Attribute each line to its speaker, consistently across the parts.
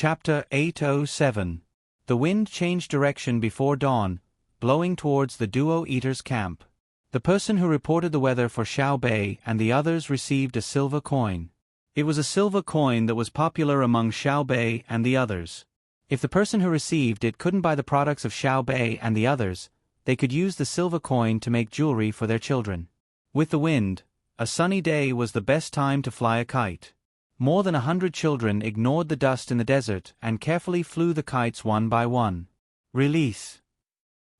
Speaker 1: Chapter 807. The wind changed direction before dawn, blowing towards the Duo Eater's camp. The person who reported the weather for Xiao Bei and the others received a silver coin. It was a silver coin that was popular among Xiao Bei and the others. If the person who received it couldn't buy the products of Xiao Bei and the others, they could use the silver coin to make jewelry for their children. With the wind, a sunny day was the best time to fly a kite. More than 100 children ignored the dust in the desert and carefully flew the kites one by one. Release!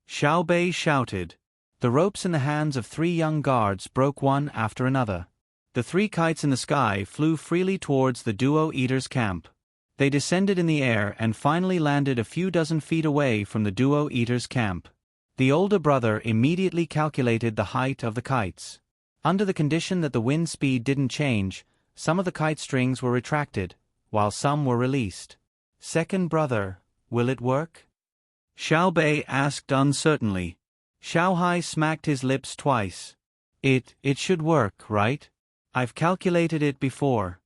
Speaker 1: Xiao Bei shouted. The ropes in the hands of 3 young guards broke one after another. The 3 kites in the sky flew freely towards the Duo Eater's camp. They descended in the air and finally landed a few dozen feet away from the Duo Eater's camp. The older brother immediately calculated the height of the kites. Under the condition that the wind speed didn't change, some of the kite strings were retracted, while some were released. Second brother, will it work? Xiao Bei asked uncertainly. Xiao Hai smacked his lips twice. It should work, right? I've calculated it before.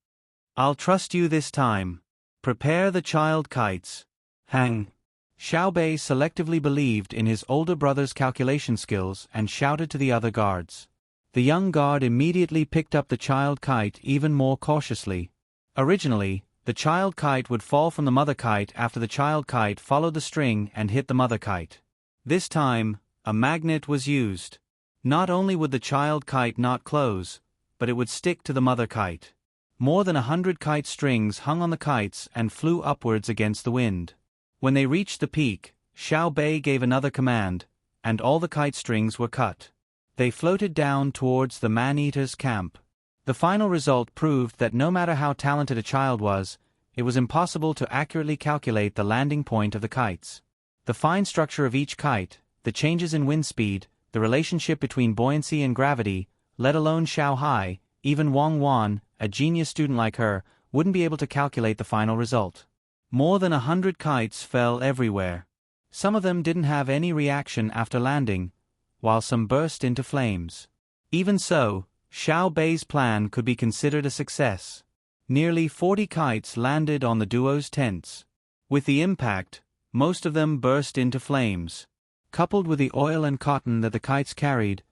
Speaker 1: I'll trust you this time. Prepare the child kites. Hang. Xiao Bei selectively believed in his older brother's calculation skills and shouted to the other guards. The young guard immediately picked up the child kite even more cautiously. Originally, the child kite would fall from the mother kite after the child kite followed the string and hit the mother kite. This time, a magnet was used. Not only would the child kite not close, but it would stick to the mother kite. More than 100 kite strings hung on the kites and flew upwards against the wind. When they reached the peak, Xiao Bei gave another command, and all the kite strings were cut. They floated down towards the man-eater's camp. The final result proved that no matter how talented a child was, it was impossible to accurately calculate the landing point of the kites. The fine structure of each kite, the changes in wind speed, the relationship between buoyancy and gravity, let alone Xiao Hai, even Wang Wan, a genius student like her, wouldn't be able to calculate the final result. More than 100 kites fell everywhere. Some of them didn't have any reaction after landing, while some burst into flames. Even so, Xiao Bei's plan could be considered a success. Nearly 40 kites landed on the duo's tents. With the impact, most of them burst into flames. Coupled with the oil and cotton that the kites carried,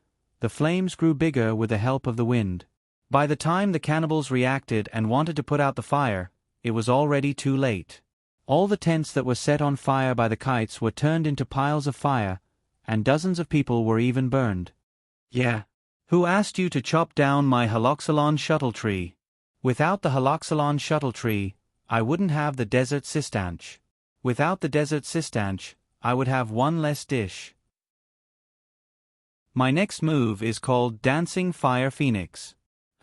Speaker 1: the flames grew bigger with the help of the wind. By the time the cannibals reacted and wanted to put out the fire, it was already too late. All the tents that were set on fire by the kites were turned into piles of fire, and dozens of people were even burned. Yeah. Who asked you to chop down my haloxylon shuttle tree? Without the haloxylon shuttle tree, I wouldn't have the desert cistanch. Without the desert cistanch, I would have one less dish. My next move is called Dancing Fire Phoenix.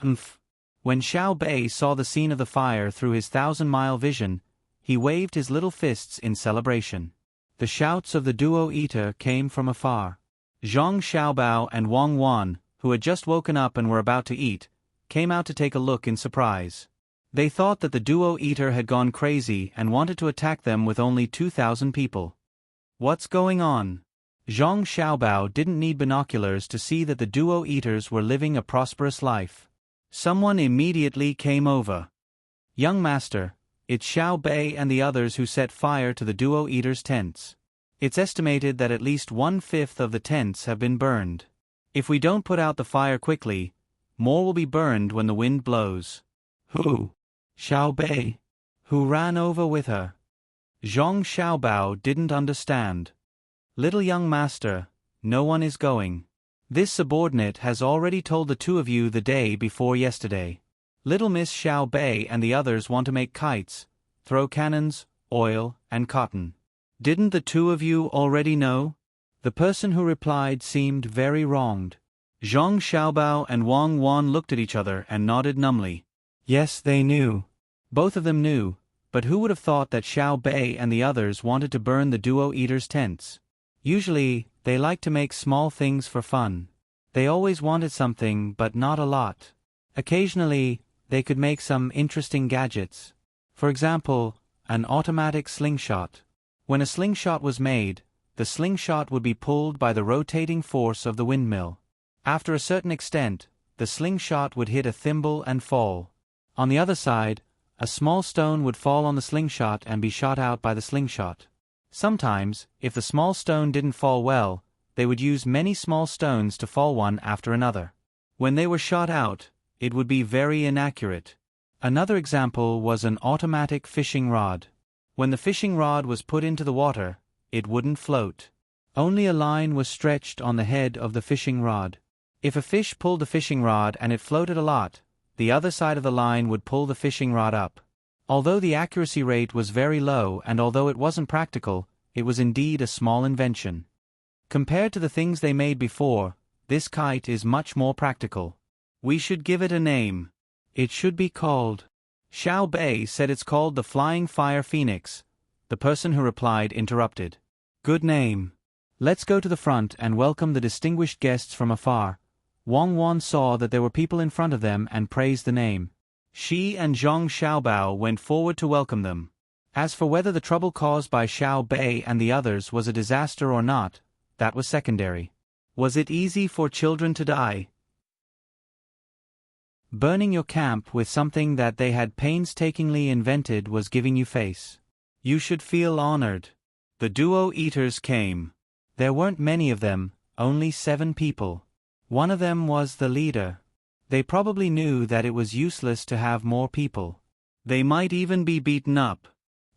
Speaker 1: When Xiao Bei saw the scene of the fire through his 1,000-mile vision, he waved his little fists in celebration. The shouts of the Duo Eater came from afar. Zhang Xiaobao and Wang Wan, who had just woken up and were about to eat, came out to take a look in surprise. They thought that the Duo Eater had gone crazy and wanted to attack them with only 2,000 people. What's going on? Zhang Xiaobao didn't need binoculars to see that the Duo Eaters were living a prosperous life. Someone immediately came over. Young master, it's Xiao Bei and the others who set fire to the Duo Eater's tents. It's estimated that at least 1/5 of the tents have been burned. If we don't put out the fire quickly, more will be burned when the wind blows. Who? Xiao Bei. Who ran over with her? Zhang Xiaobao didn't understand. Little young master, no one is going. This subordinate has already told the 2 of you the day before yesterday. Little Miss Xiao Bei and the others want to make kites, throw cannons, oil, and cotton. Didn't the 2 of you already know? The person who replied seemed very wronged. Zhang Xiaobao and Wang Wan looked at each other and nodded numbly. Yes, they knew. Both of them knew, but who would have thought that Xiao Bei and the others wanted to burn the Duo Eater's tents? Usually, they like to make small things for fun. They always wanted something, but not a lot. Occasionally, they could make some interesting gadgets. For example, an automatic slingshot. When a slingshot was made, the slingshot would be pulled by the rotating force of the windmill. After a certain extent, the slingshot would hit a thimble and fall. On the other side, A small stone would fall on the slingshot and be shot out by the slingshot. Sometimes, if the small stone didn't fall well, they would use many small stones to fall one after another. When they were shot out, it would be very inaccurate. Another example was an automatic fishing rod. When the fishing rod was put into the water, it wouldn't float. Only a line was stretched on the head of the fishing rod. If a fish pulled the fishing rod and it floated a lot, the other side of the line would pull the fishing rod up. Although the accuracy rate was very low and although it wasn't practical, it was indeed a small invention. Compared to the things they made before, this kite is much more practical. We should give it a name. It should be called. Xiao Bei said it's called the Flying Fire Phoenix. The person who replied interrupted. Good name. Let's go to the front and welcome the distinguished guests from afar. Wang Wan saw that there were people in front of them and praised the name. Shi and Zhang Xiaobao went forward to welcome them. As for whether the trouble caused by Xiao Bei and the others was a disaster or not, that was secondary. Was it easy for children to die? Burning your camp with something that they had painstakingly invented was giving you face. You should feel honored. The duo eaters came. There weren't many of them, only 7 people. One of them was the leader. They probably knew that it was useless to have more people. They might even be beaten up.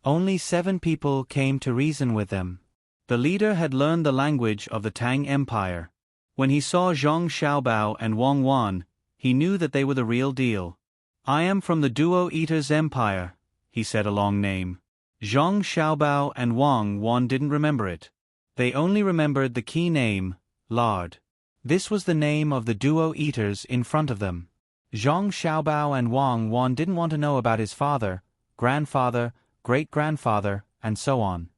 Speaker 1: Only 7 people came to reason with them. The leader had learned the language of the Tang Empire. When he saw Zhang Xiaobao and Wang Wan, he knew that they were the real deal. I am from the Duo Eaters Empire, he said a long name. Zhang Xiaobao and Wang Wan didn't remember it. They only remembered the key name, Lard. This was the name of the Duo Eaters in front of them. Zhang Xiaobao and Wang Wan didn't want to know about his father, grandfather, great-grandfather, and so on.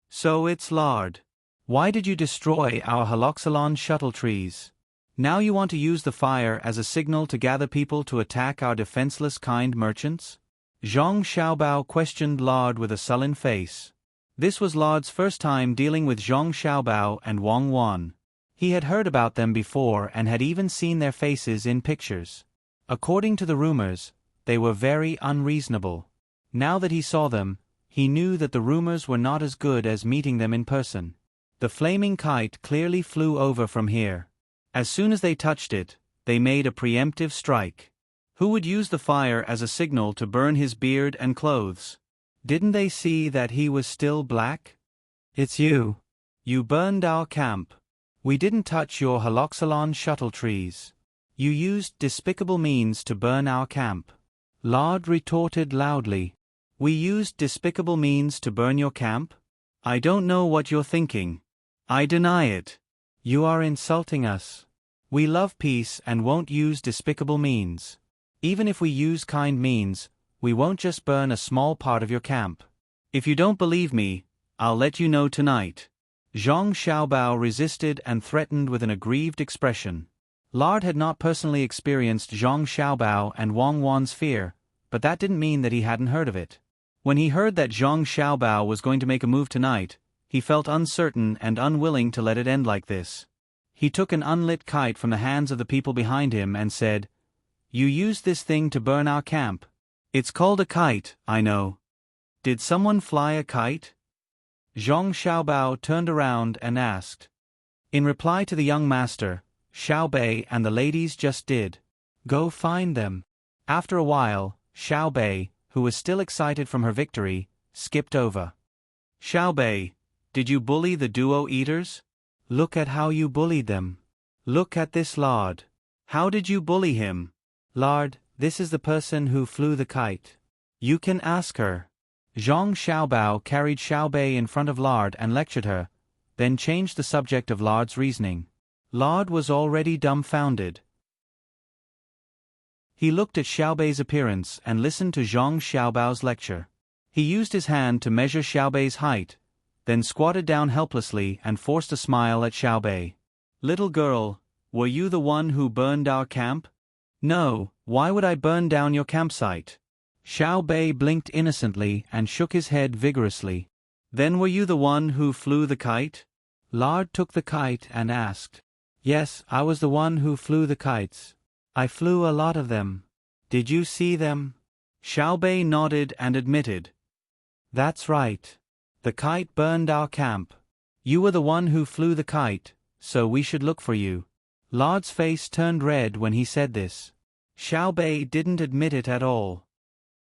Speaker 1: So it's Lard. Why did you destroy our haloxylon shuttle trees? Now you want to use the fire as a signal to gather people to attack our defenseless kind merchants? Zhang Xiaobao questioned Lard with a sullen face. This was Lard's first time dealing with Zhang Xiaobao and Wang Wan. He had heard about them before and had even seen their faces in pictures. According to the rumors, they were very unreasonable. Now that he saw them, he knew that the rumors were not as good as meeting them in person. The flaming kite clearly flew over from here. As soon as they touched it, they made a preemptive strike. Who would use the fire as a signal to burn his beard and clothes? Didn't they see that he was still black? It's you. You burned our camp. We didn't touch your haloxylon shuttle trees. You used despicable means to burn our camp. Lard retorted loudly. We used despicable means to burn your camp? I don't know what you're thinking. I deny it. You are insulting us. We love peace and won't use despicable means. Even if we use kind means, we won't just burn a small part of your camp. If you don't believe me, I'll let you know tonight. Zhang Xiaobao resisted and threatened with an aggrieved expression. Lard had not personally experienced Zhang Xiaobao and Wang Wan's fear, but that didn't mean that he hadn't heard of it. When he heard that Zhang Xiaobao was going to make a move tonight, he felt uncertain and unwilling to let it end like this. He took an unlit kite from the hands of the people behind him and said, You used this thing to burn our camp. It's called a kite, I know. Did someone fly a kite? Zhang Xiaobao turned around and asked. In reply to the young master, Xiao Bei and the ladies just did. Go find them. After a while, Xiao Bei, who was still excited from her victory, skipped over. Xiao Bei, did you bully the duo eaters? Look at how you bullied them. Look at this Lard. How did you bully him? Lard, this is the person who flew the kite. You can ask her. Zhang Xiaobao carried Xiao Bei in front of Lard and lectured her, then changed the subject of Lard's reasoning. Lard was already dumbfounded. He looked at Xiao Bei's appearance and listened to Zhang Xiaobao's lecture. He used his hand to measure Xiao Bei's height, then squatted down helplessly and forced a smile at Xiao Bei. Little girl, were you the one who burned our camp? No, why would I burn down your campsite? Xiao Bei blinked innocently and shook his head vigorously. Then were you the one who flew the kite? Lard took the kite and asked. Yes, I was the one who flew the kites. I flew a lot of them. Did you see them? Xiaobei nodded and admitted. That's right. The kite burned our camp. You were the one who flew the kite, so we should look for you. Lard's face turned red when he said this. Xiaobei didn't admit it at all.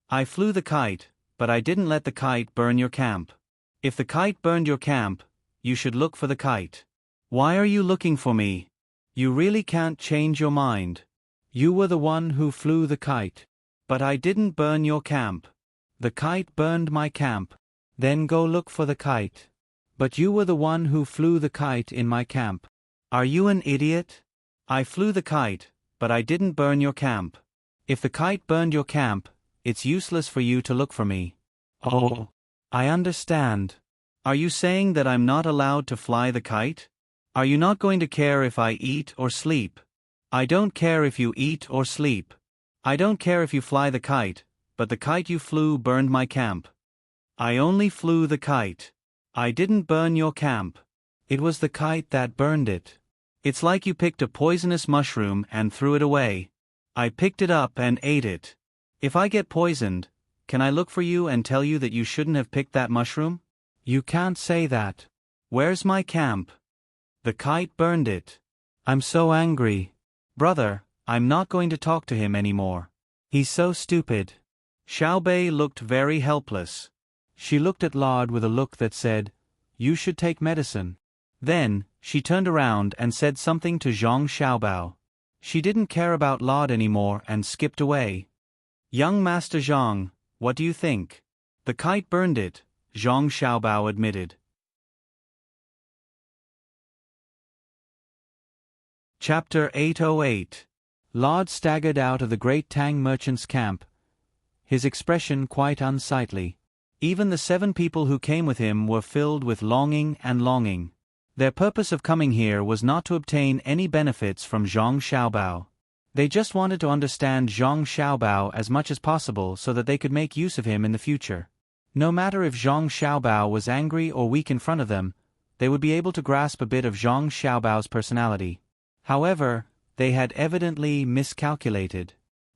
Speaker 1: I flew the kite, but I didn't let the kite burn your camp. If the kite burned your camp, you should look for the kite. Why are you looking for me? You really can't change your mind. You were the one who flew the kite. But I didn't burn your camp. The kite burned my camp. Then go look for the kite. But you were the one who flew the kite in my camp. Are you an idiot? I flew the kite, but I didn't burn your camp. If the kite burned your camp, it's useless for you to look for me. Oh, I understand. Are you saying that I'm not allowed to fly the kite? Are you not going to care if I eat or sleep? I don't care if you eat or sleep. I don't care if you fly the kite, but the kite you flew burned my camp. I only flew the kite. I didn't burn your camp. It was the kite that burned it. It's like you picked a poisonous mushroom and threw it away. I picked it up and ate it. If I get poisoned, can I look for you and tell you that you shouldn't have picked that mushroom? You can't say that. Where's my camp? The kite burned it. I'm so angry. Brother, I'm not going to talk to him anymore. He's so stupid. Xiaobei looked very helpless. She looked at Lard with a look that said, You should take medicine. Then, she turned around and said something to Zhang Xiaobao. She didn't care about Lard anymore and skipped away. Young Master Zhang, what do you think? The kite burned it, Zhang Xiaobao admitted. Chapter 808. Lard staggered out of the great Tang merchant's camp, his expression quite unsightly. Even the 7 people who came with him were filled with longing and longing. Their purpose of coming here was not to obtain any benefits from Zhang Xiaobao. They just wanted to understand Zhang Xiaobao as much as possible so that they could make use of him in the future. No matter if Zhang Xiaobao was angry or weak in front of them, they would be able to grasp a bit of Zhang Xiaobao's personality. However, they had evidently miscalculated.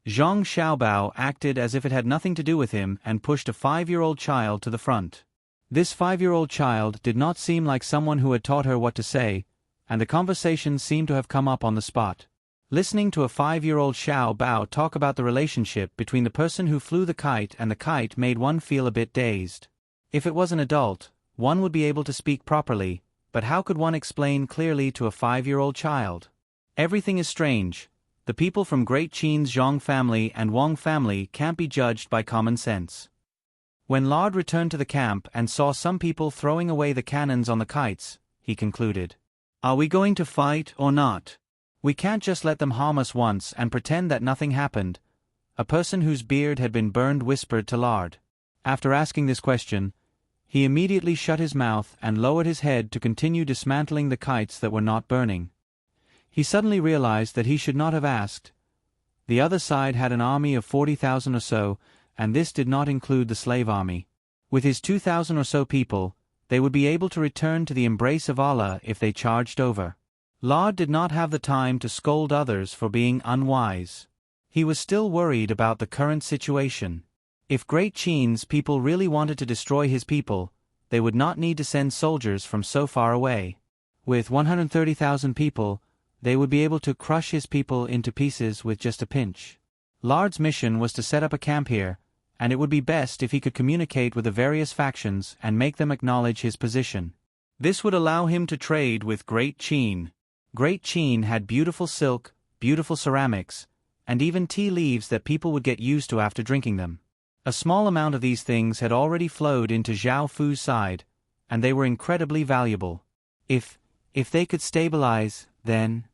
Speaker 1: Zhang Xiaobao acted as if it had nothing to do with him and pushed a 5-year-old child to the front. This 5-year-old child did not seem like someone who had taught her what to say, and the conversation seemed to have come up on the spot. Listening to a 5-year-old Xiaobao talk about the relationship between the person who flew the kite and the kite made one feel a bit dazed. If it was an adult, one would be able to speak properly, but how could one explain clearly to a 5-year-old child? Everything is strange. The people from Great Qin's Zhang family and Wang family can't be judged by common sense. When Lard returned to the camp and saw some people throwing away the cannons on the kites, he concluded. Are we going to fight or not? We can't just let them harm us once and pretend that nothing happened, a person whose beard had been burned whispered to Lard. After asking this question, he immediately shut his mouth and lowered his head to continue dismantling the kites that were not burning. He suddenly realized that he should not have asked. The other side had an army of 40,000 or so, and this did not include the slave army. With his 2,000 or so people, they would be able to return to the embrace of Allah if they charged over. Lard did not have the time to scold others for being unwise. He was still worried about the current situation. If Great Qin's people really wanted to destroy his people, they would not need to send soldiers from so far away. With 130,000 people, they would be able to crush his people into pieces with just a pinch. Lard's mission was to set up a camp here, and it would be best if he could communicate with the various factions and make them acknowledge his position. This would allow him to trade with Great Qin. Great Qin had beautiful silk, beautiful ceramics, and even tea leaves that people would get used to after drinking them. A small amount of these things had already flowed into Zhao Fu's side, and they were incredibly valuable. If they could stabilize, then...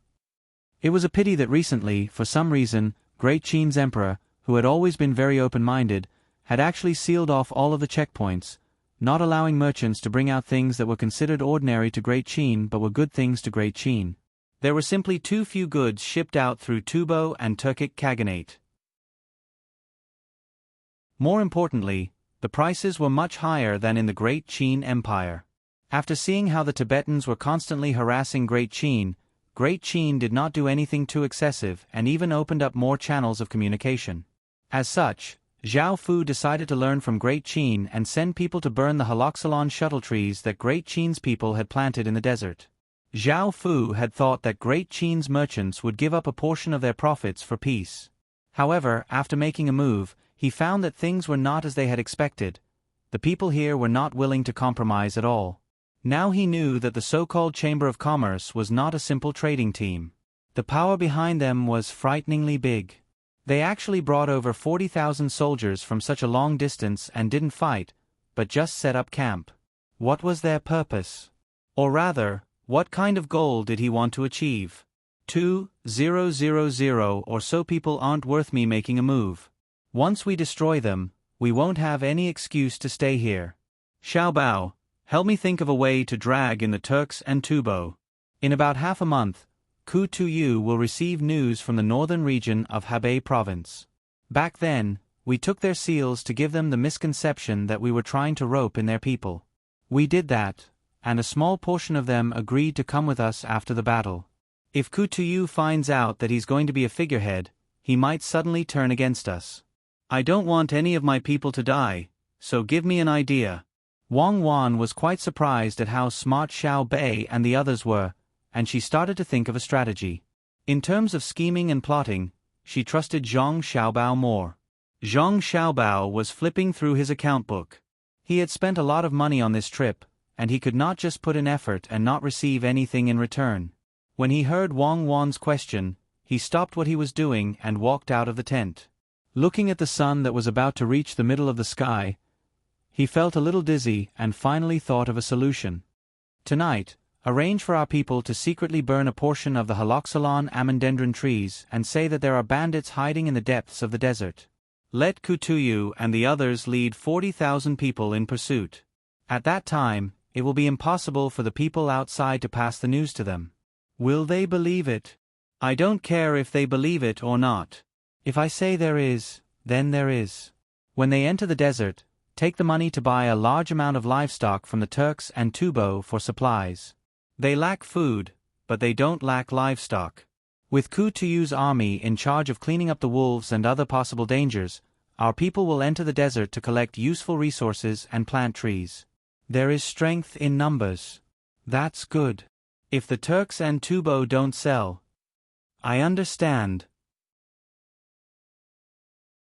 Speaker 1: It was a pity that recently, for some reason, Great Qin's emperor, who had always been very open-minded, had actually sealed off all of the checkpoints, not allowing merchants to bring out things that were considered ordinary to Great Qin but were good things to Great Qin. There were simply too few goods shipped out through Tubo and Turkic Khaganate. More importantly, the prices were much higher than in the Great Qin Empire. After seeing how the Tibetans were constantly harassing Great Qin did not do anything too excessive and even opened up more channels of communication. As such, Zhao Fu decided to learn from Great Qin and send people to burn the haloxylon shuttle trees that Great Qin's people had planted in the desert. Zhao Fu had thought that Great Qin's merchants would give up a portion of their profits for peace. However, after making a move, he found that things were not as they had expected. The people here were not willing to compromise at all. Now he knew that the so-called Chamber of Commerce was not a simple trading team. The power behind them was frighteningly big. They actually brought over 40,000 soldiers from such a long distance and didn't fight, but just set up camp. What was their purpose? Or rather, what kind of goal did he want to achieve? 2,000 or so people aren't worth me making a move. Once we destroy them, we won't have any excuse to stay here. Xiao Bao, help me think of a way to drag in the Turks and Tubo. In about half a month, Ku Tuyu will receive news from the northern region of Hebei province. Back then, we took their seals to give them the misconception that we were trying to rope in their people. We did that, and a small portion of them agreed to come with us after the battle. If Ku Tuyu finds out that he's going to be a figurehead, he might suddenly turn against us. I don't want any of my people to die, so give me an idea. Wang Wan was quite surprised at how smart Xiao Bei and the others were, and she started to think of a strategy. In terms of scheming and plotting, she trusted Zhang Xiaobao more. Zhang Xiaobao was flipping through his account book. He had spent a lot of money on this trip, and he could not just put in effort and not receive anything in return. When he heard Wang Wan's question, he stopped what he was doing and walked out of the tent. Looking at the sun that was about to reach the middle of the sky, he felt a little dizzy and finally thought of a solution. Tonight, arrange for our people to secretly burn a portion of the haloxylon amandendron trees and say that there are bandits hiding in the depths of the desert. Let Ku Tuyu and the others lead 40,000 people in pursuit. At that time, it will be impossible for the people outside to pass the news to them. Will they believe it? I don't care if they believe it or not. If I say there is, then there is. When they enter the desert, take the money to buy a large amount of livestock from the Turks and Tubo for supplies. They lack food, but they don't lack livestock. With Ku Tuyu's army in charge of cleaning up the wolves and other possible dangers, our people will enter the desert to collect useful resources and plant trees. There is strength in numbers. That's good. If the Turks and Tubo don't sell, I understand.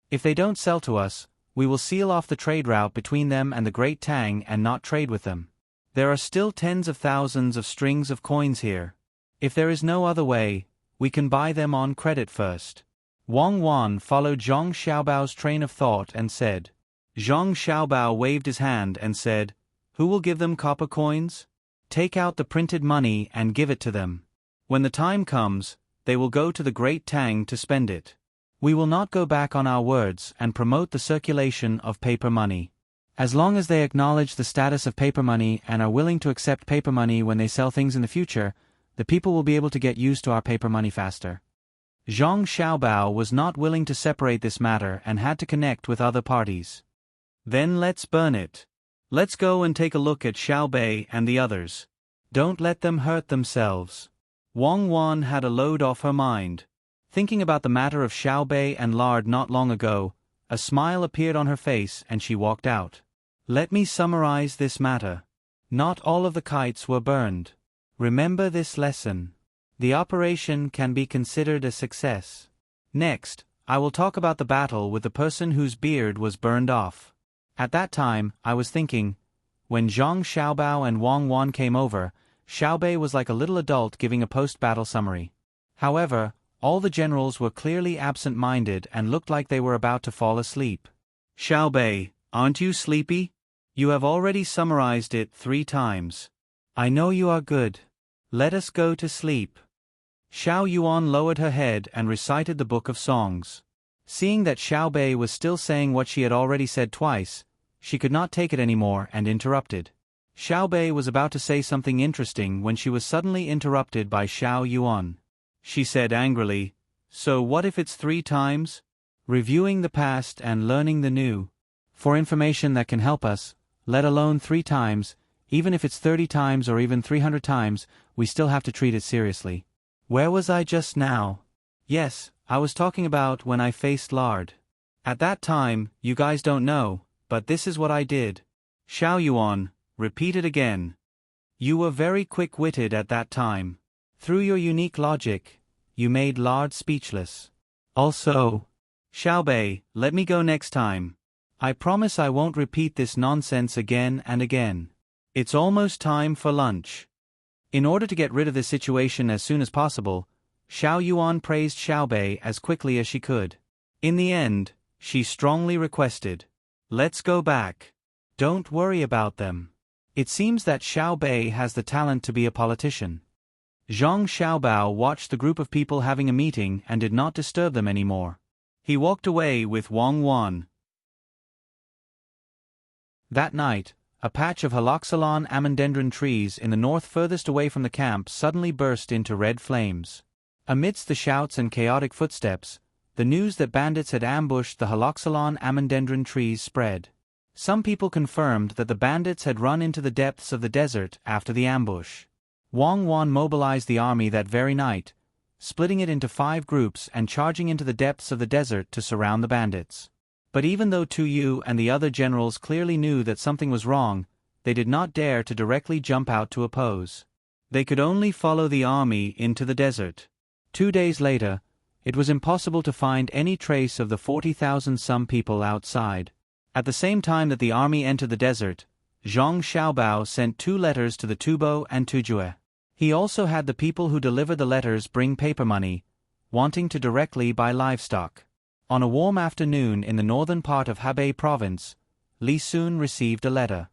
Speaker 1: If they don't sell to us, we will seal off the trade route between them and the Great Tang and not trade with them. There are still tens of thousands of strings of coins here. If there is no other way, we can buy them on credit first. Wang Wan followed Zhang Xiaobao's train of thought and said. Zhang Xiaobao waved his hand and said, "Who will give them copper coins? Take out the printed money and give it to them. When the time comes, they will go to the Great Tang to spend it. We will not go back on our words and promote the circulation of paper money. As long as they acknowledge the status of paper money and are willing to accept paper money when they sell things in the future, the people will be able to get used to our paper money faster." Zhang Xiaobao was not willing to separate this matter and had to connect with other parties. Then let's burn it. Let's go and take a look at Xiao Bei and the others. Don't let them hurt themselves. Wang Wan had a load off her mind. Thinking about the matter of Xiao Bei and lard not long ago, a smile appeared on her face and she walked out. Let me summarize this matter. Not all of the kites were burned. Remember this lesson. The operation can be considered a success. Next, I will talk about the battle with the person whose beard was burned off. At that time, I was thinking, when Zhang Xiaobao and Wang Wan came over, Xiao Bei was like a little adult giving a post-battle summary. However, all the generals were clearly absent-minded and looked like they were about to fall asleep. Xiao Bei, aren't you sleepy? You have already summarized it 3 times. I know you are good. Let us go to sleep. Xiao Yuan lowered her head and recited the Book of Songs. Seeing that Xiao Bei was still saying what she had already said twice, she could not take it anymore and interrupted. Xiao Bei was about to say something interesting when she was suddenly interrupted by Xiao Yuan. She said angrily, "So what if it's 3 times? Reviewing the past and learning the new. For information that can help us, let alone 3 times, even if it's 30 times or even 300 times, we still have to treat it seriously." Where was I just now? Yes, I was talking about when I faced lard. At that time, you guys don't know, but this is what I did. Xiao Yuan, repeat it again. You were very quick-witted at that time. Through your unique logic, you made Lard speechless. Also, Xiaobei, let me go next time. I promise I won't repeat this nonsense again and again. It's almost time for lunch. In order to get rid of this situation as soon as possible, Xiao Yuan praised Xiaobei as quickly as she could. In the end, she strongly requested, "Let's go back. Don't worry about them." It seems that Xiaobei has the talent to be a politician. Zhang Xiaobao watched the group of people having a meeting and did not disturb them anymore. He walked away with Wang Wan. That night, a patch of haloxylon amandendron trees in the north furthest away from the camp suddenly burst into red flames. Amidst the shouts and chaotic footsteps, the news that bandits had ambushed the haloxylon amandendron trees spread. Some people confirmed that the bandits had run into the depths of the desert after the ambush. Wang Wan mobilized the army that very night, splitting it into 5 groups and charging into the depths of the desert to surround the bandits. But even though Tu Yu and the other generals clearly knew that something was wrong, they did not dare to directly jump out to oppose. They could only follow the army into the desert. 2 days later, it was impossible to find any trace of the 40,000-some people outside. At the same time that the army entered the desert, Zhang Xiaobao sent 2 letters to the Tubo and Tujue. He also had the people who delivered the letters bring paper money, wanting to directly buy livestock. On a warm afternoon in the northern part of Hebei province, Li Sun received a letter.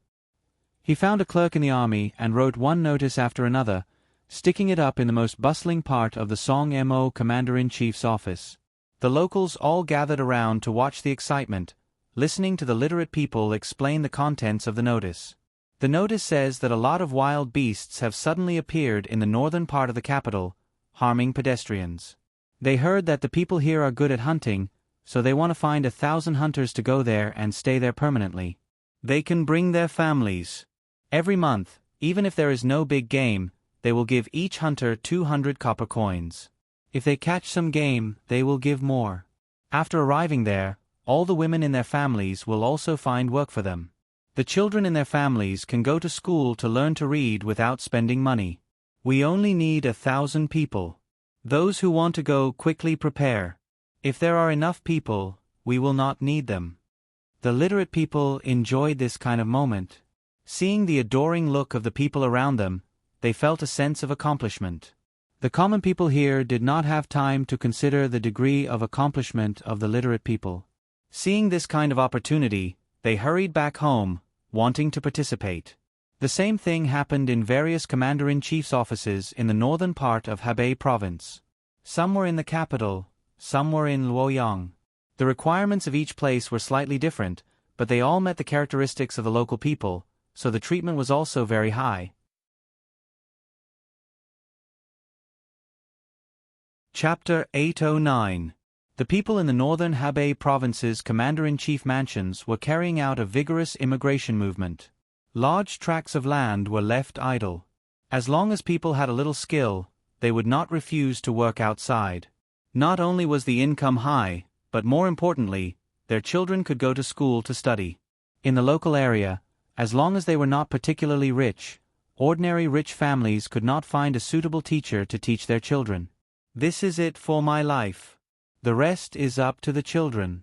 Speaker 1: He found a clerk in the army and wrote one notice after another, sticking it up in the most bustling part of the Song Mo Commander-in-Chief's office. The locals all gathered around to watch the excitement, listening to the literate people explain the contents of the notice. The notice says that a lot of wild beasts have suddenly appeared in the northern part of the capital, harming pedestrians. They heard that the people here are good at hunting, so they want to find 1,000 hunters to go there and stay there permanently. They can bring their families. Every month, even if there is no big game, they will give each hunter 200 copper coins. If they catch some game, they will give more. After arriving there, all the women in their families will also find work for them. The children in their families can go to school to learn to read without spending money. We only need 1,000 people. Those who want to go quickly prepare. If there are enough people, we will not need them. The literate people enjoyed this kind of moment. Seeing the adoring look of the people around them, they felt a sense of accomplishment. The common people here did not have time to consider the degree of accomplishment of the literate people. Seeing this kind of opportunity, they hurried back home, wanting to participate. The same thing happened in various commander-in-chief's offices in the northern part of Hebei province. Some were in the capital, some were in Luoyang. The requirements of each place were slightly different, but they all met the characteristics of the local people, so the treatment was also very high. Chapter 809. The people in the northern Hebei province's commander-in-chief mansions were carrying out a vigorous immigration movement. Large tracts of land were left idle. As long as people had a little skill, they would not refuse to work outside. Not only was the income high, but more importantly, their children could go to school to study. In the local area, as long as they were not particularly rich, ordinary rich families could not find a suitable teacher to teach their children. This is it for my life. The rest is up to the children.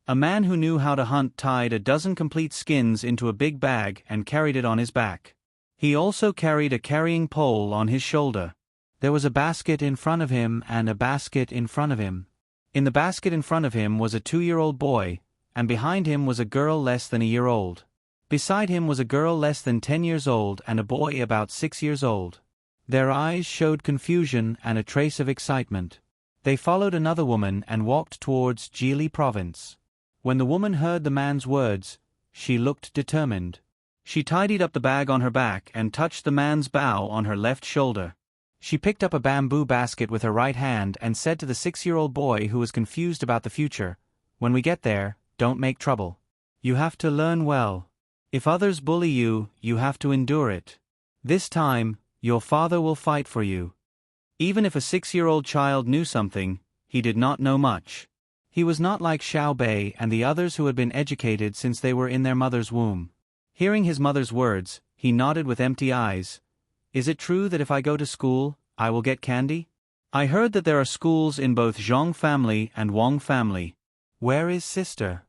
Speaker 1: A man who knew how to hunt tied a dozen complete skins into a big bag and carried it on his back. He also carried a carrying pole on his shoulder. There was a basket in front of him and a basket in front of him. In the basket in front of him was a 2-year-old boy, and behind him was a girl less than a year old. Beside him was a girl less than 10 years old and a boy about 6 years old. Their eyes showed confusion and a trace of excitement. They followed another woman and walked towards Jili province. When the woman heard the man's words, she looked determined. She tidied up the bag on her back and touched the man's bow on her left shoulder. She picked up a bamboo basket with her right hand and said to the 6-year-old boy who was confused about the future, "When we get there, don't make trouble. You have to learn well. If others bully you, you have to endure it. This time, your father will fight for you." Even if a 6-year-old child knew something, he did not know much. He was not like Xiao Bei and the others who had been educated since they were in their mother's womb. Hearing his mother's words, he nodded with empty eyes. Is it true that if I go to school, I will get candy? I heard that there are schools in both Zhong family and Wang family. Where is sister?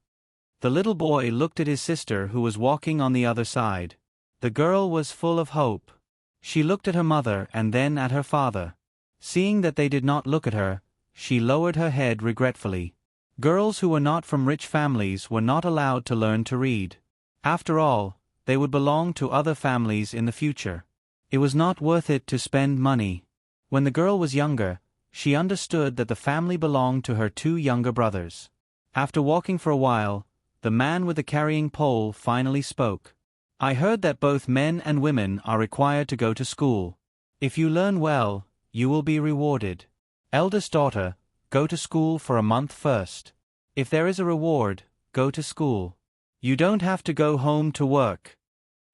Speaker 1: The little boy looked at his sister who was walking on the other side. The girl was full of hope. She looked at her mother and then at her father. Seeing that they did not look at her, she lowered her head regretfully. Girls who were not from rich families were not allowed to learn to read. After all, they would belong to other families in the future. It was not worth it to spend money. When the girl was younger, she understood that the family belonged to her two younger brothers. After walking for a while, the man with the carrying pole finally spoke. I heard that both men and women are required to go to school. If you learn well, you will be rewarded. Eldest daughter, go to school for a month first. If there is a reward, go to school. You don't have to go home to work.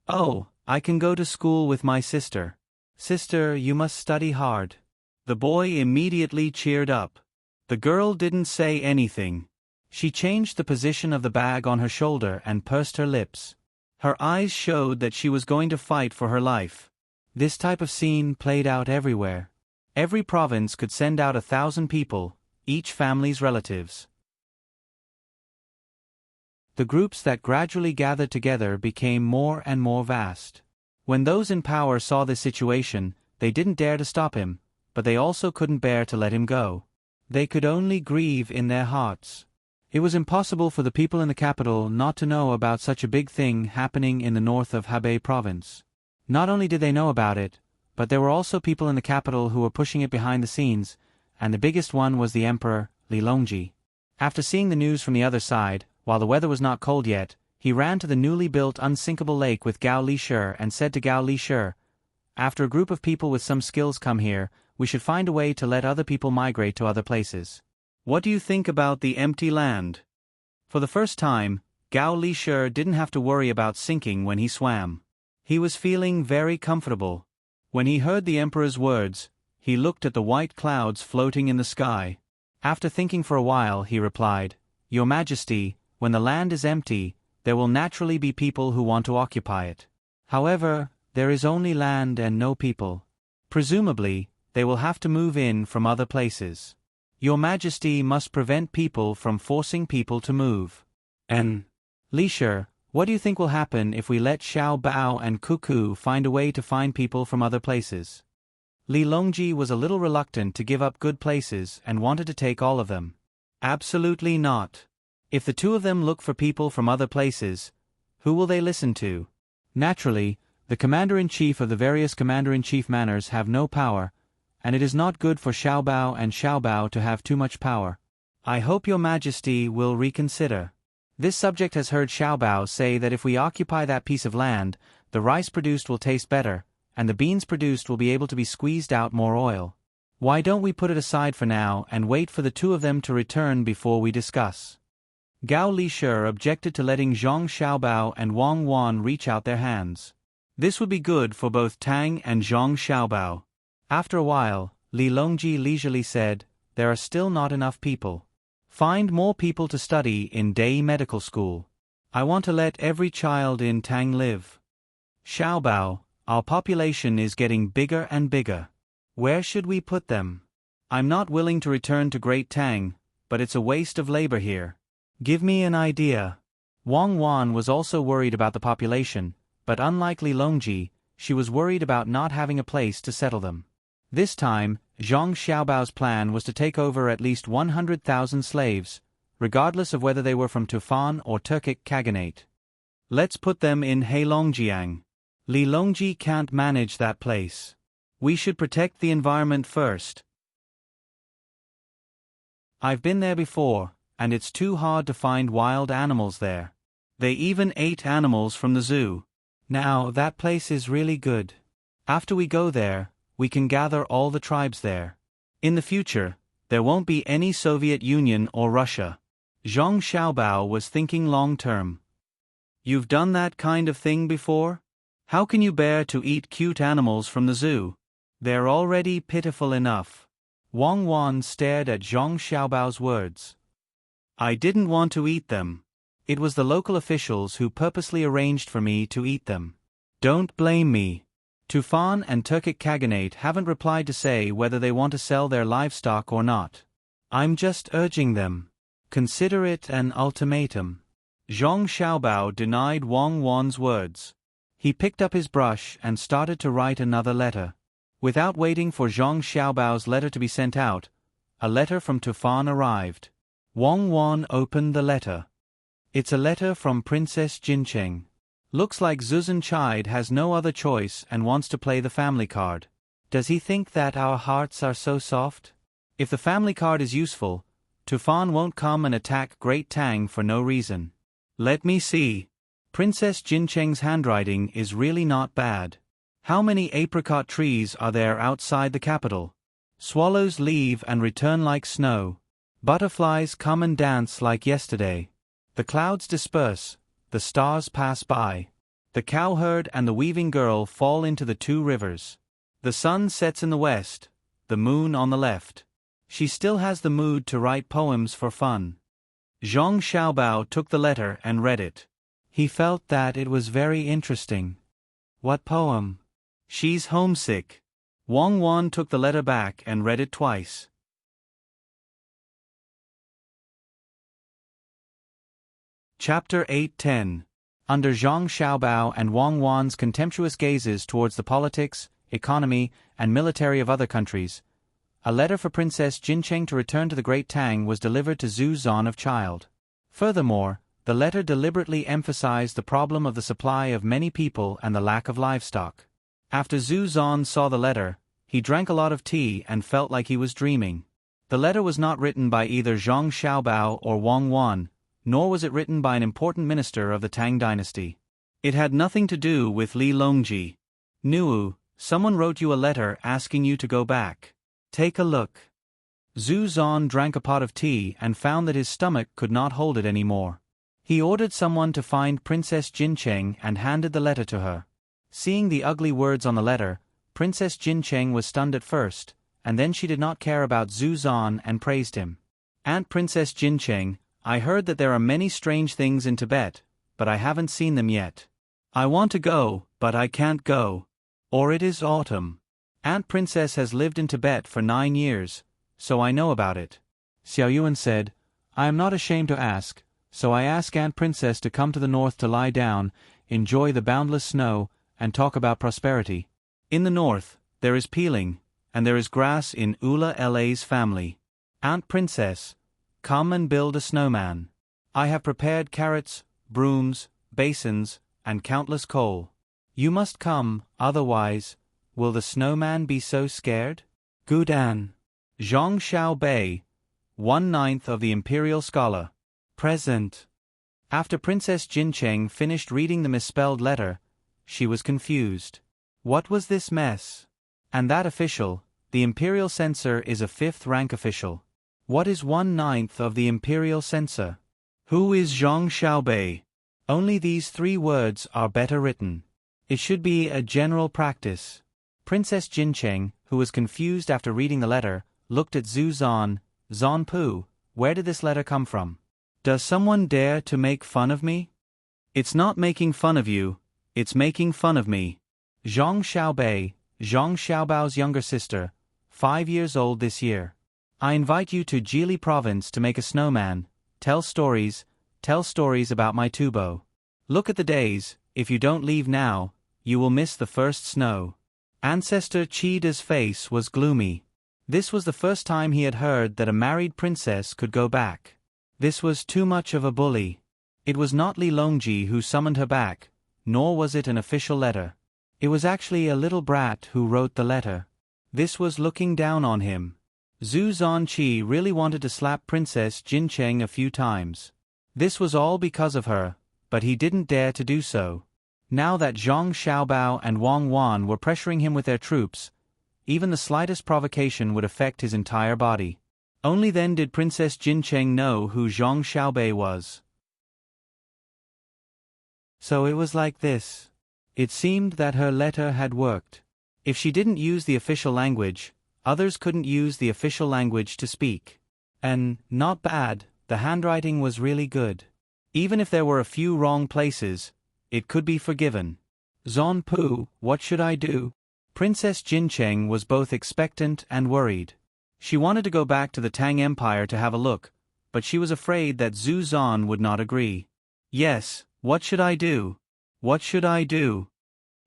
Speaker 1: Oh, I can go to school with my sister. Sister, you must study hard. The boy immediately cheered up. The girl didn't say anything. She changed the position of the bag on her shoulder and pursed her lips. Her eyes showed that she was going to fight for her life. This type of scene played out everywhere. Every province could send out 1,000 people, each family's relatives. The groups that gradually gathered together became more and more vast. When those in power saw this situation, they didn't dare to stop him, but they also couldn't bear to let him go. They could only grieve in their hearts. It was impossible for the people in the capital not to know about such a big thing happening in the north of Hebei province. Not only did they know about it, but there were also people in the capital who were pushing it behind the scenes, and the biggest one was the Emperor, Li Longji. After seeing the news from the other side, while the weather was not cold yet, he ran to the newly built unsinkable lake with Gao Li-Shi and said to Gao Li-Shi, after a group of people with some skills come here, we should find a way to let other people migrate to other places. What do you think about the empty land? For the first time, Gao Li-Shi didn't have to worry about sinking when he swam. He was feeling very comfortable. When he heard the emperor's words, he looked at the white clouds floating in the sky. After thinking for a while, he replied, Your Majesty, when the land is empty, there will naturally be people who want to occupy it. However, there is only land and no people. Presumably, they will have to move in from other places. Your Majesty must prevent people from forcing people to move. And, Li-Shi, what do you think will happen if we let Xiao Bao and Cuckoo find a way to find people from other places? Li Longji was a little reluctant to give up good places and wanted to take all of them. Absolutely not. If the two of them look for people from other places, who will they listen to? Naturally, the commander-in-chief of the various commander-in-chief manors have no power, and it is not good for Xiao Bao and Xiao Bao to have too much power. I hope your Majesty will reconsider. This subject has heard Xiao Bao say that if we occupy that piece of land, the rice produced will taste better, and the beans produced will be able to be squeezed out more oil. Why don't we put it aside for now and wait for the two of them to return before we discuss? Gao Li-Shi objected to letting Zhang Xiaobao and Wang Wan reach out their hands. This would be good for both Tang and Zhang Xiaobao. After a while, Li Longji leisurely said, There are still not enough people. Find more people to study in Dei Medical School. I want to let every child in Tang live. Xiaobao, our population is getting bigger and bigger. Where should we put them? I'm not willing to return to Great Tang, but it's a waste of labor here. Give me an idea. Wang Wan was also worried about the population, but unlike Li Longji, she was worried about not having a place to settle them. This time, Zhang Xiaobao's plan was to take over at least 100,000 slaves, regardless of whether they were from Tufan or Turkic Khaganate. Let's put them in Heilongjiang. Li Longji can't manage that place. We should protect the environment first. I've been there before, and it's too hard to find wild animals there. They even ate animals from the zoo. Now, that place is really good. After we go there, we can gather all the tribes there. In the future, there won't be any Soviet Union or Russia. Zhang Xiaobao was thinking long-term. You've done that kind of thing before? How can you bear to eat cute animals from the zoo? They're already pitiful enough. Wang Wan stared at Zhang Xiaobao's words. I didn't want to eat them. It was the local officials who purposely arranged for me to eat them. Don't blame me. Tufan and Turkic Khaganate haven't replied to say whether they want to sell their livestock or not. I'm just urging them. Consider it an ultimatum. Zhang Xiaobao denied Wang Wan's words. He picked up his brush and started to write another letter. Without waiting for Zhang Xiaobao's letter to be sent out, a letter from Tufan arrived. Wang Wan opened the letter. It's a letter from Princess Jincheng. Looks like Zuzan Chide has no other choice and wants to play the family card. Does he think that our hearts are so soft? If the family card is useful, Tufan won't come and attack Great Tang for no reason. Let me see. Princess Jincheng's handwriting is really not bad. How many apricot trees are there outside the capital? Swallows leave and return like snow. Butterflies come and dance like yesterday. The clouds disperse, the stars pass by. The cowherd and the weaving girl fall into the two rivers. The sun sets in the west, the moon on the left. She still has the mood to write poems for fun. Zhang Xiaobao took the letter and read it. He felt that it was very interesting. What poem? She's homesick. Wang Wan took the letter back and read it twice. Chapter 8-10. Under Zhang Xiaobao and Wang Wan's contemptuous gazes towards the politics, economy, and military of other countries, a letter for Princess Jincheng to return to the Great Tang was delivered to Zhu Zan of Child. Furthermore, the letter deliberately emphasized the problem of the supply of many people and the lack of livestock. After Zhu Zan saw the letter, he drank a lot of tea and felt like he was dreaming. The letter was not written by either Zhang Xiaobao or Wang Wan, nor was it written by an important minister of the Tang Dynasty. It had nothing to do with Li Longji. Nuwu, someone wrote you a letter asking you to go back. Take a look. Zhu Zan drank a pot of tea and found that his stomach could not hold it anymore. He ordered someone to find Princess Jincheng and handed the letter to her. Seeing the ugly words on the letter, Princess Jincheng was stunned at first, and then she did not care about Zhu Zan and praised him. Aunt Princess Jincheng, I heard that there are many strange things in Tibet, but I haven't seen them yet. I want to go, but I can't go. Or it is autumn. Aunt Princess has lived in Tibet for 9 years, so I know about it. Xiao Yuan said, I am not ashamed to ask, so I ask Aunt Princess to come to the north to lie down, enjoy the boundless snow, and talk about prosperity. In the north, there is peeling, and there is grass in Ula La's family. Aunt Princess, come and build a snowman. I have prepared carrots, brooms, basins, and countless coal. You must come, otherwise, will the snowman be so scared? Gudan. Zhang Xiaobei, 1/9 of the Imperial Scholar. Present. After Princess Jincheng finished reading the misspelled letter, she was confused. What was this mess? And that official, the Imperial Censor, is a 5th-rank official. What is 1/9 of the Imperial Censor? Who is Zhang Xiaobei? Only these 3 words are better written. It should be a general practice. Princess Jincheng, who was confused after reading the letter, looked at Zhu Zan. Zan Pu, where did this letter come from? Does someone dare to make fun of me? It's not making fun of you, it's making fun of me. Zhang Xiaobei, Zhang Xiaobao's younger sister, 5 years old this year. I invite you to Jili province to make a snowman, tell stories about my tubo. Look at the days, if you don't leave now, you will miss the first snow. Ancestor Chida's face was gloomy. This was the first time he had heard that a married princess could go back. This was too much of a bully. It was not Li Longji who summoned her back, nor was it an official letter. It was actually a little brat who wrote the letter. This was looking down on him. Zhu Zanqi really wanted to slap Princess Jincheng a few times. This was all because of her, but he didn't dare to do so. Now that Zhang Xiaobao and Wang Wan were pressuring him with their troops, even the slightest provocation would affect his entire body. Only then did Princess Jincheng know who Zhang Xiaobei was. So it was like this. It seemed that her letter had worked. If she didn't use the official language, others couldn't use the official language to speak. And not bad, The handwriting was really good. Even if there were a few wrong places, it could be forgiven. Zonpu, what should I do? Princess Jincheng was both expectant and worried. She wanted to go back to the Tang Empire to have a look, but she was afraid that Zhu Zan would not agree. Yes, what should I do? What should I do?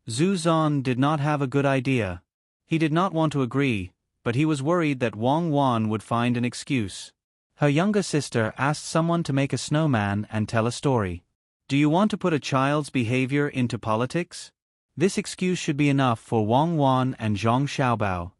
Speaker 1: Zhu Zan did not have a good idea. He did not want to agree, but he was worried that Wang Wan would find an excuse. Her younger sister asked someone to make a snowman and tell a story. Do you want to put a child's behavior into politics? This excuse should be enough for Wang Wan and Zhang Xiaobao.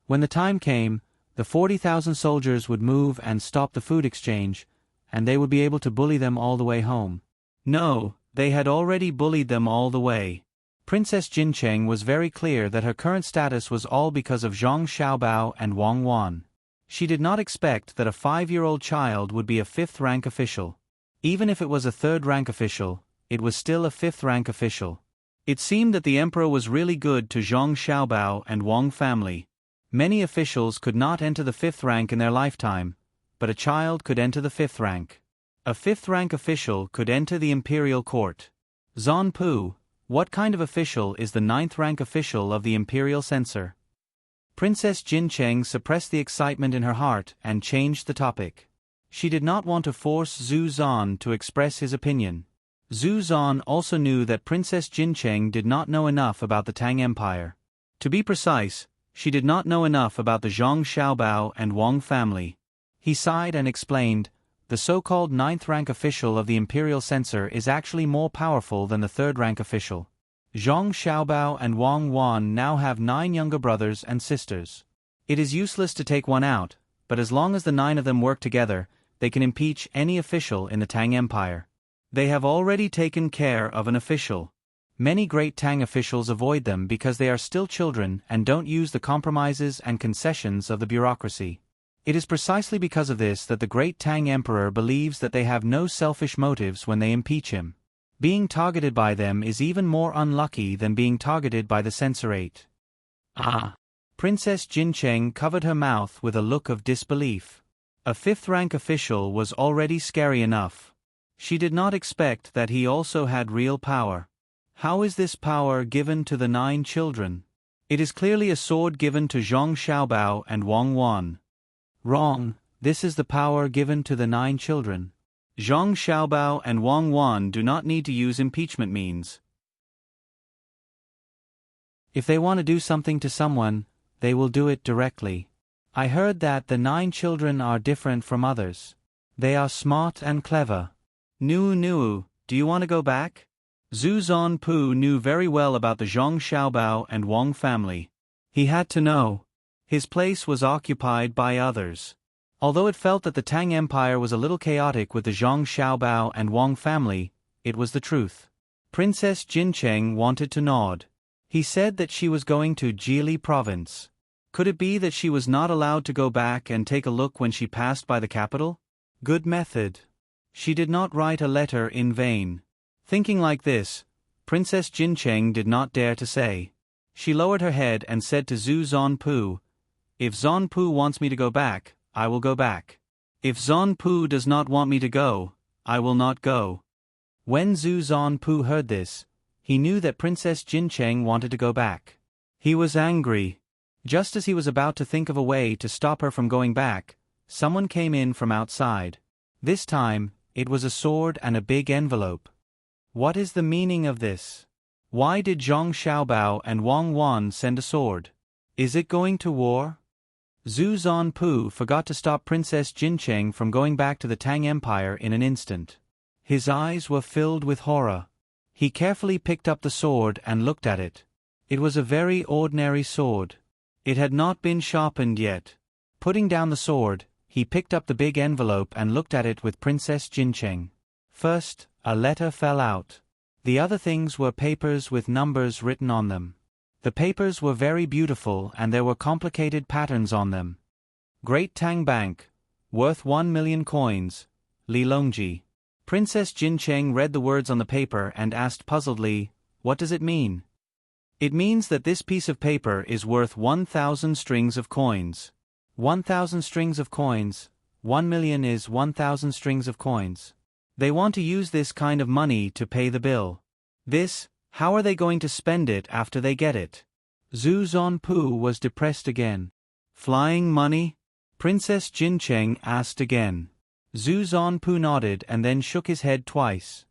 Speaker 1: When the time came, the 40,000 soldiers would move and stop the food exchange, and they would be able to bully them all the way home. No, they had already bullied them all the way. Princess Jincheng was very clear that her current status was all because of Zhang Xiaobao and Wang Wan. She did not expect that a 5-year-old child would be a 5th-rank official. Even if it was a 3rd-rank official, it was still a 5th-rank official. It seemed that the emperor was really good to Zhang Xiaobao and Wang family. Many officials could not enter the 5th rank in their lifetime, but a child could enter the 5th rank. A 5th-rank official could enter the imperial court. Zonpu, what kind of official is the 9th-rank official of the imperial censor? Princess Jincheng suppressed the excitement in her heart and changed the topic. She did not want to force Zhu Zan to express his opinion. Zhu Zan also knew that Princess Jincheng did not know enough about the Tang Empire. To be precise, she did not know enough about the Zhang Xiaobao and Wang family. He sighed and explained, the so-called 9th-rank official of the imperial censor is actually more powerful than the 3rd-rank official. Zhang Xiaobao and Wang Wan now have 9 younger brothers and sisters. It is useless to take one out, but as long as the 9 of them work together, they can impeach any official in the Tang Empire. They have already taken care of an official. Many great Tang officials avoid them because they are still children and don't use the compromises and concessions of the bureaucracy. It is precisely because of this that the great Tang emperor believes that they have no selfish motives when they impeach him. Being targeted by them is even more unlucky than being targeted by the censorate. Ah! Princess Jincheng covered her mouth with a look of disbelief. A 5th-rank official was already scary enough. She did not expect that he also had real power. How is this power given to the 9 children? It is clearly a sword given to Zhang Xiaobao and Wang Wan. Wrong, this is the power given to the 9 children. Zhang Xiaobao and Wang Wan do not need to use impeachment means. If they want to do something to someone, they will do it directly. I heard that the 9 children are different from others. They are smart and clever. Nu, do you want to go back? Zhu Zonpu knew very well about the Zhang Xiaobao and Wang family. He had to know. His place was occupied by others. Although it felt that the Tang Empire was a little chaotic with the Zhang Xiaobao and Wang family, it was the truth. Princess Jincheng wanted to nod. He said that she was going to Jili province. Could it be that she was not allowed to go back and take a look when she passed by the capital? Good method. She did not write a letter in vain. Thinking like this, Princess Jincheng did not dare to say. She lowered her head and said to Zhu Zonpu, if Zonpu wants me to go back, I will go back. If Zonpu does not want me to go, I will not go. When Zhu Zonpu heard this, he knew that Princess Jincheng wanted to go back. He was angry. Just as he was about to think of a way to stop her from going back, someone came in from outside. This time, it was a sword and a big envelope. What is the meaning of this? Why did Zhang Xiaobao and Wang Wan send a sword? Is it going to war? Zhu Zonpu forgot to stop Princess Jincheng from going back to the Tang Empire in an instant. His eyes were filled with horror. He carefully picked up the sword and looked at it. It was a very ordinary sword. It had not been sharpened yet. Putting down the sword, he picked up the big envelope and looked at it with Princess Jincheng. First, a letter fell out. The other things were papers with numbers written on them. The papers were very beautiful and there were complicated patterns on them. Great Tang Bank, worth 1 million coins, Li Longji. Princess Jincheng read the words on the paper and asked puzzledly, what does it mean? It means that this piece of paper is worth 1,000 strings of coins. 1,000 strings of coins, 1 million is 1,000 strings of coins. They want to use this kind of money to pay the bill. How are they going to spend it after they get it? Zhu Zonpu was depressed again. Flying money? Princess Jincheng asked again. Zhu Zonpu nodded and then shook his head twice.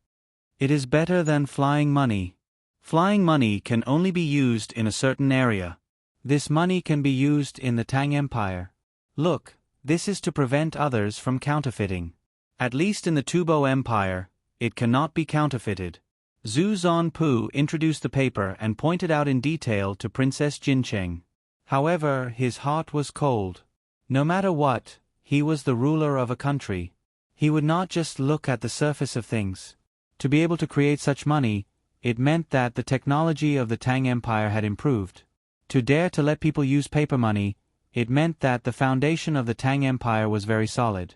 Speaker 1: It is better than flying money. Flying money can only be used in a certain area. This money can be used in the Tang Empire. Look, this is to prevent others from counterfeiting. At least in the Tubo Empire, it cannot be counterfeited. Zhu Zonpu introduced the paper and pointed out in detail to Princess Jincheng. However, his heart was cold. No matter what, he was the ruler of a country. He would not just look at the surface of things. To be able to create such money, it meant that the technology of the Tang Empire had improved. To dare to let people use paper money, it meant that the foundation of the Tang Empire was very solid.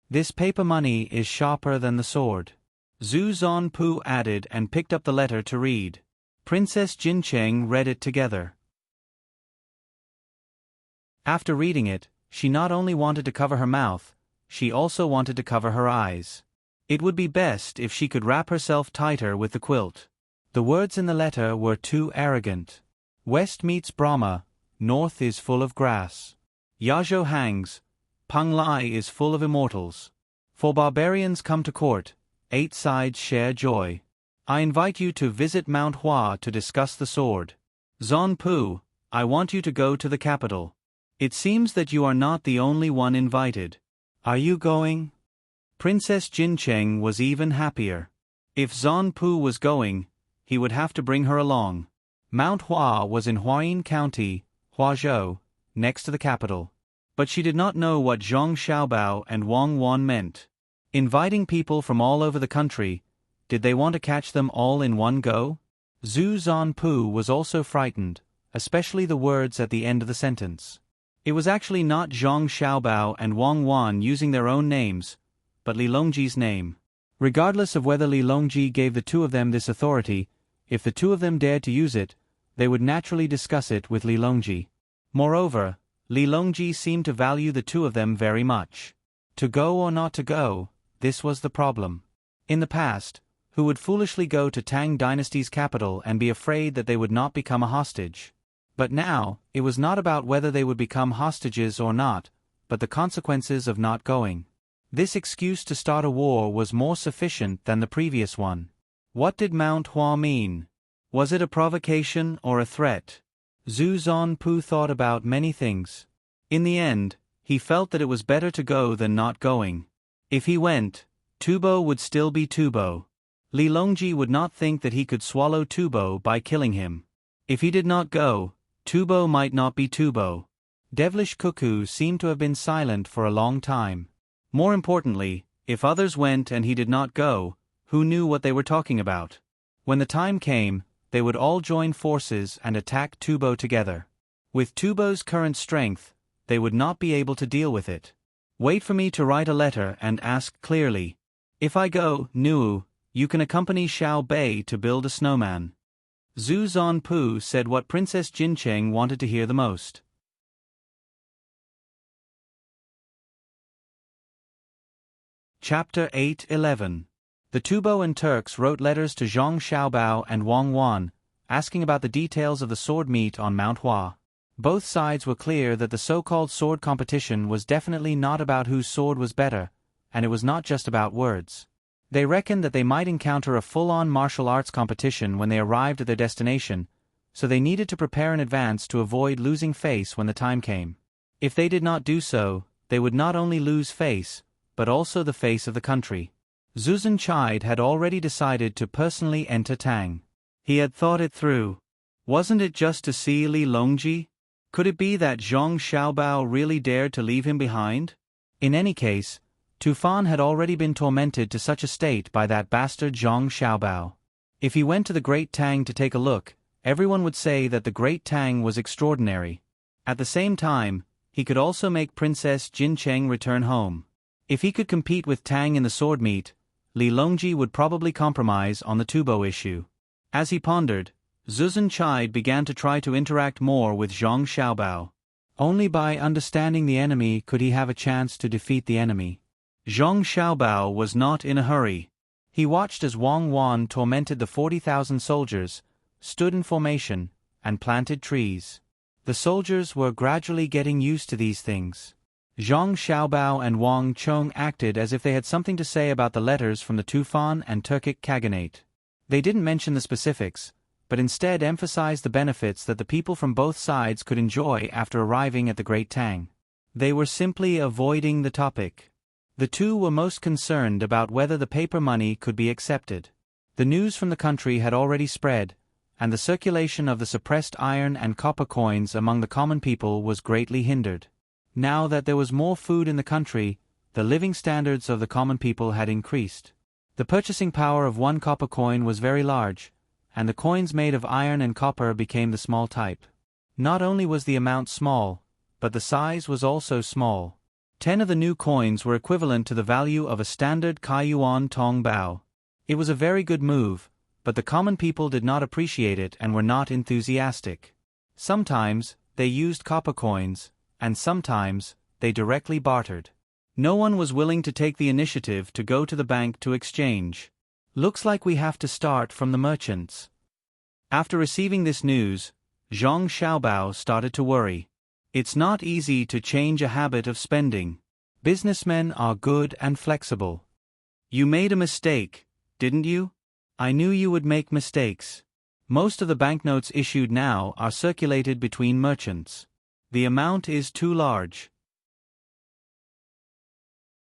Speaker 1: This paper money is sharper than the sword. Zhu Zonpu added and picked up the letter to read. Princess Jincheng read it together. After reading it, she not only wanted to cover her mouth, she also wanted to cover her eyes. It would be best if she could wrap herself tighter with the quilt. The words in the letter were too arrogant. West meets Brahma, north is full of grass. Yazhou hangs, Peng Lai is full of immortals. For barbarians come to court, 8 sides share joy. I invite you to visit Mount Hua to discuss the sword. Zonpu, I want you to go to the capital. It seems that you are not the only one invited. Are you going? Princess Jincheng was even happier. If Zonpu was going, he would have to bring her along. Mount Hua was in Huayin County, Huazhou, next to the capital. But she did not know what Zhang Xiaobao and Wang Wan meant. Inviting people from all over the country, did they want to catch them all in one go? Zhu Zonpu was also frightened, especially the words at the end of the sentence. It was actually not Zhang Xiaobao and Wang Wan using their own names, but Li Longji's name. Regardless of whether Li Longji gave the two of them this authority, if the two of them dared to use it, they would naturally discuss it with Li Longji. Moreover, Li Longji seemed to value the two of them very much. To go or not to go, this was the problem. In the past, who would foolishly go to Tang Dynasty's capital and be afraid that they would not become a hostage? But now, it was not about whether they would become hostages or not, but the consequences of not going. This excuse to start a war was more sufficient than the previous one. What did Mount Hua mean? Was it a provocation or a threat? Zhu Zonpu thought about many things. In the end, he felt that it was better to go than not going. If he went, Tubo would still be Tubo. Li Longji would not think that he could swallow Tubo by killing him. If he did not go, Tubo might not be Tubo. Devilish Cuckoo seemed to have been silent for a long time. More importantly, if others went and he did not go, who knew what they were talking about? When the time came, they would all join forces and attack Tubo together. With Tubo's current strength, they would not be able to deal with it. Wait for me to write a letter and ask clearly. If I go, Nu, you can accompany Xiao Bei to build a snowman. Zhu Zonpu said what Princess Jincheng wanted to hear the most. Chapter 8:11. The Tubo and Turks wrote letters to Zhang Xiaobao and Wang Wan, asking about the details of the sword meet on Mount Hua. Both sides were clear that the so-called sword competition was definitely not about whose sword was better, and it was not just about words. They reckoned that they might encounter a full-on martial arts competition when they arrived at their destination, so they needed to prepare in advance to avoid losing face when the time came. If they did not do so, they would not only lose face, but also the face of the country. Zuzan Chide had already decided to personally enter Tang. He had thought it through. Wasn't it just to see Li Longji? Could it be that Zhang Xiaobao really dared to leave him behind? In any case, Tufan had already been tormented to such a state by that bastard Zhang Xiaobao. If he went to the Great Tang to take a look, everyone would say that the Great Tang was extraordinary. At the same time, he could also make Princess Jincheng return home. If he could compete with Tang in the sword meet, Li Longji would probably compromise on the Tubo issue. As he pondered, Zuzan Chide began to try to interact more with Zhang Xiaobao. Only by understanding the enemy could he have a chance to defeat the enemy. Zhang Xiaobao was not in a hurry. He watched as Wang Wan tormented the 40,000 soldiers, stood in formation, and planted trees. The soldiers were gradually getting used to these things. Zhang Xiaobao and Wang Chong acted as if they had something to say about the letters from the Tufan and Turkic Khaganate. They didn't mention the specifics, but instead emphasized the benefits that the people from both sides could enjoy after arriving at the Great Tang. They were simply avoiding the topic. The two were most concerned about whether the paper money could be accepted. The news from the country had already spread, and the circulation of the suppressed iron and copper coins among the common people was greatly hindered. Now that there was more food in the country, the living standards of the common people had increased. The purchasing power of one copper coin was very large, and the coins made of iron and copper became the small type. Not only was the amount small, but the size was also small. 10 of the new coins were equivalent to the value of a standard Kaiyuan Tong Bao. It was a very good move, but the common people did not appreciate it and were not enthusiastic. Sometimes, they used copper coins, and sometimes, they directly bartered. No one was willing to take the initiative to go to the bank to exchange. Looks like we have to start from the merchants. After receiving this news, Zhang Xiaobao started to worry. It's not easy to change a habit of spending. Businessmen are good and flexible. You made a mistake, didn't you? I knew you would make mistakes. Most of the banknotes issued now are circulated between merchants. The amount is too large.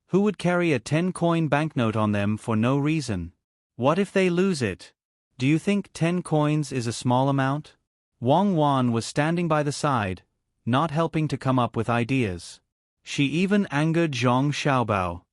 Speaker 1: Who would carry a 10-coin banknote on them for no reason? What if they lose it? Do you think 10 coins is a small amount? Wang Wan was standing by the side, not helping to come up with ideas. She even angered Zhang Xiaobao.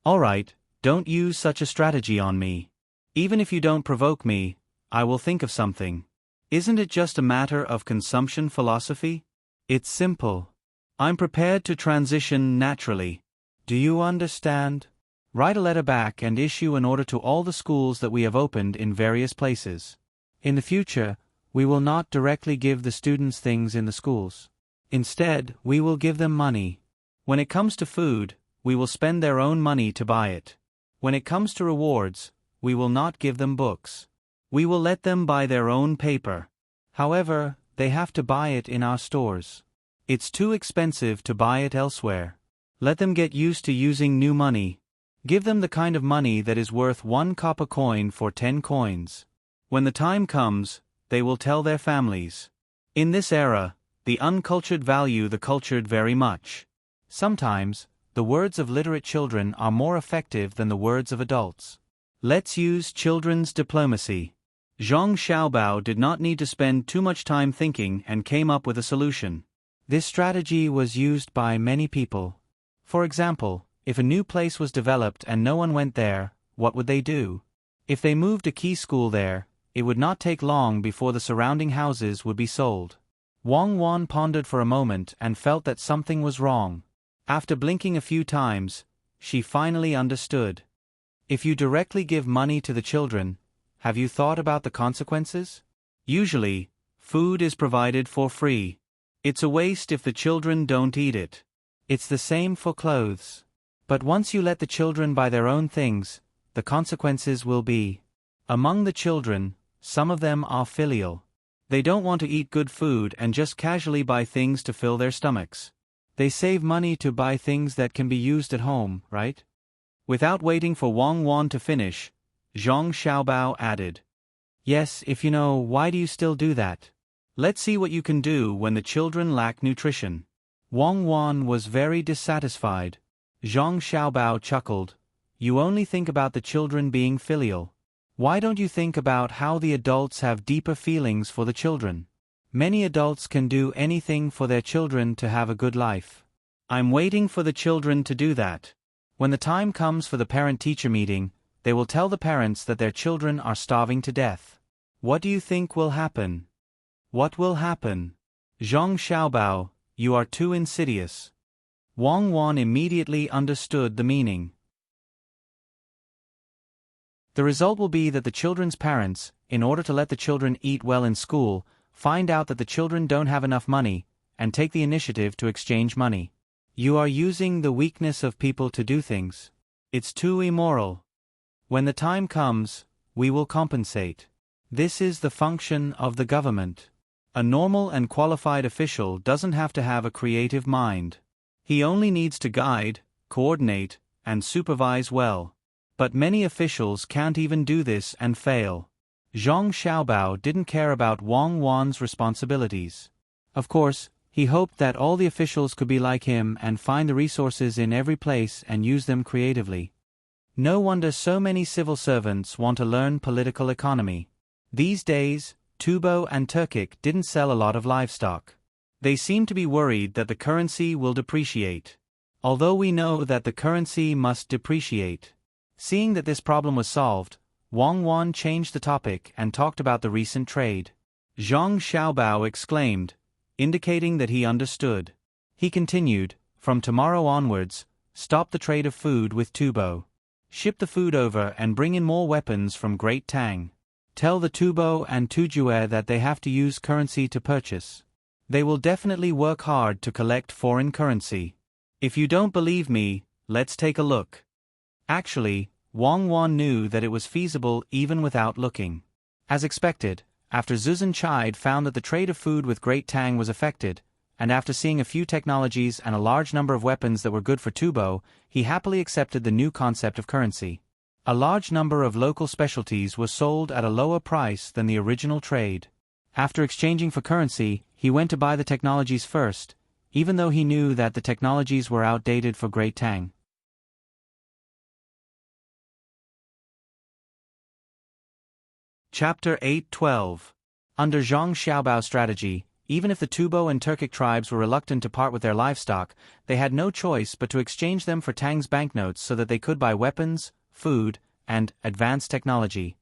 Speaker 1: All right, don't use such a strategy on me. Even if you don't provoke me, I will think of something. Isn't it just a matter of consumption philosophy? It's simple. I'm prepared to transition naturally. Do you understand? Write a letter back and issue an order to all the schools that we have opened in various places. In the future, we will not directly give the students things in the schools. Instead, we will give them money. When it comes to food, we will spend their own money to buy it. When it comes to rewards, we will not give them books. We will let them buy their own paper. However, they have to buy it in our stores. It's too expensive to buy it elsewhere. Let them get used to using new money. Give them the kind of money that is worth 1 copper coin for 10 coins. When the time comes, they will tell their families. In this era, the uncultured value the cultured very much. Sometimes, the words of literate children are more effective than the words of adults. Let's use children's diplomacy. Zhang Xiaobao did not need to spend too much time thinking and came up with a solution. This strategy was used by many people. For example, if a new place was developed and no one went there, what would they do? If they moved a key school there, it would not take long before the surrounding houses would be sold. Wang Wan pondered for a moment and felt that something was wrong. After blinking a few times, she finally understood. If you directly give money to the children, have you thought about the consequences? Usually, food is provided for free. It's a waste if the children don't eat it. It's the same for clothes. But once you let the children buy their own things, the consequences will be. Among the children, some of them are filial. They don't want to eat good food and just casually buy things to fill their stomachs. They save money to buy things that can be used at home, right? Without waiting for Wang Wan to finish, Zhang Xiaobao added. Yes, if you know, why do you still do that? Let's see what you can do when the children lack nutrition. Wang Wan was very dissatisfied. Zhang Xiaobao chuckled. You only think about the children being filial. Why don't you think about how the adults have deeper feelings for the children? Many adults can do anything for their children to have a good life. I'm waiting for the children to do that. When the time comes for the parent-teacher meeting, they will tell the parents that their children are starving to death. What do you think will happen? What will happen? Zhang Xiaobao, you are too insidious. Wang Wan immediately understood the meaning. The result will be that the children's parents, in order to let the children eat well in school, find out that the children don't have enough money, and take the initiative to exchange money. You are using the weakness of people to do things. It's too immoral. When the time comes, we will compensate. This is the function of the government. A normal and qualified official doesn't have to have a creative mind. He only needs to guide, coordinate, and supervise well. But many officials can't even do this and fail. Zhang Xiaobao didn't care about Wang Wan's responsibilities. Of course, he hoped that all the officials could be like him and find the resources in every place and use them creatively. No wonder so many civil servants want to learn political economy. These days, Tubo and Turkic didn't sell a lot of livestock. They seem to be worried that the currency will depreciate. Although we know that the currency must depreciate. Seeing that this problem was solved, Wang Wan changed the topic and talked about the recent trade. Zhang Xiaobao exclaimed, indicating that he understood. He continued, from tomorrow onwards, stop the trade of food with Tubo. Ship the food over and bring in more weapons from Great Tang. Tell the Tubo and Tujue that they have to use currency to purchase. They will definitely work hard to collect foreign currency. If you don't believe me, let's take a look. Actually, Wang Wan knew that it was feasible even without looking. As expected, after Zuzan Chide found that the trade of food with Great Tang was affected, and after seeing a few technologies and a large number of weapons that were good for Tubo, he happily accepted the new concept of currency. A large number of local specialties were sold at a lower price than the original trade. After exchanging for currency, he went to buy the technologies first, even though he knew that the technologies were outdated for Great Tang. Chapter 8:12. Under Zhang Xiaobao's strategy, even if the Tubo and Turkic tribes were reluctant to part with their livestock, they had no choice but to exchange them for Tang's banknotes so that they could buy weapons, food, and advanced technology.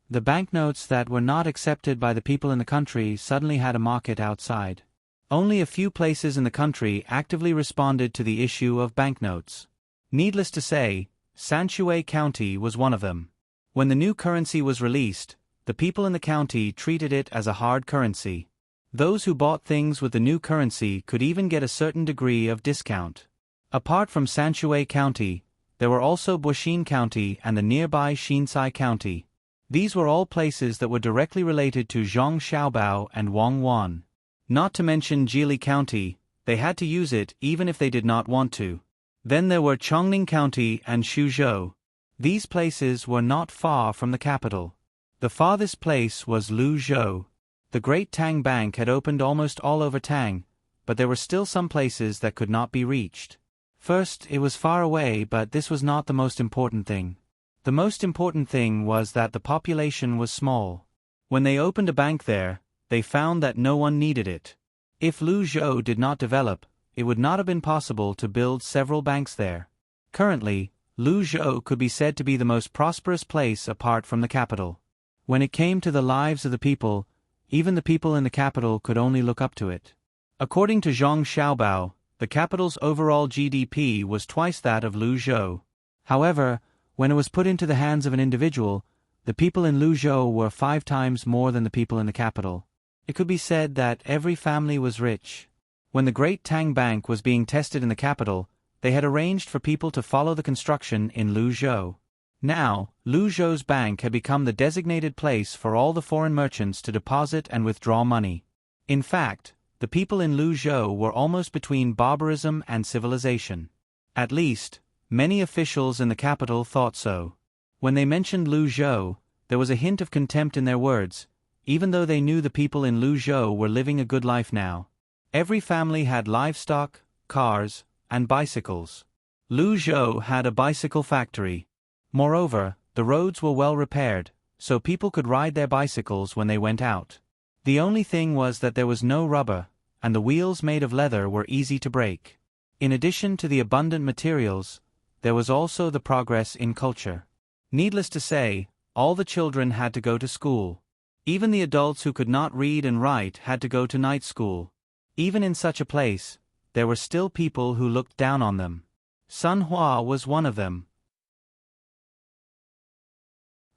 Speaker 1: The banknotes that were not accepted by the people in the country suddenly had a market outside. Only a few places in the country actively responded to the issue of banknotes. Needless to say, Sanshui County was one of them. When the new currency was released, the people in the county treated it as a hard currency. Those who bought things with the new currency could even get a certain degree of discount. Apart from Sanshui County, there were also Buxin County and the nearby Xinsai County. These were all places that were directly related to Zhang Xiaobao and Wang Wan. Not to mention Jili County, they had to use it even if they did not want to. Then there were Chongning County and Xuzhou. These places were not far from the capital. The farthest place was Luzhou. The Great Tang Bank had opened almost all over Tang, but there were still some places that could not be reached. First, it was far away, but this was not the most important thing. The most important thing was that the population was small. When they opened a bank there, they found that no one needed it. If Luzhou did not develop, it would not have been possible to build several banks there. Currently, Luzhou could be said to be the most prosperous place apart from the capital. When it came to the lives of the people, even the people in the capital could only look up to it. According to Zhang Xiaobao, the capital's overall GDP was twice that of Luzhou. However, when it was put into the hands of an individual, the people in Luzhou were 5 times more than the people in the capital. It could be said that every family was rich. When the Great Tang Bank was being tested in the capital, they had arranged for people to follow the construction in Luzhou. Now, Luzhou's bank had become the designated place for all the foreign merchants to deposit and withdraw money. In fact, the people in Luzhou were almost between barbarism and civilization. At least, many officials in the capital thought so. When they mentioned Luzhou, there was a hint of contempt in their words, even though they knew the people in Luzhou were living a good life now. Every family had livestock, cars, and bicycles. Luzhou had a bicycle factory. Moreover, the roads were well repaired, so people could ride their bicycles when they went out. The only thing was that there was no rubber, and the wheels made of leather were easy to break. In addition to the abundant materials, there was also the progress in culture. Needless to say, all the children had to go to school. Even the adults who could not read and write had to go to night school. Even in such a place, there were still people who looked down on them. Sun Hua was one of them.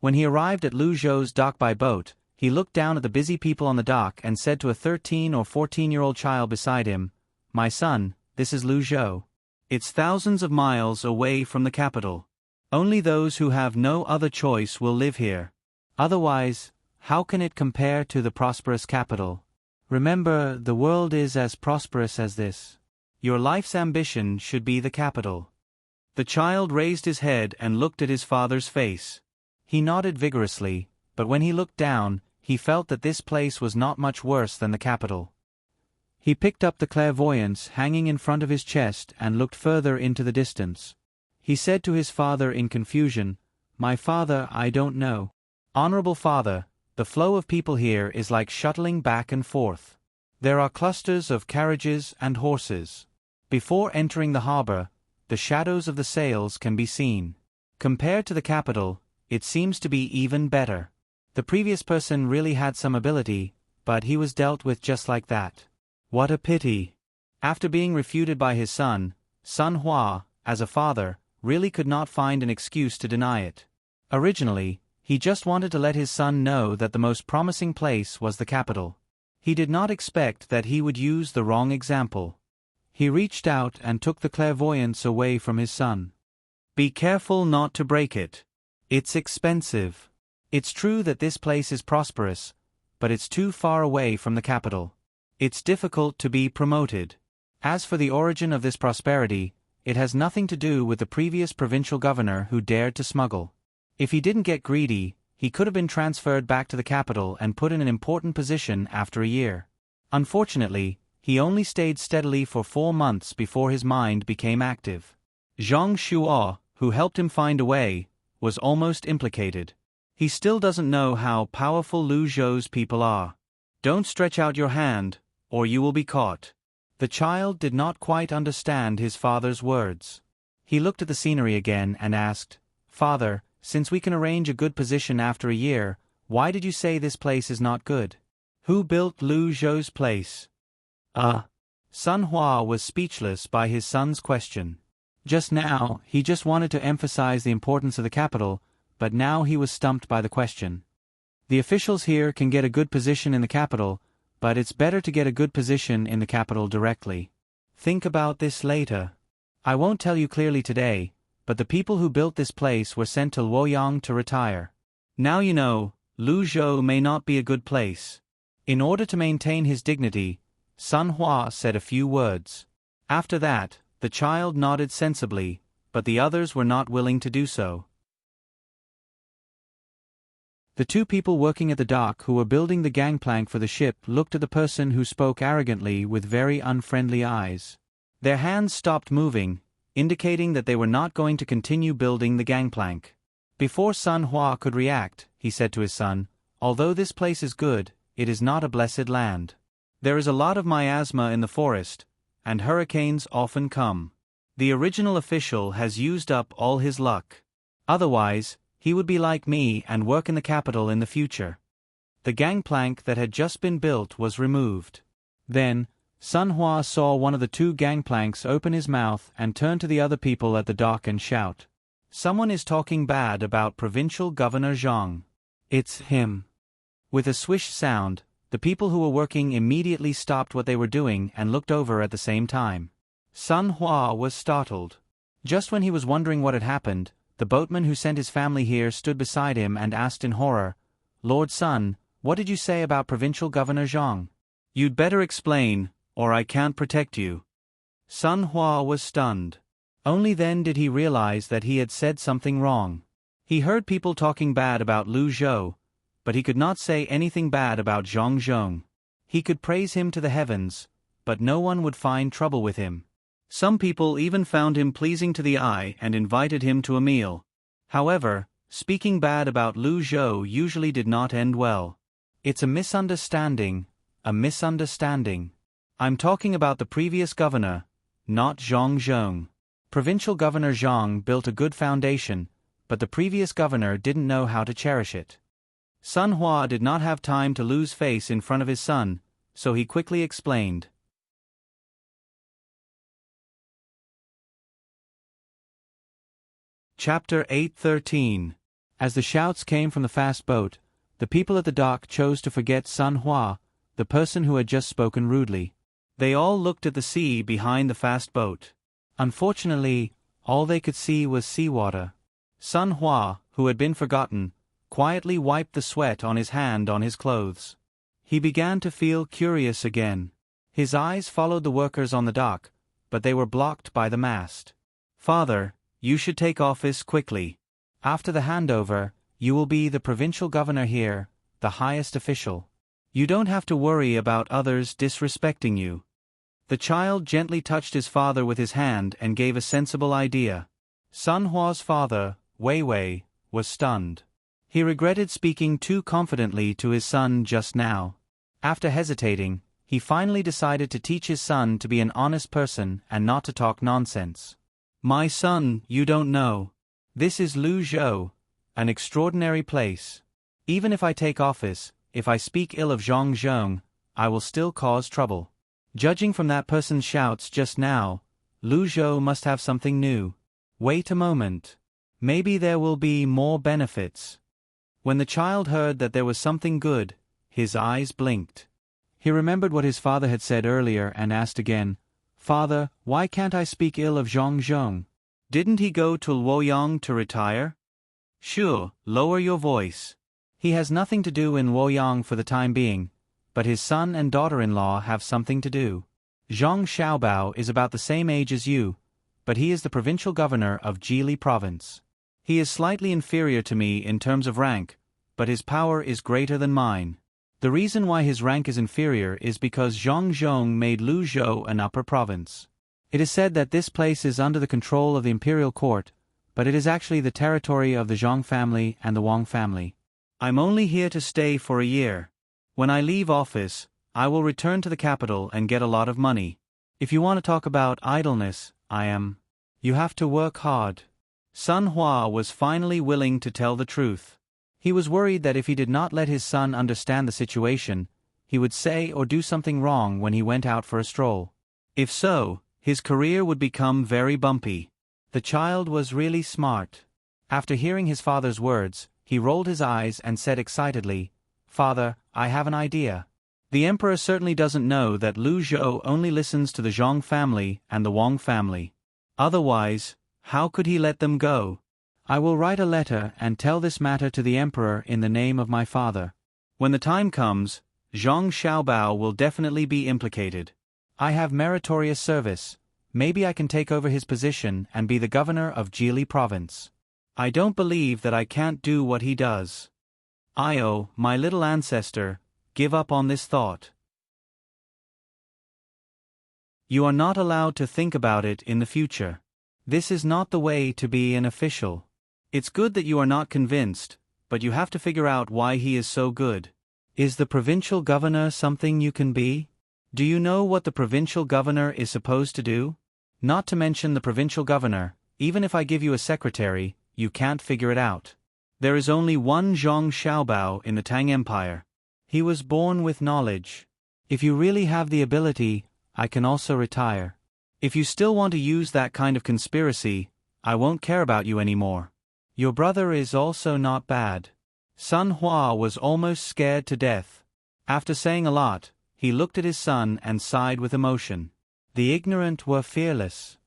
Speaker 1: When he arrived at Luzhou's dock by boat, He looked down at the busy people on the dock and said to a 13 or 14-year-old child beside him, "My son, this is Luzhou. It's thousands of miles away from the capital. Only those who have no other choice will live here. Otherwise, how can it compare to the prosperous capital? Remember, the world is as prosperous as this. Your life's ambition should be the capital." The child raised his head and looked at his father's face. He nodded vigorously, but when he looked down, he felt that this place was not much worse than the capital. He picked up the clairvoyance hanging in front of his chest and looked further into the distance. He said to his father in confusion, "My father, I don't know. Honorable father, the flow of people here is like shuttling back and forth. There are clusters of carriages and horses. Before entering the harbor, the shadows of the sails can be seen. Compared to the capital, it seems to be even better." The previous person really had some ability, but he was dealt with just like that. What a pity. After being refuted by his son, Sun Hua, as a father, really could not find an excuse to deny it. Originally, he just wanted to let his son know that the most promising place was the capital. He did not expect that he would use the wrong example. He reached out and took the clairvoyance away from his son. "Be careful not to break it. It's expensive. It's true that this place is prosperous, but it's too far away from the capital. It's difficult to be promoted. As for the origin of this prosperity, it has nothing to do with the previous provincial governor who dared to smuggle. If he didn't get greedy, he could have been transferred back to the capital and put in an important position after a year. Unfortunately, he only stayed steadily for 4 months before his mind became active. Zhang Shuo, who helped him find a way, was almost implicated. He still doesn't know how powerful Luzhou's people are. Don't stretch out your hand, or you will be caught." The child did not quite understand his father's words. He looked at the scenery again and asked, "Father, since we can arrange a good position after a year, why did you say this place is not good? Who built Luzhou's place?" Sun Hua was speechless by his son's question. Just now, he just wanted to emphasize the importance of the capital, but now he was stumped by the question. The officials here can get a good position in the capital, but it's better to get a good position in the capital directly. Think about this later. I won't tell you clearly today, but the people who built this place were sent to Luoyang to retire. Now you know, Luzhou may not be a good place. In order to maintain his dignity, Sun Hua said a few words. After that, the child nodded sensibly, but the others were not willing to do so. The 2 people working at the dock who were building the gangplank for the ship looked at the person who spoke arrogantly with very unfriendly eyes. Their hands stopped moving, indicating that they were not going to continue building the gangplank. Before Sun Hua could react, he said to his son, "Although this place is good, it is not a blessed land. There is a lot of miasma in the forest, and hurricanes often come. The original official has used up all his luck. Otherwise, he would be like me and work in the capital in the future." The gangplank that had just been built was removed. Then, Sun Hua saw one of the 2 gangplanks open his mouth and turn to the other people at the dock and shout, "Someone is talking bad about Provincial Governor Zhang. It's him." With a swish sound, the people who were working immediately stopped what they were doing and looked over at the same time. Sun Hua was startled. Just when he was wondering what had happened, the boatman who sent his family here stood beside him and asked in horror, "Lord Sun, what did you say about Provincial Governor Zhang? You'd better explain, or I can't protect you." Sun Hua was stunned. Only then did he realize that he had said something wrong. He heard people talking bad about Luzhou, but he could not say anything bad about Zhang Zhong. He could praise him to the heavens, but no one would find trouble with him. Some people even found him pleasing to the eye and invited him to a meal. However, speaking bad about Luzhou usually did not end well. "It's a misunderstanding, a misunderstanding. I'm talking about the previous governor, not Zhang Zhong. Provincial Governor Zhang built a good foundation, but the previous governor didn't know how to cherish it." Sun Hua did not have time to lose face in front of his son, so he quickly explained. Chapter 8:13. As the shouts came from the fast boat, The people at the dock chose to forget Sun Hua, the person who had just spoken rudely. They all looked at the sea behind the fast boat. Unfortunately, all they could see was seawater. Sun Hua, who had been forgotten, quietly wiped the sweat on his hand on his clothes. He began to feel curious again. His eyes followed the workers on the dock, but they were blocked by the mast. "Father, you should take office quickly. After the handover, you will be the provincial governor here, the highest official. You don't have to worry about others disrespecting you." The child gently touched his father with his hand and gave a sensible idea. Sun Hua's father, Wei Wei, was stunned. He regretted speaking too confidently to his son just now. After hesitating, he finally decided to teach his son to be an honest person and not to talk nonsense. "My son, you don't know. This is Luzhou, an extraordinary place. Even if I take office, if I speak ill of Zhongzheng, I will still cause trouble. Judging from that person's shouts just now, Luzhou must have something new. Wait a moment. Maybe there will be more benefits." When the child heard that there was something good, his eyes blinked. He remembered what his father had said earlier and asked again, "Father, why can't I speak ill of Zhongzheng? Didn't he go to Luoyang to retire?" "Sure, lower your voice. He has nothing to do in Luoyang for the time being, but his son and daughter-in-law have something to do. Zhang Xiaobao is about the same age as you, but he is the provincial governor of Jili province. He is slightly inferior to me in terms of rank, but his power is greater than mine. The reason why his rank is inferior is because Zhongzheng made Luzhou an upper province. It is said that this place is under the control of the imperial court, but it is actually the territory of the Zhang family and the Wang family. I'm only here to stay for a year. When I leave office, I will return to the capital and get a lot of money. If you want to talk about idleness, you have to work hard." Sun Hua was finally willing to tell the truth. He was worried that if he did not let his son understand the situation, he would say or do something wrong when he went out for a stroll. If so, his career would become very bumpy. The child was really smart. After hearing his father's words, he rolled his eyes and said excitedly, "Father, I have an idea. The emperor certainly doesn't know that Luzhou only listens to the Zhang family and the Wang family. Otherwise, how could he let them go? I will write a letter and tell this matter to the emperor in the name of my father. When the time comes, Zhang Xiaobao will definitely be implicated. I have meritorious service. Maybe I can take over his position and be the governor of Jili province. I don't believe that I can't do what he does. Io, my little ancestor, give up on this thought. You are not allowed to think about it in the future. This is not the way to be an official. It's good that you are not convinced, but you have to figure out why he is so good. Is the provincial governor something you can be? Do you know what the provincial governor is supposed to do? Not to mention the provincial governor, even if I give you a secretary, you can't figure it out. There is only one Zhang Xiaobao in the Tang Empire. He was born with knowledge. If you really have the ability, I can also retire. If you still want to use that kind of conspiracy, I won't care about you anymore. Your brother is also not bad." Sun Hua was almost scared to death. After saying a lot, he looked at his son and sighed with emotion. The ignorant were fearless.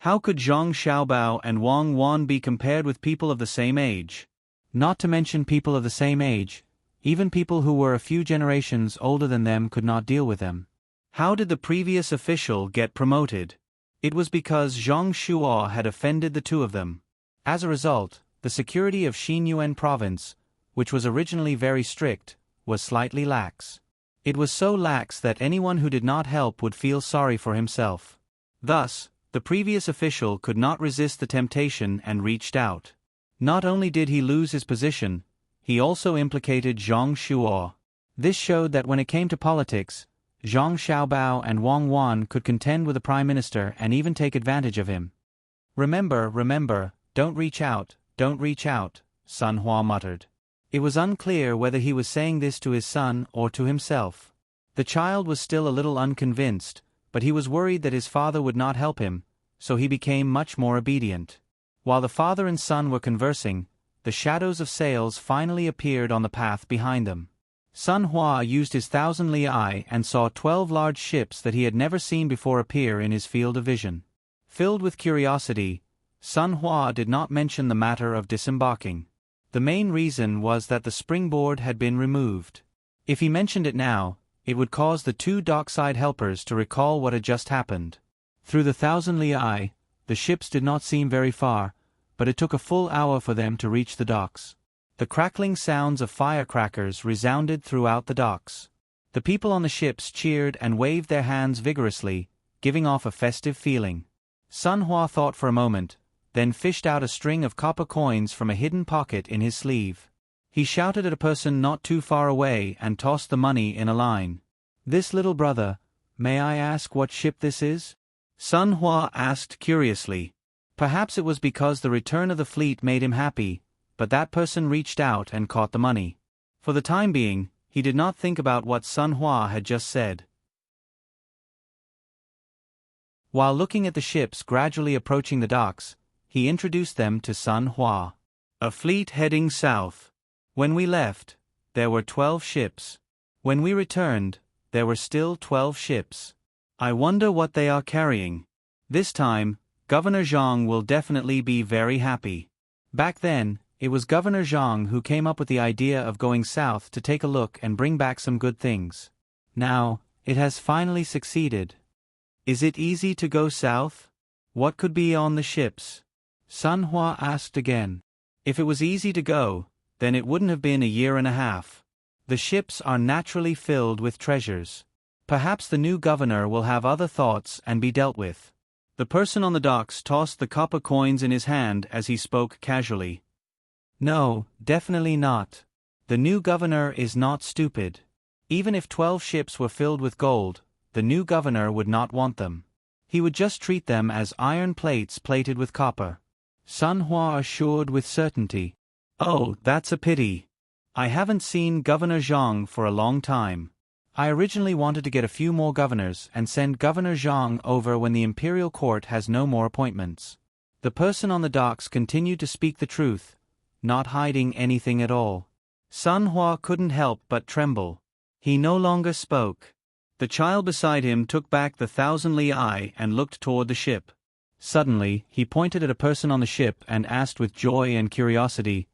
Speaker 1: How could Zhang Xiaobao and Wang Wan be compared with people of the same age? Not to mention people of the same age, even people who were a few generations older than them could not deal with them. How did the previous official get promoted? It was because Zhang Shuo had offended the two of them. As a result, the security of Xinyuan province, which was originally very strict, was slightly lax. It was so lax that anyone who did not help would feel sorry for himself. Thus, the previous official could not resist the temptation and reached out. Not only did he lose his position, he also implicated Zhang Shuo. This showed that when it came to politics, Zhang Xiaobao and Wang Wan could contend with the prime minister and even take advantage of him. Remember, don't reach out, Sun Hua muttered. It was unclear whether he was saying this to his son or to himself. The child was still a little unconvinced, but he was worried that his father would not help him, so he became much more obedient. While the father and son were conversing, the the shadows of sails finally appeared on the path behind them. Sun Hua used his 1,000-li eye and saw 12 large ships that he had never seen before appear in his field of vision. Filled with curiosity, Sun Hua did not mention the matter of disembarking. The main reason was that the springboard had been removed. If he mentioned it now, it would cause the 2 dockside helpers to recall what had just happened. Through the 1,000-li eye, the ships did not seem very far, but it took a full hour for them to reach the docks. The crackling sounds of firecrackers resounded throughout the docks. The people on the ships cheered and waved their hands vigorously, giving off a festive feeling. Sun Hua thought for a moment, then fished out a string of copper coins from a hidden pocket in his sleeve. He shouted at a person not too far away and tossed the money in a line. "This little brother, may I ask what ship this is?" Sun Hua asked curiously. Perhaps it was because the return of the fleet made him happy, but that person reached out and caught the money. For the time being, he did not think about what Sun Hua had just said. While looking at the ships gradually approaching the docks, he introduced them to Sun Hua. "A fleet heading south. When we left, there were 12 ships. When we returned, there were still 12 ships. I wonder what they are carrying. This time, Governor Zhang will definitely be very happy." Back then, it was Governor Zhang who came up with the idea of going south to take a look and bring back some good things. Now, it has finally succeeded. "Is it easy to go south? What could be on the ships?" Sun Hua asked again. If it was easy to go, then it wouldn't have been a year and a half. The ships are naturally filled with treasures. Perhaps the new governor will have other thoughts and be dealt with. The person on the docks tossed the copper coins in his hand as he spoke casually. "No, definitely not. The new governor is not stupid. Even if 12 ships were filled with gold, the new governor would not want them. He would just treat them as iron plates plated with copper." Sun Hua assured with certainty. "Oh, that's a pity. I haven't seen Governor Zhang for a long time. I originally wanted to get a few more governors and send Governor Zhang over when the imperial court has no more appointments." The person on the docks continued to speak the truth, not hiding anything at all. Sun Hua couldn't help but tremble. He no longer spoke. The child beside him took back the 1,000-li eye and looked toward the ship. Suddenly, he pointed at a person on the ship and asked with joy and curiosity,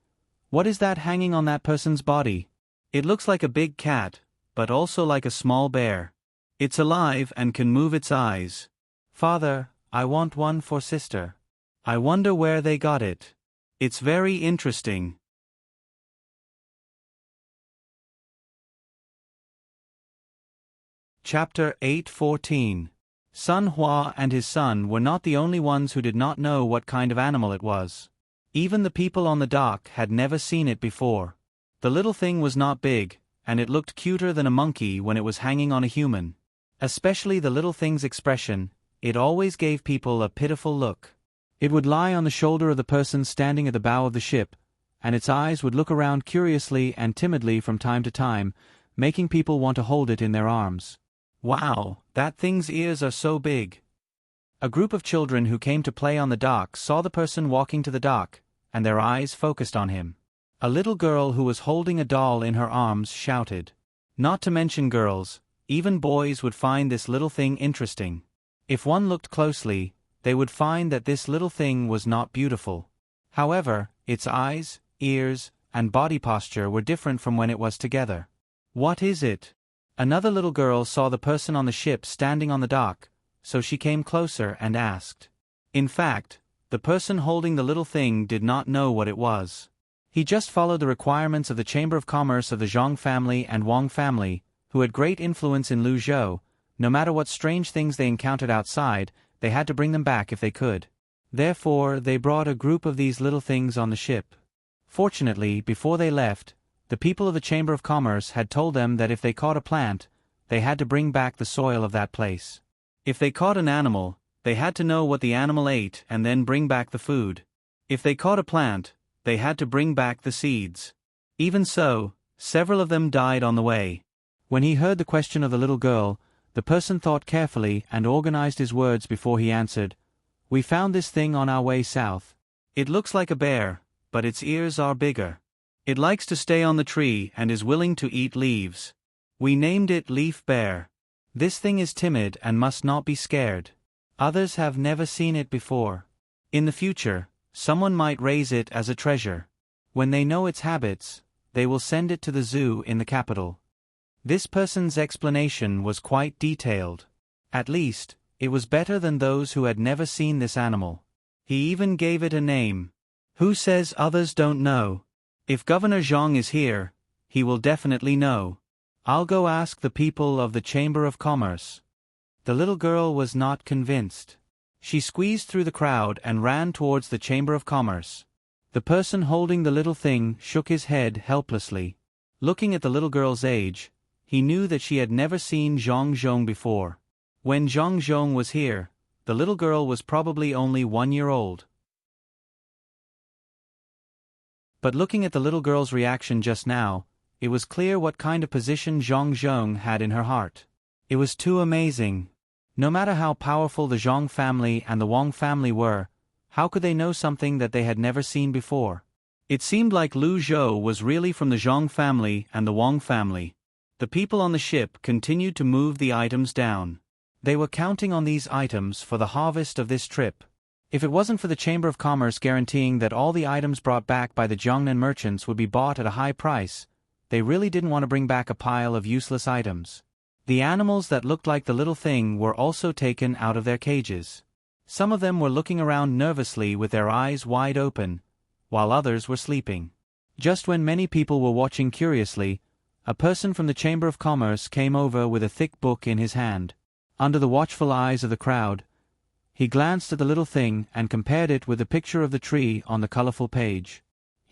Speaker 1: "What is that hanging on that person's body? It looks like a big cat, but also like a small bear. It's alive and can move its eyes. Father, I want one for sister. I wonder where they got it. It's very interesting." Chapter 8:14. Sun Hua and his son were not the only ones who did not know what kind of animal it was. Even the people on the dock had never seen it before. The little thing was not big, and it looked cuter than a monkey when it was hanging on a human. Especially the little thing's expression, it always gave people a pitiful look. It would lie on the shoulder of the person standing at the bow of the ship, and its eyes would look around curiously and timidly from time to time, making people want to hold it in their arms. "Wow, that thing's ears are so big." A group of children who came to play on the dock saw the person walking to the dock, and their eyes focused on him. A little girl who was holding a doll in her arms shouted. Not to mention girls, even boys would find this little thing interesting. If one looked closely, they would find that this little thing was not beautiful. However, its eyes, ears, and body posture were different from when it was together. "What is it?" Another little girl saw the person on the ship standing on the dock, so she came closer and asked. In fact, the person holding the little thing did not know what it was. He just followed the requirements of the Chamber of Commerce of the Zhang family and Wang family, who had great influence in Luzhou. No matter what strange things they encountered outside, they had to bring them back if they could. Therefore, they brought a group of these little things on the ship. Fortunately, before they left, the people of the Chamber of Commerce had told them that if they caught a plant, they had to bring back the soil of that place. If they caught an animal, they had to know what the animal ate and then bring back the food. If they caught a plant, they had to bring back the seeds. Even so, several of them died on the way. When he heard the question of the little girl, the person thought carefully and organized his words before he answered, "We found this thing on our way south. It looks like a bear, but its ears are bigger. It likes to stay on the tree and is willing to eat leaves. We named it Leaf Bear. This thing is timid and must not be scared. Others have never seen it before. In the future, someone might raise it as a treasure. When they know its habits, they will send it to the zoo in the capital. This person's explanation was quite detailed. At least, it was better than those who had never seen this animal. He even gave it a name. Who says others don't know? If Governor Zhang is here, he will definitely know. I'll go ask the people of the Chamber of Commerce. The little girl was not convinced. She squeezed through the crowd and ran towards the Chamber of Commerce. The person holding the little thing shook his head helplessly. Looking at the little girl's age, he knew that she had never seen Zhang Zhong before. When Zhang Zhong was here, the little girl was probably only 1 year old. But looking at the little girl's reaction just now, it was clear what kind of position Zhang Zhong had in her heart. It was too amazing. No matter how powerful the Zhang family and the Wang family were, how could they know something that they had never seen before? It seemed like Lu Zhou was really from the Zhang family and the Wang family. The people on the ship continued to move the items down. They were counting on these items for the harvest of this trip. If it wasn't for the Chamber of Commerce guaranteeing that all the items brought back by the Jiangnan merchants would be bought at a high price, they really didn't want to bring back a pile of useless items. The animals that looked like the little thing were also taken out of their cages. Some of them were looking around nervously with their eyes wide open, while others were sleeping. Just when many people were watching curiously, a person from the Chamber of Commerce came over with a thick book in his hand. Under the watchful eyes of the crowd, he glanced at the little thing and compared it with the picture of the tree on the colorful page.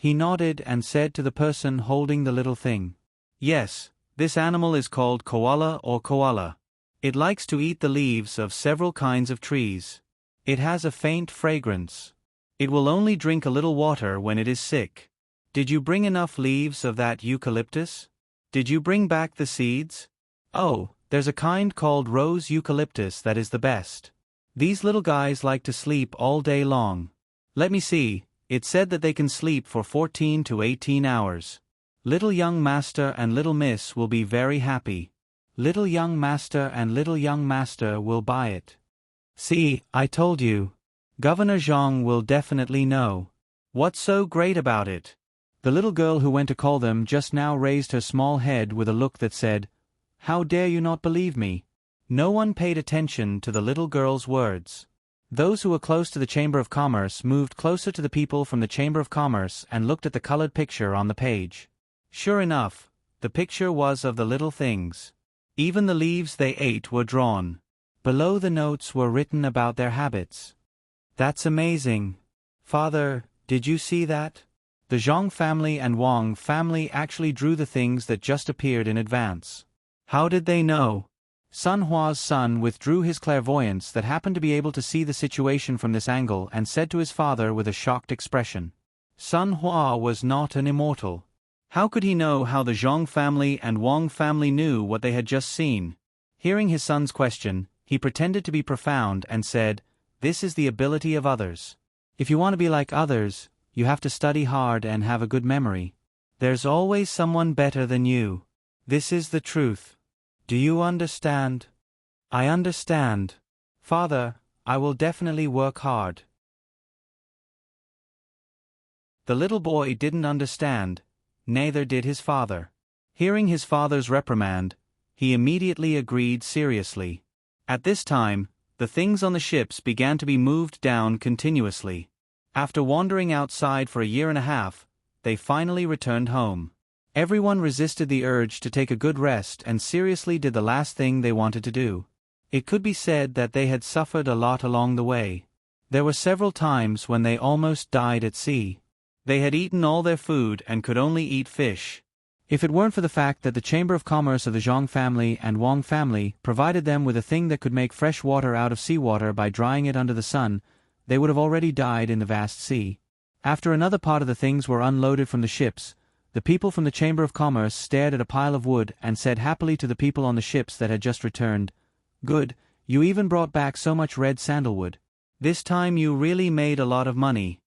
Speaker 1: He nodded and said to the person holding the little thing, "Yes, this animal is called koala or koala. It likes to eat the leaves of several kinds of trees. It has a faint fragrance. It will only drink a little water when it is sick. Did you bring enough leaves of that eucalyptus? Did you bring back the seeds? Oh, there's a kind called rose eucalyptus that is the best. These little guys like to sleep all day long. Let me see, it said that they can sleep for 14 to 18 hours. Little young master and little miss will be very happy. Little young master and little young master will buy it. See, I told you. Governor Zhang will definitely know. What's so great about it?" The little girl who went to call them just now raised her small head with a look that said, "How dare you not believe me?" No one paid attention to the little girl's words. Those who were close to the Chamber of Commerce moved closer to the people from the Chamber of Commerce and looked at the colored picture on the page. Sure enough, the picture was of the little things. Even the leaves they ate were drawn. Below the notes were written about their habits. "That's amazing. Father, did you see that? The Zhang family and Wang family actually drew the things that just appeared in advance. How did they know?" Sun Hua's son withdrew his clairvoyance that happened to be able to see the situation from this angle and said to his father with a shocked expression, "Sun Hua was not an immortal. How could he know how the Zhang family and Wang family knew what they had just seen?" Hearing his son's question, he pretended to be profound and said, "This is the ability of others. If you want to be like others, you have to study hard and have a good memory. There's always someone better than you. This is the truth. Do you understand?" "I understand. Father, I will definitely work hard." The little boy didn't understand, neither did his father. Hearing his father's reprimand, he immediately agreed seriously. At this time, the things on the ships began to be moved down continuously. After wandering outside for a year and a half, they finally returned home. Everyone resisted the urge to take a good rest and seriously did the last thing they wanted to do. It could be said that they had suffered a lot along the way. There were several times when they almost died at sea. They had eaten all their food and could only eat fish. If it weren't for the fact that the Chamber of Commerce of the Zhang family and Wang family provided them with a thing that could make fresh water out of seawater by drying it under the sun, they would have already died in the vast sea. After another part of the things were unloaded from the ships, the people from the Chamber of Commerce stared at a pile of wood and said happily to the people on the ships that had just returned, "Good, you even brought back so much red sandalwood. This time you really made a lot of money."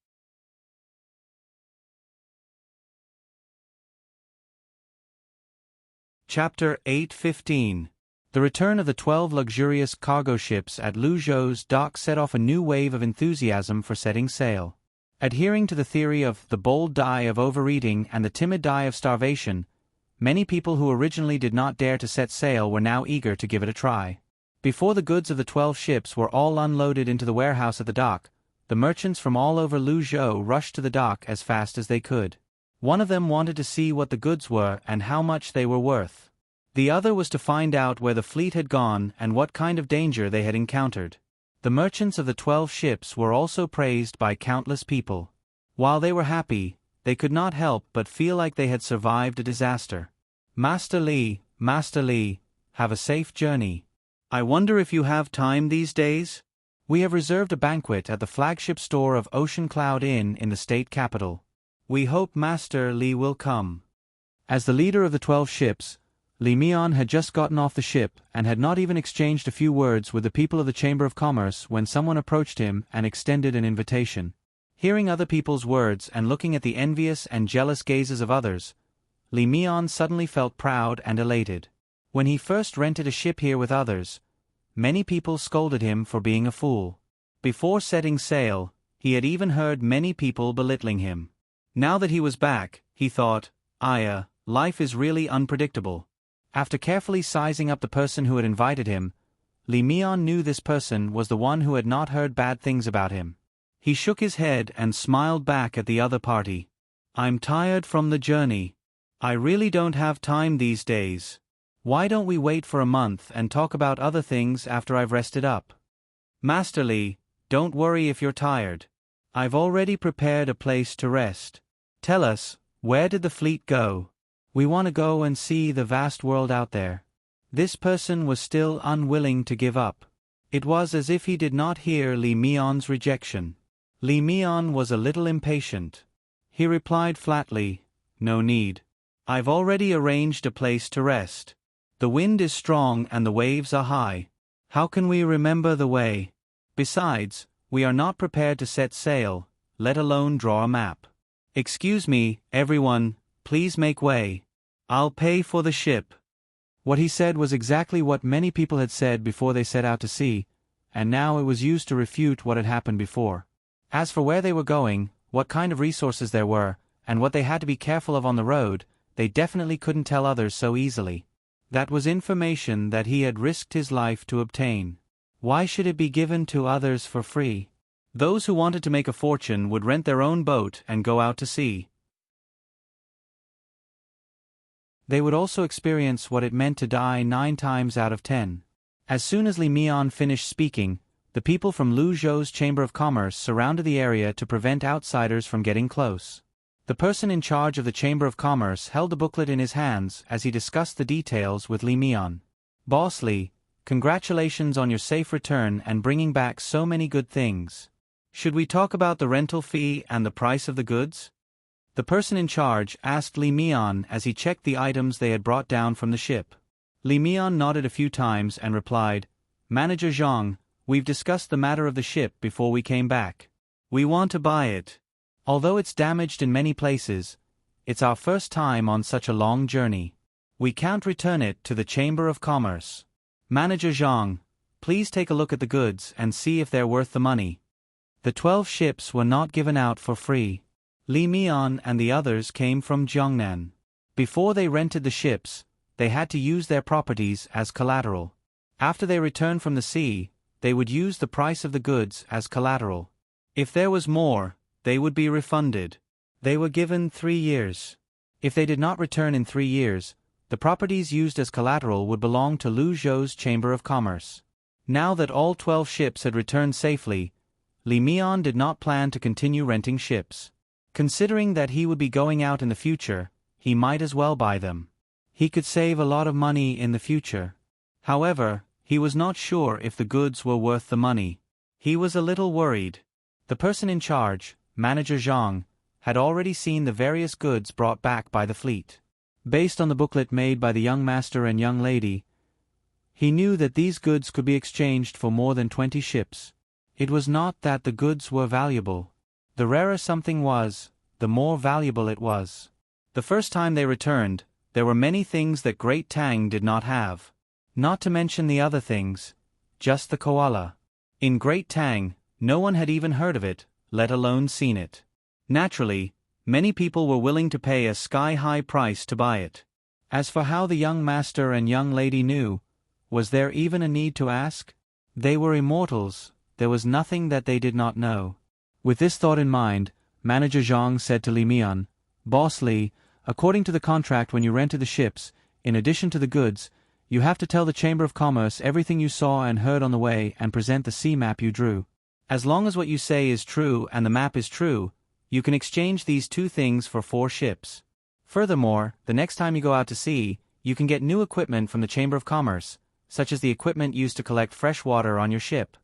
Speaker 1: Chapter 8:15. The return of the 12 luxurious cargo ships at Luzhou's dock set off a new wave of enthusiasm for setting sail. Adhering to the theory of the bold die of overeating and the timid die of starvation, many people who originally did not dare to set sail were now eager to give it a try. Before the goods of the 12 ships were all unloaded into the warehouse at the dock, the merchants from all over Luzhou rushed to the dock as fast as they could. One of them wanted to see what the goods were and how much they were worth. The other was to find out where the fleet had gone and what kind of danger they had encountered. The merchants of the 12 ships were also praised by countless people. While they were happy, they could not help but feel like they had survived a disaster. Master Li, have a safe journey. I wonder if you have time these days? We have reserved a banquet at the flagship store of Ocean Cloud Inn in the state capital. We hope Master Li will come. As the leader of the 12 ships, Li Mian had just gotten off the ship and had not even exchanged a few words with the people of the Chamber of Commerce when someone approached him and extended an invitation. Hearing other people's words and looking at the envious and jealous gazes of others, Li Mian suddenly felt proud and elated. When he first rented a ship here with others, many people scolded him for being a fool. Before setting sail, he had even heard many people belittling him. Now that he was back, he thought, life is really unpredictable. After carefully sizing up the person who had invited him, Li Mian knew this person was the one who had not heard bad things about him. He shook his head and smiled back at the other party. I'm tired from the journey. I really don't have time these days. Why don't we wait for a month and talk about other things after I've rested up? Master Li, don't worry if you're tired. I've already prepared a place to rest. Tell us, where did the fleet go? We want to go and see the vast world out there. This person was still unwilling to give up. It was as if he did not hear Li Mian's rejection. Li Mian was a little impatient. He replied flatly, no need. I've already arranged a place to rest. The wind is strong and the waves are high. How can we remember the way? Besides, we are not prepared to set sail, let alone draw a map. Excuse me, everyone, please make way. I'll pay for the ship. What he said was exactly what many people had said before they set out to sea, and now it was used to refute what had happened before. As for where they were going, what kind of resources there were, and what they had to be careful of on the road, they definitely couldn't tell others so easily. That was information that he had risked his life to obtain. Why should it be given to others for free? Those who wanted to make a fortune would rent their own boat and go out to sea. They would also experience what it meant to die 9 times out of 10. As soon as Li Mian finished speaking, the people from Luzhou's Chamber of Commerce surrounded the area to prevent outsiders from getting close. The person in charge of the Chamber of Commerce held the booklet in his hands as he discussed the details with Li Mian. Boss Li, congratulations on your safe return and bringing back so many good things. Should we talk about the rental fee and the price of the goods? The person in charge asked Li Mian as he checked the items they had brought down from the ship. Li Mian nodded a few times and replied, Manager Zhang, we've discussed the matter of the ship before we came back. We want to buy it. Although it's damaged in many places, it's our first time on such a long journey. We can't return it to the Chamber of Commerce. Manager Zhang, please take a look at the goods and see if they're worth the money. The 12 ships were not given out for free. Li Mian and the others came from Jiangnan. Before they rented the ships, they had to use their properties as collateral. After they returned from the sea, they would use the price of the goods as collateral. If there was more, they would be refunded. They were given 3 years. If they did not return in 3 years, the properties used as collateral would belong to Luzhou's Chamber of Commerce. Now that all 12 ships had returned safely, Li Mian did not plan to continue renting ships. Considering that he would be going out in the future, he might as well buy them. He could save a lot of money in the future. However, he was not sure if the goods were worth the money. He was a little worried. The person in charge, Manager Zhang, had already seen the various goods brought back by the fleet. Based on the booklet made by the young master and young lady, he knew that these goods could be exchanged for more than 20 ships. It was not that the goods were valuable. The rarer something was, the more valuable it was. The first time they returned, there were many things that Great Tang did not have. Not to mention the other things, just the koala. In Great Tang, no one had even heard of it, let alone seen it. Naturally, many people were willing to pay a sky-high price to buy it. As for how the young master and young lady knew, was there even a need to ask? They were immortals, there was nothing that they did not know. With this thought in mind, Manager Zhang said to Li Mian, "Boss Li, according to the contract when you rented the ships, in addition to the goods, you have to tell the Chamber of Commerce everything you saw and heard on the way and present the sea map you drew. As long as what you say is true and the map is true, you can exchange these 2 things for 4 ships. Furthermore, the next time you go out to sea, you can get new equipment from the Chamber of Commerce, such as the equipment used to collect fresh water on your ship."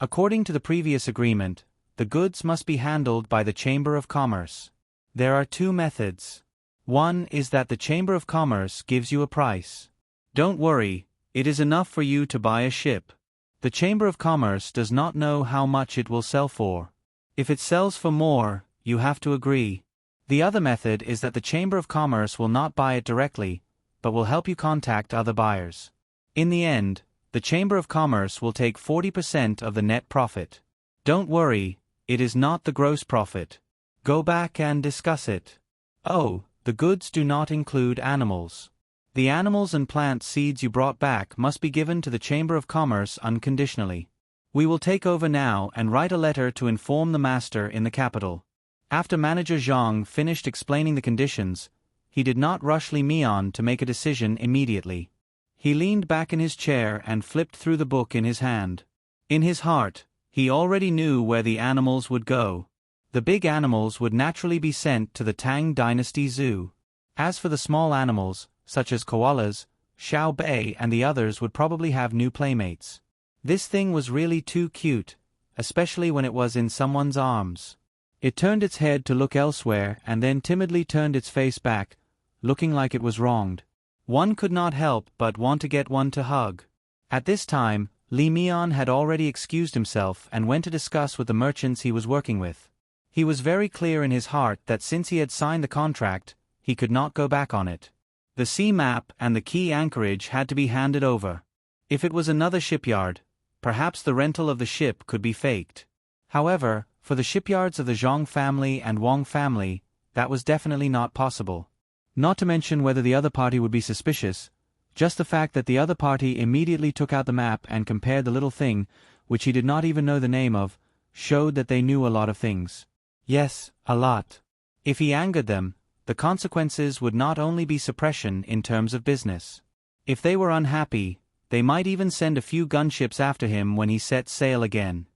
Speaker 1: According to the previous agreement, the goods must be handled by the Chamber of Commerce. There are 2 methods. One is that the Chamber of Commerce gives you a price. Don't worry, it is enough for you to buy a ship. The Chamber of Commerce does not know how much it will sell for. If it sells for more, you have to agree. The other method is that the Chamber of Commerce will not buy it directly, but will help you contact other buyers. In the end, the Chamber of Commerce will take 40% of the net profit. Don't worry, it is not the gross profit. Go back and discuss it. Oh, the goods do not include animals. The animals and plant seeds you brought back must be given to the Chamber of Commerce unconditionally. We will take over now and write a letter to inform the master in the capital. After Manager Zhang finished explaining the conditions, he did not rush Li Mian to make a decision immediately. He leaned back in his chair and flipped through the book in his hand. In his heart, he already knew where the animals would go. The big animals would naturally be sent to the Tang Dynasty Zoo. As for the small animals, such as koalas, Xiao Bei and the others would probably have new playmates. This thing was really too cute, especially when it was in someone's arms. It turned its head to look elsewhere and then timidly turned its face back, looking like it was wronged. One could not help but want to get one to hug. At this time, Li Mian had already excused himself and went to discuss with the merchants he was working with. He was very clear in his heart that since he had signed the contract, he could not go back on it. The sea map and the key anchorage had to be handed over. If it was another shipyard, perhaps the rental of the ship could be faked. However, for the shipyards of the Zhang family and Wang family, that was definitely not possible. Not to mention whether the other party would be suspicious, just the fact that the other party immediately took out the map and compared the little thing, which he did not even know the name of, showed that they knew a lot of things. Yes, a lot. If he angered them, the consequences would not only be suppression in terms of business. If they were unhappy, they might even send a few gunships after him when he set sail again.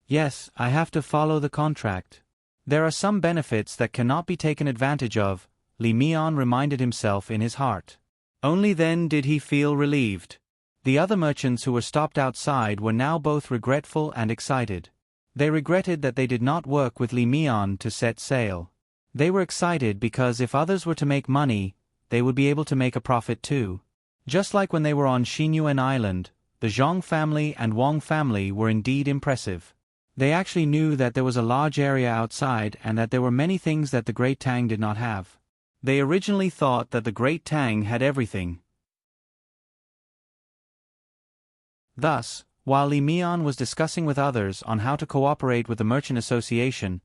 Speaker 1: Yes, I have to follow the contract. There are some benefits that cannot be taken advantage of, Li Mian reminded himself in his heart. Only then did he feel relieved. The other merchants who were stopped outside were now both regretful and excited. They regretted that they did not work with Li Mian to set sail. They were excited because if others were to make money, they would be able to make a profit too. Just like when they were on Xinyuan Island, the Zhang family and Wang family were indeed impressive. They actually knew that there was a large area outside and that there were many things that the Great Tang did not have. They originally thought that the Great Tang had everything. Thus, while Li Mian was discussing with others on how to cooperate with the Merchant Association,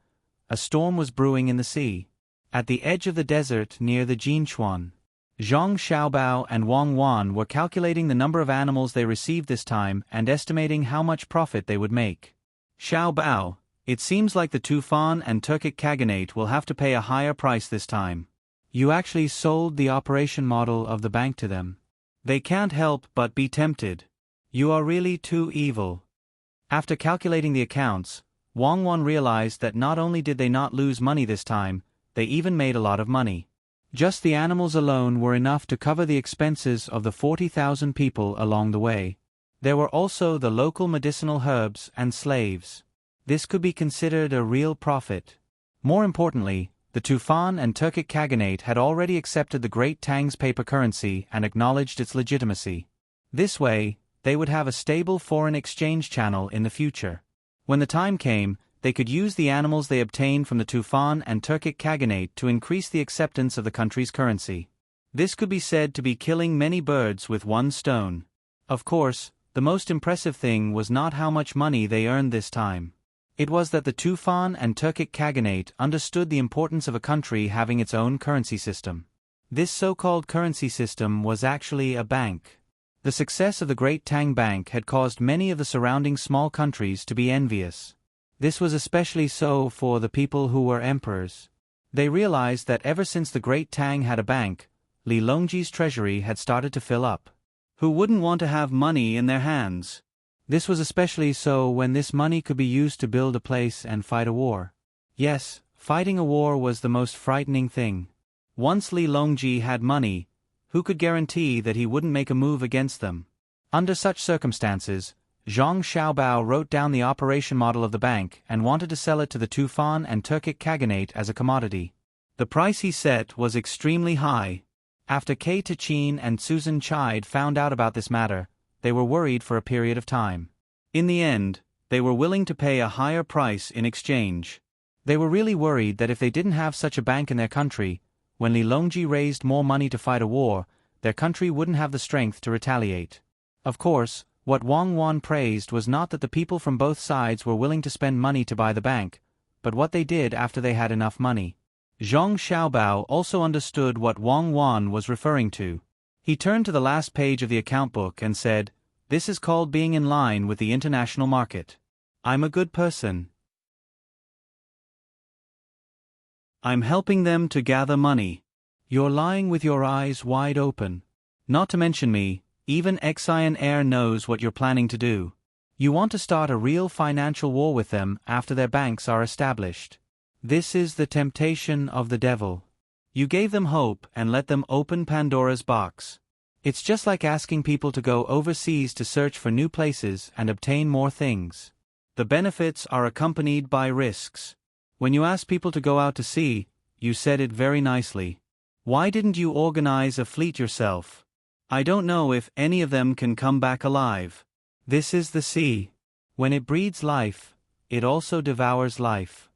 Speaker 1: a storm was brewing in the sea. At the edge of the desert near the Jinchuan, Zhang Xiaobao and Wang Wan were calculating the number of animals they received this time and estimating how much profit they would make. Xiaobao, it seems like the Tufan and Turkic Khaganate will have to pay a higher price this time. You actually sold the operation model of the bank to them. They can't help but be tempted. You are really too evil. After calculating the accounts, Wang Wan realized that not only did they not lose money this time, they even made a lot of money. Just the animals alone were enough to cover the expenses of the 40,000 people along the way. There were also the local medicinal herbs and slaves. This could be considered a real profit. More importantly, the Tufan and Turkic Khaganate had already accepted the Great Tang's paper currency and acknowledged its legitimacy. This way, they would have a stable foreign exchange channel in the future. When the time came, they could use the animals they obtained from the Tufan and Turkic Khaganate to increase the acceptance of the country's currency. This could be said to be killing many birds with one stone. Of course, the most impressive thing was not how much money they earned this time. It was that the Tufan and Turkic Khaganate understood the importance of a country having its own currency system. This so-called currency system was actually a bank. The success of the Great Tang Bank had caused many of the surrounding small countries to be envious. This was especially so for the people who were emperors. They realized that ever since the Great Tang had a bank, Li Longji's treasury had started to fill up. Who wouldn't want to have money in their hands? This was especially so when this money could be used to build a place and fight a war. Yes, fighting a war was the most frightening thing. Once Li Longji had money, who could guarantee that he wouldn't make a move against them? Under such circumstances, Zhang Xiaobao wrote down the operation model of the bank and wanted to sell it to the Tufan and Turkic Khaganate as a commodity. The price he set was extremely high. After Kei Tichin and Susan Chide found out about this matter, they were worried for a period of time. In the end, they were willing to pay a higher price in exchange. They were really worried that if they didn't have such a bank in their country, when Li Longji raised more money to fight a war, their country wouldn't have the strength to retaliate. Of course, what Wang Wan praised was not that the people from both sides were willing to spend money to buy the bank, but what they did after they had enough money. Zhang Xiaobao also understood what Wang Wan was referring to. He turned to the last page of the account book and said, "This is called being in line with the international market. I'm a good person. I'm helping them to gather money. You're lying with your eyes wide open. Not to mention me, even Xian Air knows what you're planning to do. You want to start a real financial war with them after their banks are established. This is the temptation of the devil. You gave them hope and let them open Pandora's box. It's just like asking people to go overseas to search for new places and obtain more things. The benefits are accompanied by risks. When you asked people to go out to sea, you said it very nicely. Why didn't you organize a fleet yourself? I don't know if any of them can come back alive. This is the sea. When it breeds life, it also devours life."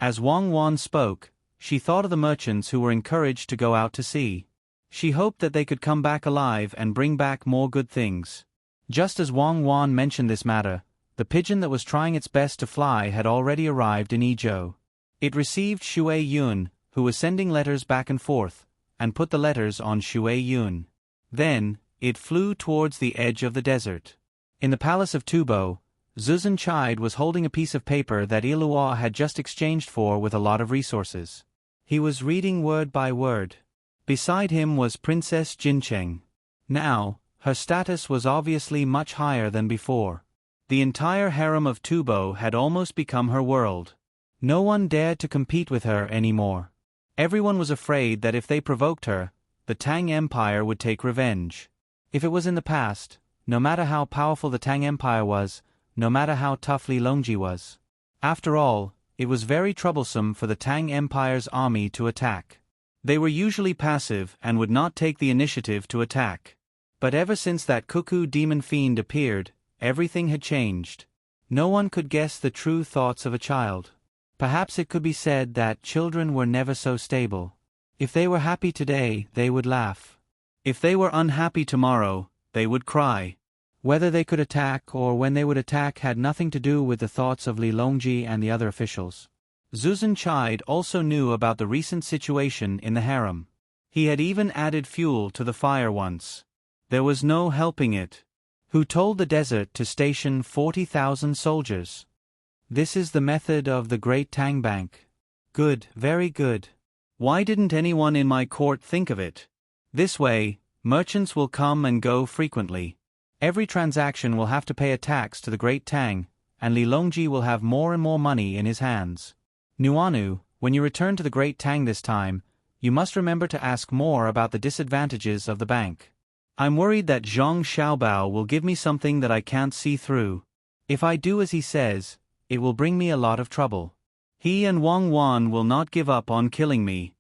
Speaker 1: As Wang Wan spoke, she thought of the merchants who were encouraged to go out to sea. She hoped that they could come back alive and bring back more good things. Just as Wang Wan mentioned this matter, the pigeon that was trying its best to fly had already arrived in Yizhou. It received Shui Yun, who was sending letters back and forth, and put the letters on Shui Yun. Then, it flew towards the edge of the desert. In the palace of Tubo, Zuzan Chide was holding a piece of paper that Ilua had just exchanged for with a lot of resources. He was reading word by word. Beside him was Princess Jincheng. Now, her status was obviously much higher than before. The entire harem of Tubo had almost become her world. No one dared to compete with her anymore. Everyone was afraid that if they provoked her, the Tang Empire would take revenge. If it was in the past, no matter how powerful the Tang Empire was, no matter how tough Li Longji was. After all, it was very troublesome for the Tang Empire's army to attack. They were usually passive and would not take the initiative to attack. But ever since that cuckoo demon fiend appeared, everything had changed. No one could guess the true thoughts of a child. Perhaps it could be said that children were never so stable. If they were happy today, they would laugh. If they were unhappy tomorrow, they would cry. Whether they could attack or when they would attack had nothing to do with the thoughts of Li Longji and the other officials. Zuzan Chide also knew about the recent situation in the harem. He had even added fuel to the fire once. There was no helping it. Who told the desert to station 40,000 soldiers? This is the method of the Great Tang Bank. Good, very good. Why didn't anyone in my court think of it? This way, merchants will come and go frequently. Every transaction will have to pay a tax to the Great Tang, and Li Longji will have more and more money in his hands. Nuanu, when you return to the Great Tang this time, you must remember to ask more about the disadvantages of the bank. I'm worried that Zhang Xiaobao will give me something that I can't see through. If I do as he says, it will bring me a lot of trouble. He and Wang Wan will not give up on killing me.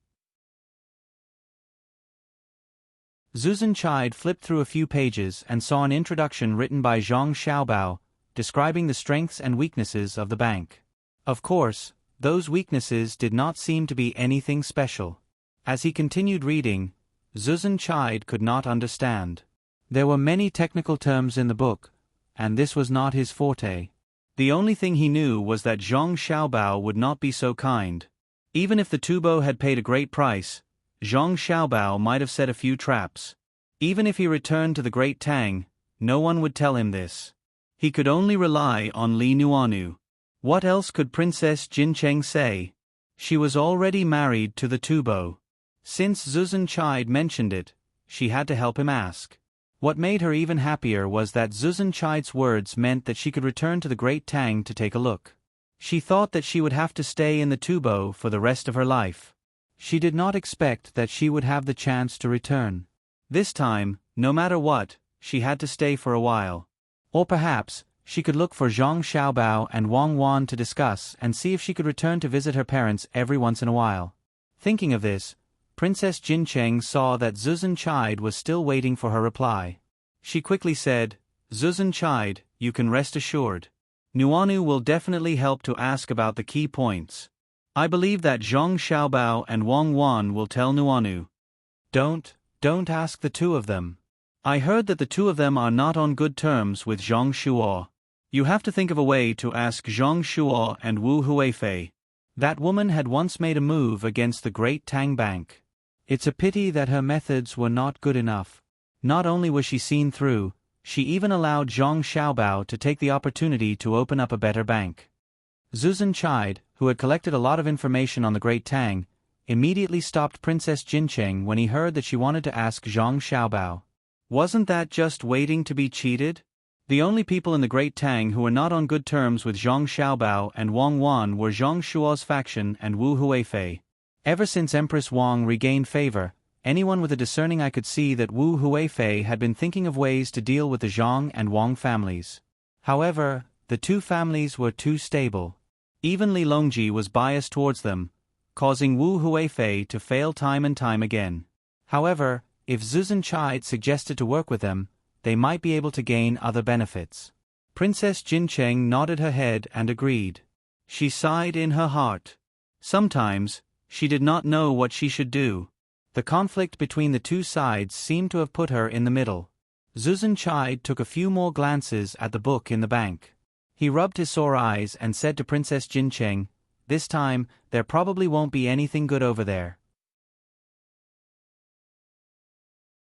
Speaker 1: Zuzan Chide flipped through a few pages and saw an introduction written by Zhang Xiaobao, describing the strengths and weaknesses of the bank. Of course, those weaknesses did not seem to be anything special. As he continued reading, Zuzan Chide could not understand. There were many technical terms in the book, and this was not his forte. The only thing he knew was that Zhang Xiaobao would not be so kind. Even if the Tubo had paid a great price, Zhang Xiaobao might have set a few traps. Even if he returned to the Great Tang, no one would tell him this. He could only rely on Li Nuanu. What else could Princess Jincheng say? She was already married to the Tubo. Since Zuzan Chide mentioned it, she had to help him ask. What made her even happier was that Zuzan Chide's words meant that she could return to the Great Tang to take a look. She thought that she would have to stay in the Tubo for the rest of her life. She did not expect that she would have the chance to return. This time, no matter what, she had to stay for a while. Or perhaps, she could look for Zhang Xiaobao and Wang Wan to discuss and see if she could return to visit her parents every once in a while. Thinking of this, Princess Jincheng saw that Zuzan Chide was still waiting for her reply. She quickly said, "Zuzan Chide, you can rest assured. Nuanu will definitely help to ask about the key points. I believe that Zhang Xiaobao and Wang Wan will tell Nuanu. Don't ask the two of them. I heard that the two of them are not on good terms with Zhang Shuo. You have to think of a way to ask Zhang Shuo and Wu Huifei. That woman had once made a move against the Great Tang Bank. It's a pity that her methods were not good enough. Not only was she seen through, she even allowed Zhang Xiaobao to take the opportunity to open up a better bank." Zuzan Chide, who had collected a lot of information on the Great Tang, immediately stopped Princess Jincheng when he heard that she wanted to ask Zhang Xiaobao. Wasn't that just waiting to be cheated? The only people in the Great Tang who were not on good terms with Zhang Xiaobao and Wang Wan were Zhang Shuo's faction and Wu Huifei. Ever since Empress Wang regained favor, anyone with a discerning eye could see that Wu Huifei had been thinking of ways to deal with the Zhang and Wang families. However, the two families were too stable. Even Li Longji was biased towards them, causing Wu Huifei to fail time and time again. However, if Zuzan Chide suggested to work with them, they might be able to gain other benefits. Princess Jincheng nodded her head and agreed. She sighed in her heart. Sometimes, she did not know what she should do. The conflict between the two sides seemed to have put her in the middle. Zuzan Chide took a few more glances at the book in the bank. He rubbed his sore eyes and said to Princess Jincheng, "This time, there probably won't be anything good over there.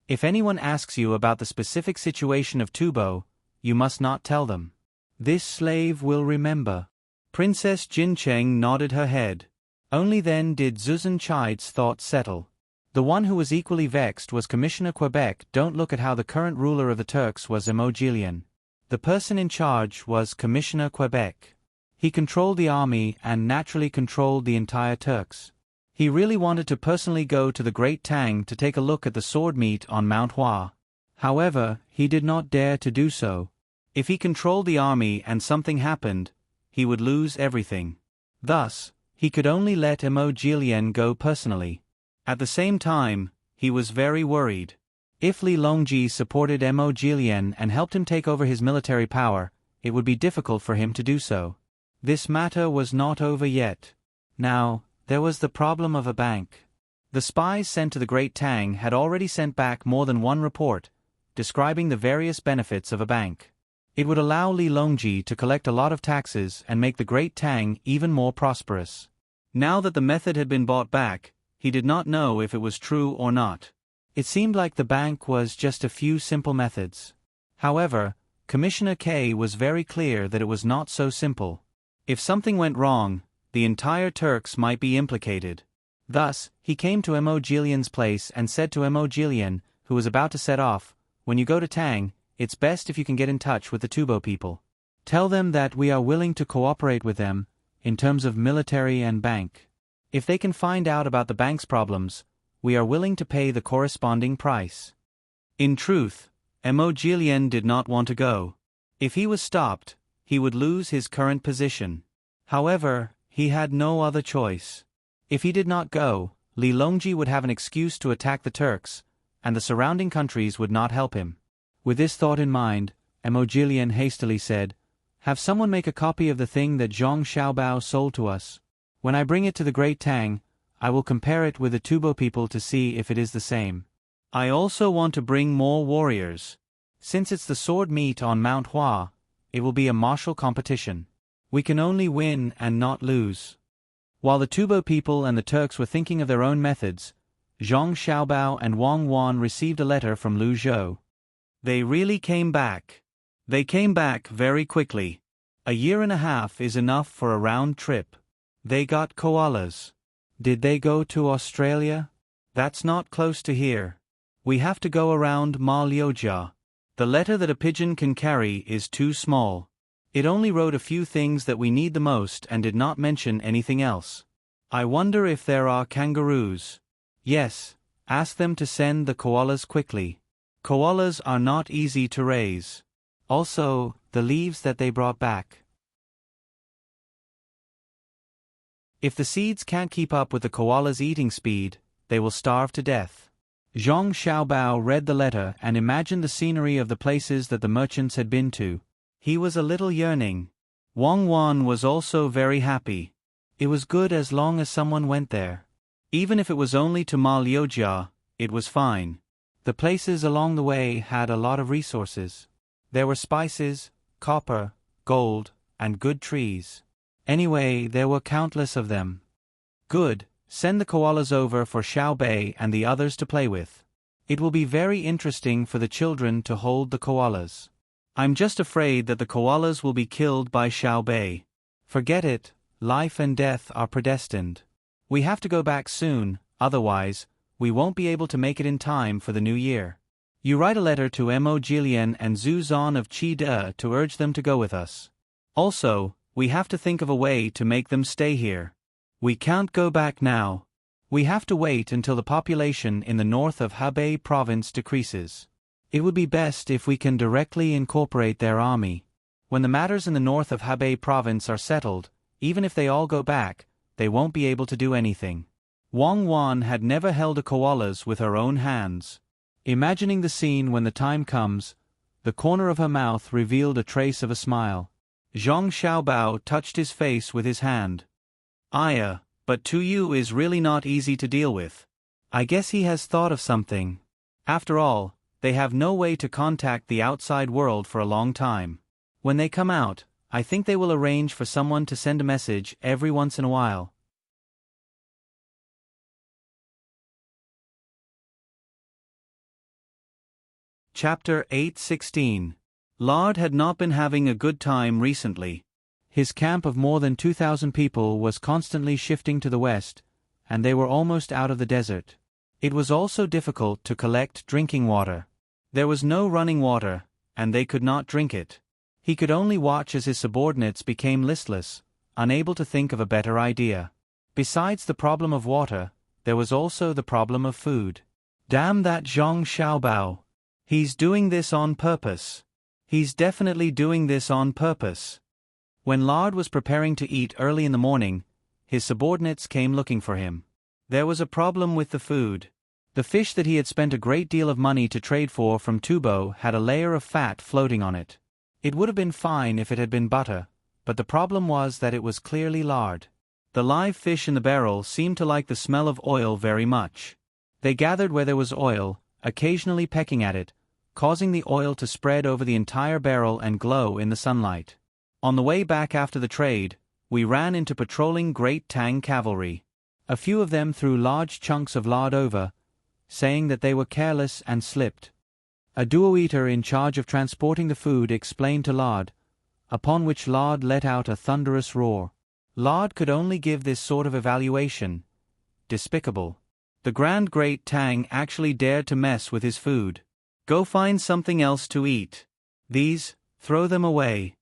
Speaker 1: If anyone asks you about the specific situation of Tubo, you must not tell them. This slave will remember." Princess Jincheng nodded her head. Only then did Zuzan Chide's thoughts settle. The one who was equally vexed was Commissioner Quebec. Don't look at how the current ruler of the Turks was Emojilian. The person in charge was Commissioner Quebec. He controlled the army and naturally controlled the entire Turks. He really wanted to personally go to the Great Tang to take a look at the sword meet on Mount Hua. However, he did not dare to do so. If he controlled the army and something happened, he would lose everything. Thus, he could only let Emojilian go personally. At the same time, he was very worried. If Li Longji supported Emojilian and helped him take over his military power, it would be difficult for him to do so. This matter was not over yet. Now, there was the problem of a bank. The spies sent to the Great Tang had already sent back more than one report, describing the various benefits of a bank. It would allow Li Longji to collect a lot of taxes and make the Great Tang even more prosperous. Now that the method had been bought back, he did not know if it was true or not. It seemed like the bank was just a few simple methods. However, Commissioner K was very clear that it was not so simple. If something went wrong, the entire Turks might be implicated. Thus, he came to Emojilian's place and said to Emojilian, who was about to set off, "When you go to Tang, it's best if you can get in touch with the Tubo people. Tell them that we are willing to cooperate with them, in terms of military and bank. If they can find out about the bank's problems, we are willing to pay the corresponding price." In truth, Emojilian did not want to go. If he was stopped, he would lose his current position. However, he had no other choice. If he did not go, Li Longji would have an excuse to attack the Turks, and the surrounding countries would not help him. With this thought in mind, Emojilian hastily said, Have someone make a copy of the thing that Zhang Xiaobao sold to us. When I bring it to the great Tang, I will compare it with the Tubo people to see if it is the same. I also want to bring more warriors. Since it's the sword meet on Mount Hua, it will be a martial competition. We can only win and not lose. While the Tubo people and the Turks were thinking of their own methods, Zhang Xiaobao and Wang Wan received a letter from Lu Zhou. They really came back. They came back very quickly. A year and a half is enough for a round trip. They got koalas. Did they go to Australia? That's not close to here. We have to go around Ma Liujia. The letter that a pigeon can carry is too small. It only wrote a few things that we need the most and did not mention anything else. I wonder if there are kangaroos. Yes, ask them to send the koalas quickly. Koalas are not easy to raise. Also, the leaves that they brought back. If the seeds can't keep up with the koalas' eating speed, they will starve to death. Zhang Xiaobao read the letter and imagined the scenery of the places that the merchants had been to. He was a little yearning. Wang Wan was also very happy. It was good as long as someone went there. Even if it was only to Ma Liujia, it was fine. The places along the way had a lot of resources. There were spices, copper, gold, and good trees. Anyway, there were countless of them. Good, send the koalas over for Xiao Bei and the others to play with. It will be very interesting for the children to hold the koalas. I'm just afraid that the koalas will be killed by Xiao Bei. Forget it, life and death are predestined. We have to go back soon, otherwise, we won't be able to make it in time for the new year. You write a letter to Mo Jilian and Zhu Zan of Qide to urge them to go with us. Also, we have to think of a way to make them stay here. We can't go back now. We have to wait until the population in the north of Hebei province decreases. It would be best if we can directly incorporate their army. When the matters in the north of Hebei province are settled, even if they all go back, they won't be able to do anything. Wang Wan had never held a koalas with her own hands. Imagining the scene when the time comes, the corner of her mouth revealed a trace of a smile. Zhang Xiaobao touched his face with his hand. Aya, but Tu is really not easy to deal with. I guess he has thought of something. After all, they have no way to contact the outside world for a long time. When they come out, I think they will arrange for someone to send a message every once in a while. Chapter 8:16. Lard had not been having a good time recently. His camp of more than 2,000 people was constantly shifting to the west, and they were almost out of the desert. It was also difficult to collect drinking water. There was no running water, and they could not drink it. He could only watch as his subordinates became listless, unable to think of a better idea. Besides the problem of water, there was also the problem of food. Damn that Zhang Xiaobao. He's doing this on purpose. He's definitely doing this on purpose. When Lard was preparing to eat early in the morning, his subordinates came looking for him. There was a problem with the food. The fish that he had spent a great deal of money to trade for from Tubo had a layer of fat floating on it. It would have been fine if it had been butter, but the problem was that it was clearly lard. The live fish in the barrel seemed to like the smell of oil very much. They gathered where there was oil, occasionally pecking at it, causing the oil to spread over the entire barrel and glow in the sunlight. On the way back after the trade, we ran into patrolling Great Tang cavalry. A few of them threw large chunks of lard over, saying that they were careless and slipped. A duo-eater in charge of transporting the food explained to Lard, upon which Lard let out a thunderous roar. Lard could only give this sort of evaluation. Despicable. The Grand Great Tang actually dared to mess with his food. Go find something else to eat. These, throw them away.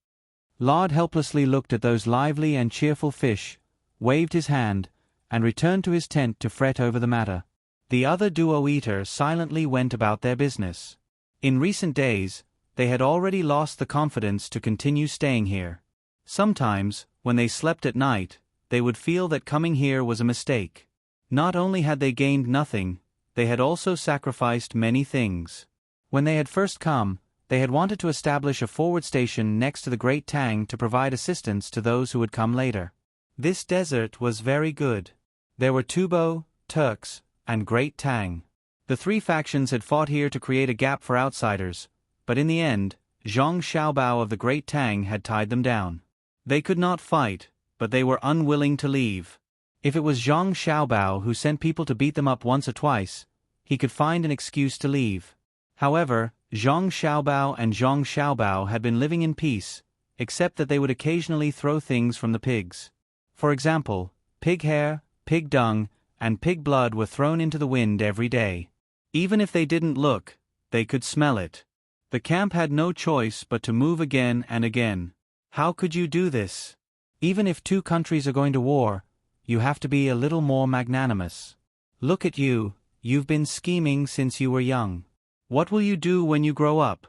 Speaker 1: Lard helplessly looked at those lively and cheerful fish, waved his hand, and returned to his tent to fret over the matter. The other duo-eater silently went about their business. In recent days, they had already lost the confidence to continue staying here. Sometimes, when they slept at night, they would feel that coming here was a mistake. Not only had they gained nothing, they had also sacrificed many things. When they had first come, They had wanted to establish a forward station next to the Great Tang to provide assistance to those who would come later. This desert was very good. There were Tubo, Turks, and Great Tang. The three factions had fought here to create a gap for outsiders, but in the end, Zhang Xiaobao of the Great Tang had tied them down. They could not fight, but they were unwilling to leave. If it was Zhang Xiaobao who sent people to beat them up once or twice, he could find an excuse to leave. However, Zhang Xiaobao and Zhang Xiaobao had been living in peace, except that they would occasionally throw things from the pigs. For example, pig hair, pig dung, and pig blood were thrown into the wind every day. Even if they didn't look, they could smell it. The camp had no choice but to move again and again. How could you do this? Even if two countries are going to war, you have to be a little more magnanimous. Look at you, you've been scheming since you were young. What will you do when you grow up?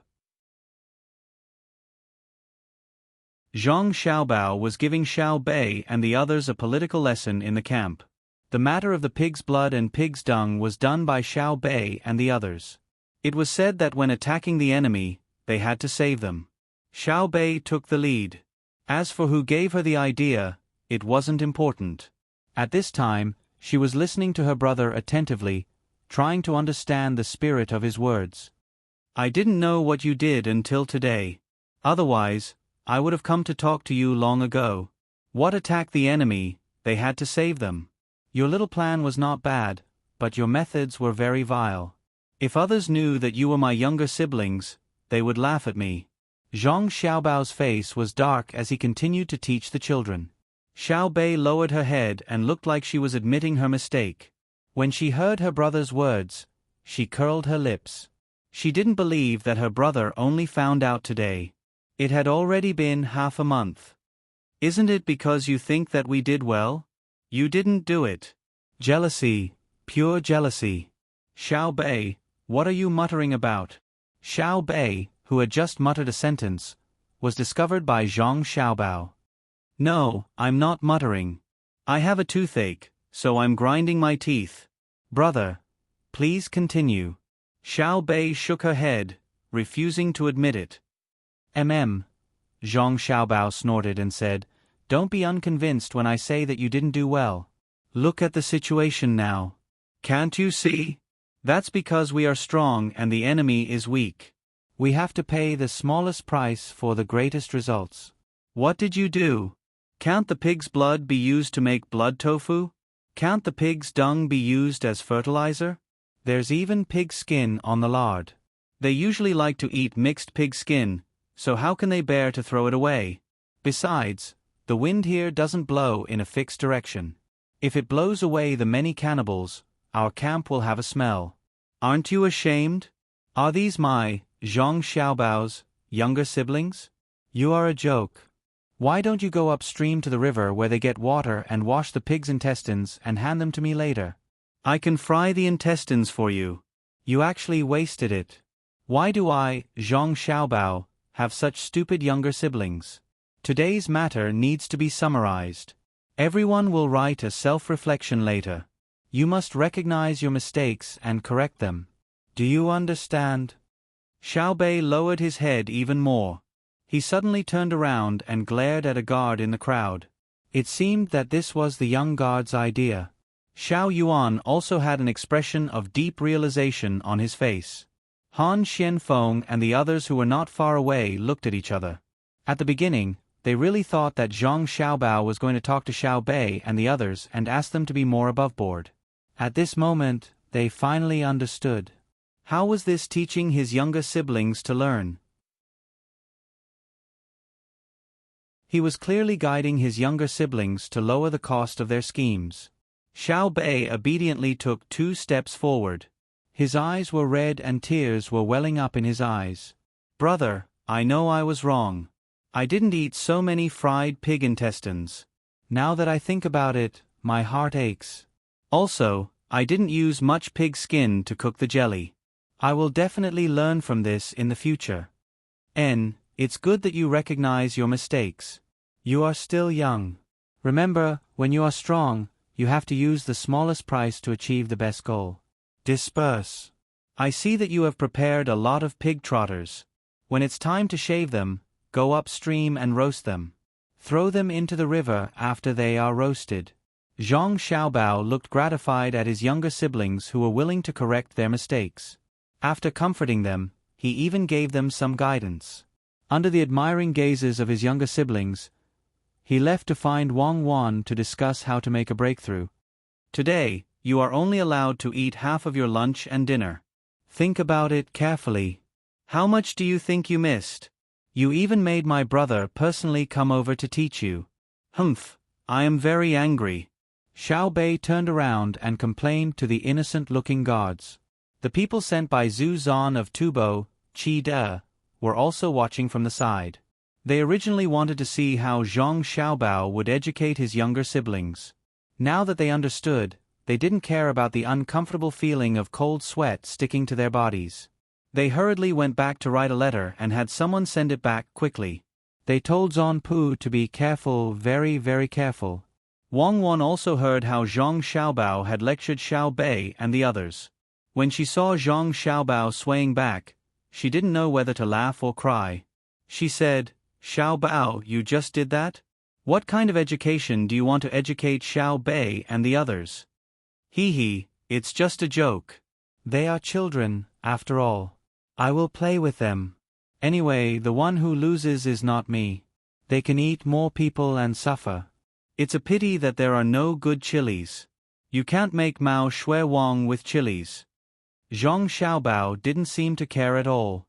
Speaker 1: Zhang Xiaobao was giving Xiao Bei and the others a political lesson in the camp. The matter of the pig's blood and pig's dung was done by Xiao Bei and the others. It was said that when attacking the enemy, they had to save them. Xiao Bei took the lead. As for who gave her the idea, it wasn't important. At this time, she was listening to her brother attentively, trying to understand the spirit of his words. I didn't know what you did until today. Otherwise, I would have come to talk to you long ago. What attacked the enemy, they had to save them. Your little plan was not bad, but your methods were very vile. If others knew that you were my younger siblings, they would laugh at me. Zhang Xiaobao's face was dark as he continued to teach the children. Xiao Bei lowered her head and looked like she was admitting her mistake. When she heard her brother's words, she curled her lips. She didn't believe that her brother only found out today. It had already been half a month. Isn't it because you think that we did well? You didn't do it. Jealousy, pure jealousy. Xiao Bei, what are you muttering about? Xiao Bei, who had just muttered a sentence, was discovered by Zhang Xiaobao. No, I'm not muttering. I have a toothache, so I'm grinding my teeth. Brother, please continue. Xiao Bei shook her head, refusing to admit it. Zhang Xiaobao snorted and said, Don't be unconvinced when I say that you didn't do well. Look at the situation now. Can't you see? That's because we are strong and the enemy is weak. We have to pay the smallest price for the greatest results. What did you do? Can't the pig's blood be used to make blood tofu? Can't the pig's dung be used as fertilizer? There's even pig skin on the lard. They usually like to eat mixed pig skin, so how can they bear to throw it away? Besides, the wind here doesn't blow in a fixed direction. If it blows away the many cannibals, our camp will have a smell. Aren't you ashamed? Are these my, Zhang Xiaobao's, younger siblings? You are a joke. Why don't you go upstream to the river where they get water and wash the pig's intestines and hand them to me later? I can fry the intestines for you. You actually wasted it. Why do I, Zhang Xiaobao, have such stupid younger siblings? Today's matter needs to be summarized. Everyone will write a self-reflection later. You must recognize your mistakes and correct them. Do you understand? Xiao Bei lowered his head even more. He suddenly turned around and glared at a guard in the crowd. It seemed that this was the young guard's idea. Xiao Yuan also had an expression of deep realization on his face. Han Xianfeng and the others who were not far away looked at each other. At the beginning, they really thought that Zhang Xiaobao was going to talk to Xiao Bei and the others and ask them to be more above board. At this moment, they finally understood. How was this teaching his younger siblings to learn? He was clearly guiding his younger siblings to lower the cost of their schemes. Xiao Bei obediently took 2 steps forward. His eyes were red and tears were welling up in his eyes. Brother, I know I was wrong. I didn't eat so many fried pig intestines. Now that I think about it, my heart aches. Also, I didn't use much pig skin to cook the jelly. I will definitely learn from this in the future. It's good that you recognize your mistakes. You are still young. Remember, when you are strong, you have to use the smallest price to achieve the best goal. Disperse. I see that you have prepared a lot of pig trotters. When it's time to shave them, go upstream and roast them. Throw them into the river after they are roasted. Zhang Xiaobao looked gratified at his younger siblings who were willing to correct their mistakes. After comforting them, he even gave them some guidance. Under the admiring gazes of his younger siblings, he left to find Wang Wan to discuss how to make a breakthrough. Today, you are only allowed to eat half of your lunch and dinner. Think about it carefully. How much do you think you missed? You even made my brother personally come over to teach you. Humph, I am very angry. Xiao Bei turned around and complained to the innocent-looking guards. The people sent by Zhu Zan of Tubo, Qi De, were also watching from the side. They originally wanted to see how Zhang Xiaobao would educate his younger siblings. Now that they understood, they didn't care about the uncomfortable feeling of cold sweat sticking to their bodies. They hurriedly went back to write a letter and had someone send it back quickly. They told Zon Pu to be careful, very, very careful. Wang Wan also heard how Zhang Xiaobao had lectured Xiao Bei and the others. When she saw Zhang Xiaobao swaying back, she didn't know whether to laugh or cry. She said, "Xiaobao, you just did that? What kind of education do you want to educate Xiao Bei and the others?" "Hee, it's just a joke. They are children, after all. I will play with them. Anyway, the one who loses is not me. They can eat more people and suffer. It's a pity that there are no good chilies. You can't make Mao Shui Wang with chilies." Zhang Xiaobao didn't seem to care at all.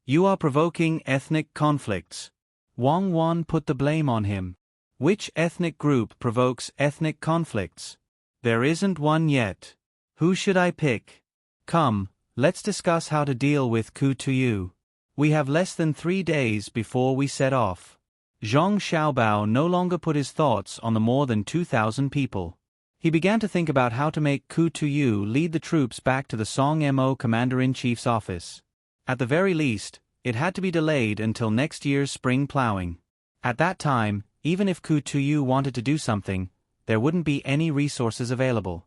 Speaker 1: "You are provoking ethnic conflicts." Wang Wan put the blame on him. "Which ethnic group provokes ethnic conflicts? There isn't one yet. Who should I pick? Come, let's discuss how to deal with Ku Tuyu. We have less than 3 days before we set off." Zhang Xiaobao no longer put his thoughts on the more than 2,000 people. He began to think about how to make Ku Tuyu lead the troops back to the Song Mo Commander-in-Chief's office. At the very least, it had to be delayed until next year's spring plowing. At that time, even if Ku Tuyu wanted to do something, there wouldn't be any resources available.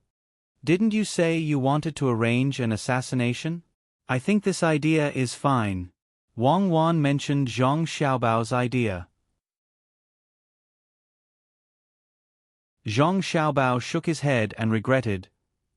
Speaker 1: "Didn't you say you wanted to arrange an assassination? I think this idea is fine." Wang Wan mentioned Zhang Xiaobao's idea. Zhang Xiaobao shook his head and regretted.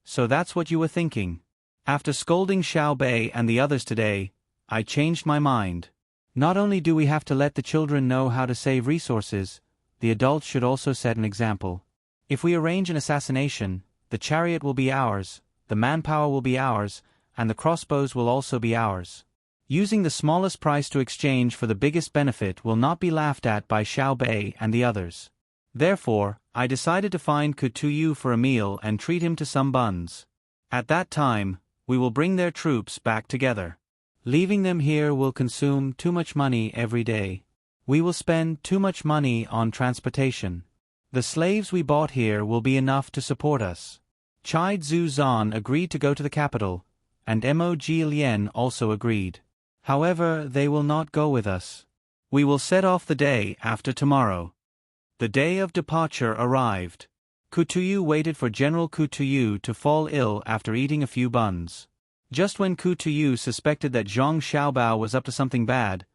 Speaker 1: "So that's what you were thinking. After scolding Xiao Bei and the others today, I changed my mind. Not only do we have to let the children know how to save resources, the adults should also set an example. If we arrange an assassination, the chariot will be ours, the manpower will be ours, and the crossbows will also be ours. Using the smallest price to exchange for the biggest benefit will not be laughed at by Xiao Bei and the others. Therefore, I decided to find Ku Tuyu for a meal and treat him to some buns. At that time, we will bring their troops back together. Leaving them here will consume too much money every day. We will spend too much money on transportation. The slaves we bought here will be enough to support us." Chai Zhu Zan agreed to go to the capital, and Mo Ji Lian also agreed. "However, they will not go with us. We will set off the day after tomorrow." The day of departure arrived. Ku Tuyu waited for General Ku Tuyu to fall ill after eating a few buns. Just when Ku Tuyu suspected that Zhang Xiaobao was up to something bad,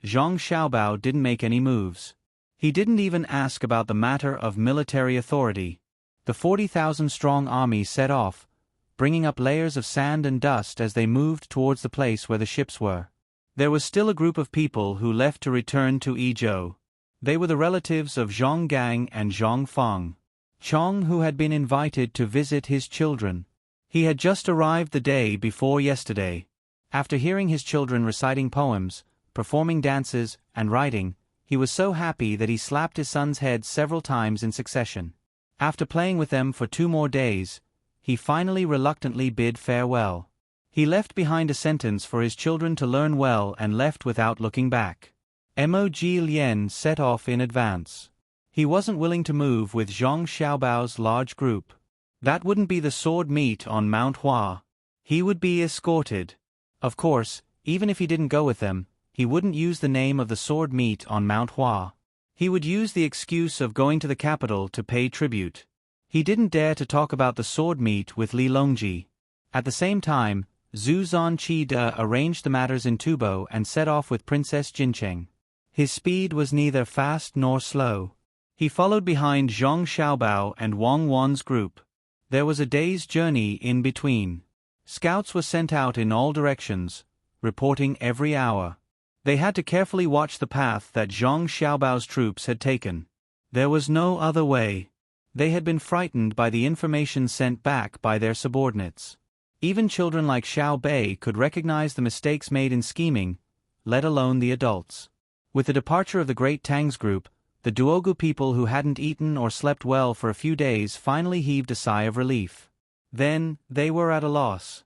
Speaker 1: Zhang Xiaobao didn't make any moves. He didn't even ask about the matter of military authority. The 40,000-strong army set off, bringing up layers of sand and dust as they moved towards the place where the ships were. There was still a group of people who left to return to Yizhou. They were the relatives of Zhang Gang and Zhang Fang. Chong, who had been invited to visit his children. He had just arrived the day before yesterday. After hearing his children reciting poems, performing dances, and writing, he was so happy that he slapped his son's head several times in succession. After playing with them for 2 more days, he finally reluctantly bid farewell. He left behind a sentence for his children to learn well and left without looking back. Mo Ji Lian set off in advance. He wasn't willing to move with Zhang Xiaobao's large group. That wouldn't be the sword meet on Mount Hua. He would be escorted. Of course, even if he didn't go with them, he wouldn't use the name of the sword meet on Mount Hua. He would use the excuse of going to the capital to pay tribute. He didn't dare to talk about the sword meet with Li Longji. At the same time, Zhu Zanqi De arranged the matters in Tubo and set off with Princess Jincheng. His speed was neither fast nor slow. He followed behind Zhang Xiaobao and Wang Wan's group. There was a day's journey in between. Scouts were sent out in all directions, reporting every hour. They had to carefully watch the path that Zhang Xiaobao's troops had taken. There was no other way. They had been frightened by the information sent back by their subordinates. Even children like Xiao Bei could recognize the mistakes made in scheming, let alone the adults. With the departure of the great Tang's group, the Duogu people who hadn't eaten or slept well for a few days finally heaved a sigh of relief. Then, they were at a loss.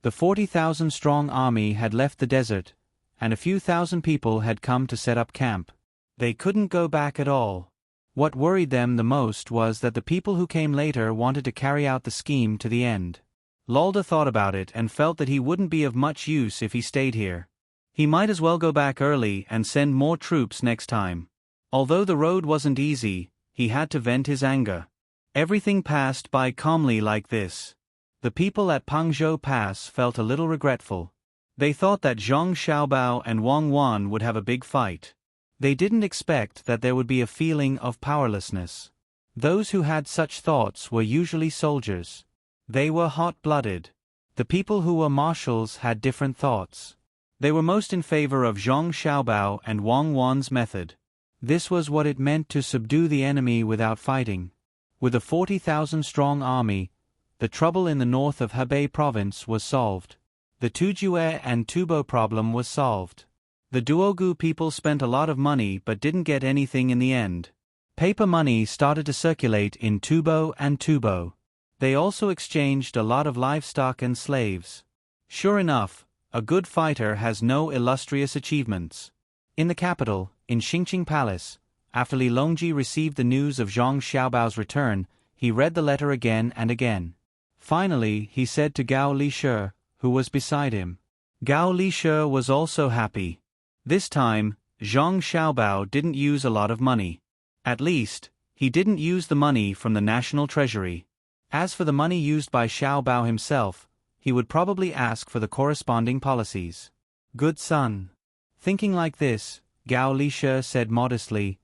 Speaker 1: The 40,000-strong army had left the desert, and a few thousand people had come to set up camp. They couldn't go back at all. What worried them the most was that the people who came later wanted to carry out the scheme to the end. Lolda thought about it and felt that he wouldn't be of much use if he stayed here. He might as well go back early and send more troops next time. Although the road wasn't easy, he had to vent his anger. Everything passed by calmly like this. The people at Pangzhou Pass felt a little regretful. They thought that Zhang Xiaobao and Wang Wan would have a big fight. They didn't expect that there would be a feeling of powerlessness. Those who had such thoughts were usually soldiers. They were hot-blooded. The people who were marshals had different thoughts. They were most in favor of Zhang Xiaobao and Wang Wan's method. This was what it meant to subdue the enemy without fighting. With a 40,000-strong army, the trouble in the north of Hebei province was solved. The Tujue and Tubo problem was solved. The Duogu people spent a lot of money but didn't get anything in the end. Paper money started to circulate in Tubo and Tubo. They also exchanged a lot of livestock and slaves. Sure enough, a good fighter has no illustrious achievements. In the capital, in Xingqing Palace, after Li Longji received the news of Zhang Xiaobao's return, he read the letter again and again. Finally, he said to Gao Lishe, who was beside him. Gao Lishe was also happy. This time, Zhang Xiaobao didn't use a lot of money. At least, he didn't use the money from the national treasury. As for the money used by Xiaobao himself, he would probably ask for the corresponding policies. Good son. Thinking like this, Gao Lishe said modestly,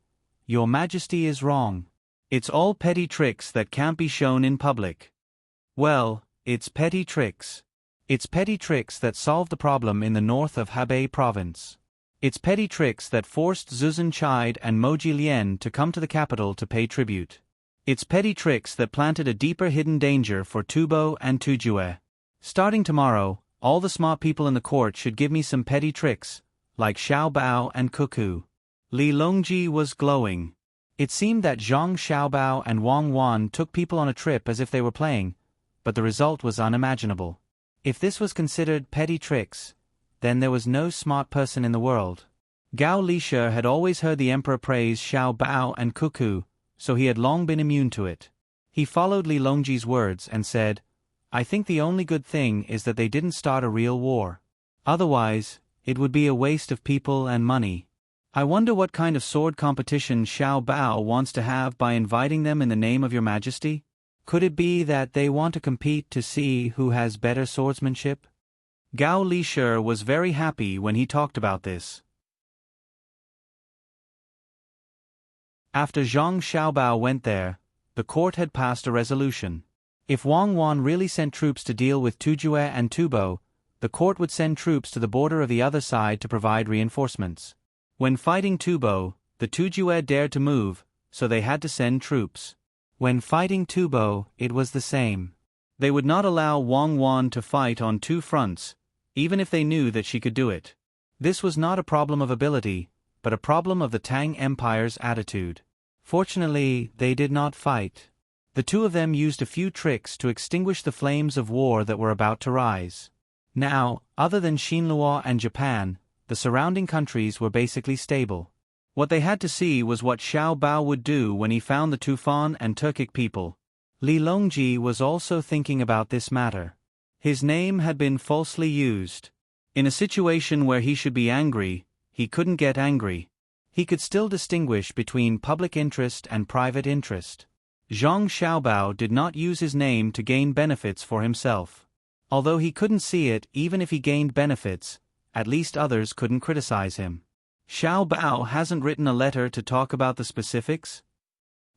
Speaker 1: "Your Majesty is wrong. It's all petty tricks that can't be shown in public." Well, it's petty tricks. It's petty tricks that solved the problem in the north of Hebei province. It's petty tricks that forced Zuzan Chide and Moji Lian to come to the capital to pay tribute. It's petty tricks that planted a deeper hidden danger for Tubo and Tujue. Starting tomorrow, all the smart people in the court should give me some petty tricks, like Xiao Bao and Cuckoo. Li Longji was glowing. It seemed that Zhang Xiaobao and Wang Wan took people on a trip as if they were playing, but the result was unimaginable. If this was considered petty tricks, then there was no smart person in the world. Gao Lishe had always heard the emperor praise Xiao Bao and Cuckoo, so he had long been immune to it. He followed Li Longji's words and said, "I think the only good thing is that they didn't start a real war. Otherwise, it would be a waste of people and money. I wonder what kind of sword competition Xiao Bao wants to have by inviting them in the name of your Majesty? Could it be that they want to compete to see who has better swordsmanship?" Gao Lishe was very happy when he talked about this. After Zhang Xiaobao went there, the court had passed a resolution. If Wang Wan really sent troops to deal with Tujue and Tubo, the court would send troops to the border of the other side to provide reinforcements. When fighting Tubo, the Tujue dared to move, so they had to send troops. When fighting Tubo, it was the same. They would not allow Wang Wan to fight on two fronts, even if they knew that she could do it. This was not a problem of ability, but a problem of the Tang Empire's attitude. Fortunately, they did not fight. The two of them used a few tricks to extinguish the flames of war that were about to rise. Now, other than Xinluo and Japan, the surrounding countries were basically stable. What they had to see was what Xiao Bao would do when he found the Tufan and Turkic people. Li Longji was also thinking about this matter. His name had been falsely used. In a situation where he should be angry, he couldn't get angry. He could still distinguish between public interest and private interest. Zhang Xiaobao did not use his name to gain benefits for himself. Although he couldn't see it, even if he gained benefits, at least others couldn't criticize him. Xiaobao hasn't written a letter to talk about the specifics?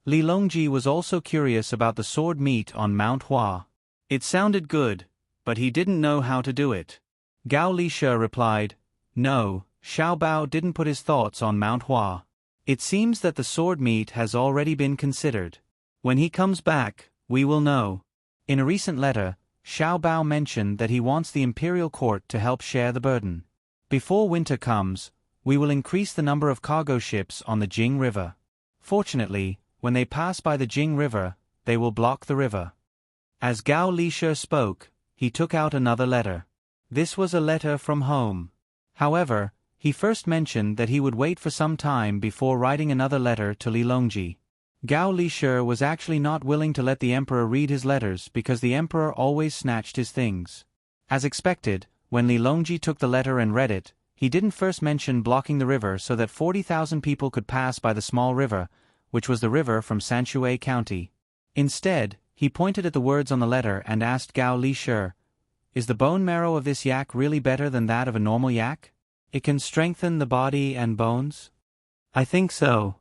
Speaker 1: Li Longji was also curious about the sword meet on Mount Hua. It sounded good, but he didn't know how to do it. Gao Lishe replied, "No, Xiaobao didn't put his thoughts on Mount Hua. It seems that the sword meet has already been considered. When he comes back, we will know." In a recent letter, Xiaobao mentioned that he wants the imperial court to help share the burden. Before winter comes, we will increase the number of cargo ships on the Jing River. Fortunately, when they pass by the Jing River, they will block the river. As Gao Lishe spoke, he took out another letter. This was a letter from home. However, he first mentioned that he would wait for some time before writing another letter to Li Longji. Gao Lishe was actually not willing to let the emperor read his letters because the emperor always snatched his things. As expected, when Li Longji took the letter and read it, he didn't first mention blocking the river so that 40,000 people could pass by the small river, which was the river from Sanshui County. Instead, he pointed at the words on the letter and asked Gao Lishe, "Is the bone marrow of this yak really better than that of a normal yak? It can strengthen the body and bones?" "I think so,"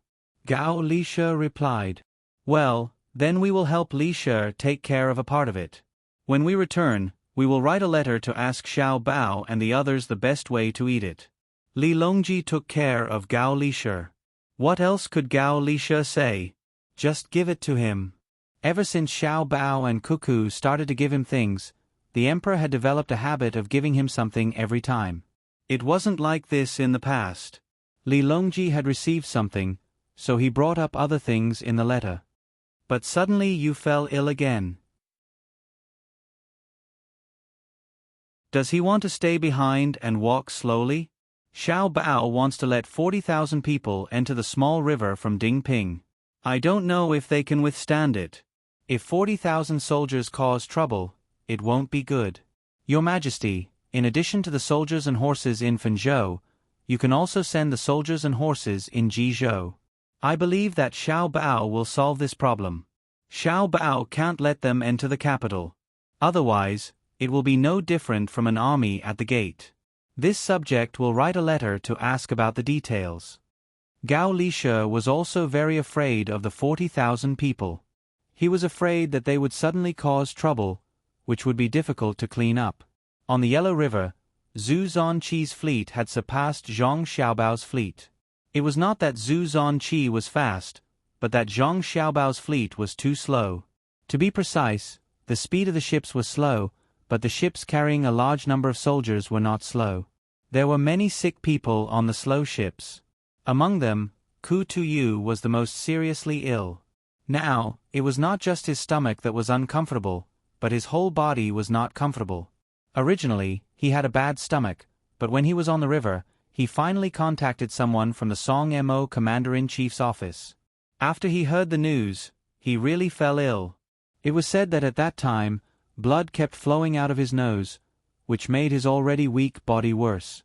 Speaker 1: Gao Lishe replied. "Well, then we will help Lishe take care of a part of it. When we return, we will write a letter to ask Xiaobao and the others the best way to eat it." Li Longji took care of Gao Lishe. What else could Gao Lishe say? Just give it to him. Ever since Xiaobao and Cuckoo started to give him things, the emperor had developed a habit of giving him something every time. It wasn't like this in the past. Li Longji had received something, so he brought up other things in the letter. "But suddenly you fell ill again. Does he want to stay behind and walk slowly? Xiaobao wants to let 40,000 people enter the small river from Dingping. I don't know if they can withstand it. If 40,000 soldiers cause trouble, it won't be good. Your Majesty, in addition to the soldiers and horses in Fenzhou, you can also send the soldiers and horses in Jizhou. I believe that Xiaobao will solve this problem. Xiaobao can't let them enter the capital. Otherwise, it will be no different from an army at the gate. This subject will write a letter to ask about the details." Gao Lishe was also very afraid of the 40,000 people. He was afraid that they would suddenly cause trouble, which would be difficult to clean up. On the Yellow River, Zhu Zonqi's fleet had surpassed Zhang Xiaobao's fleet. It was not that Zhu Zonqi was fast, but that Zhang Xiaobao's fleet was too slow. To be precise, the speed of the ships was slow, but the ships carrying a large number of soldiers were not slow. There were many sick people on the slow ships. Among them, Ku Tuyu was the most seriously ill. Now, it was not just his stomach that was uncomfortable, but his whole body was not comfortable. Originally, he had a bad stomach, but when he was on the river, he finally contacted someone from the Song Mo Commander-in-Chief's office. After he heard the news, he really fell ill. It was said that at that time, blood kept flowing out of his nose, which made his already weak body worse.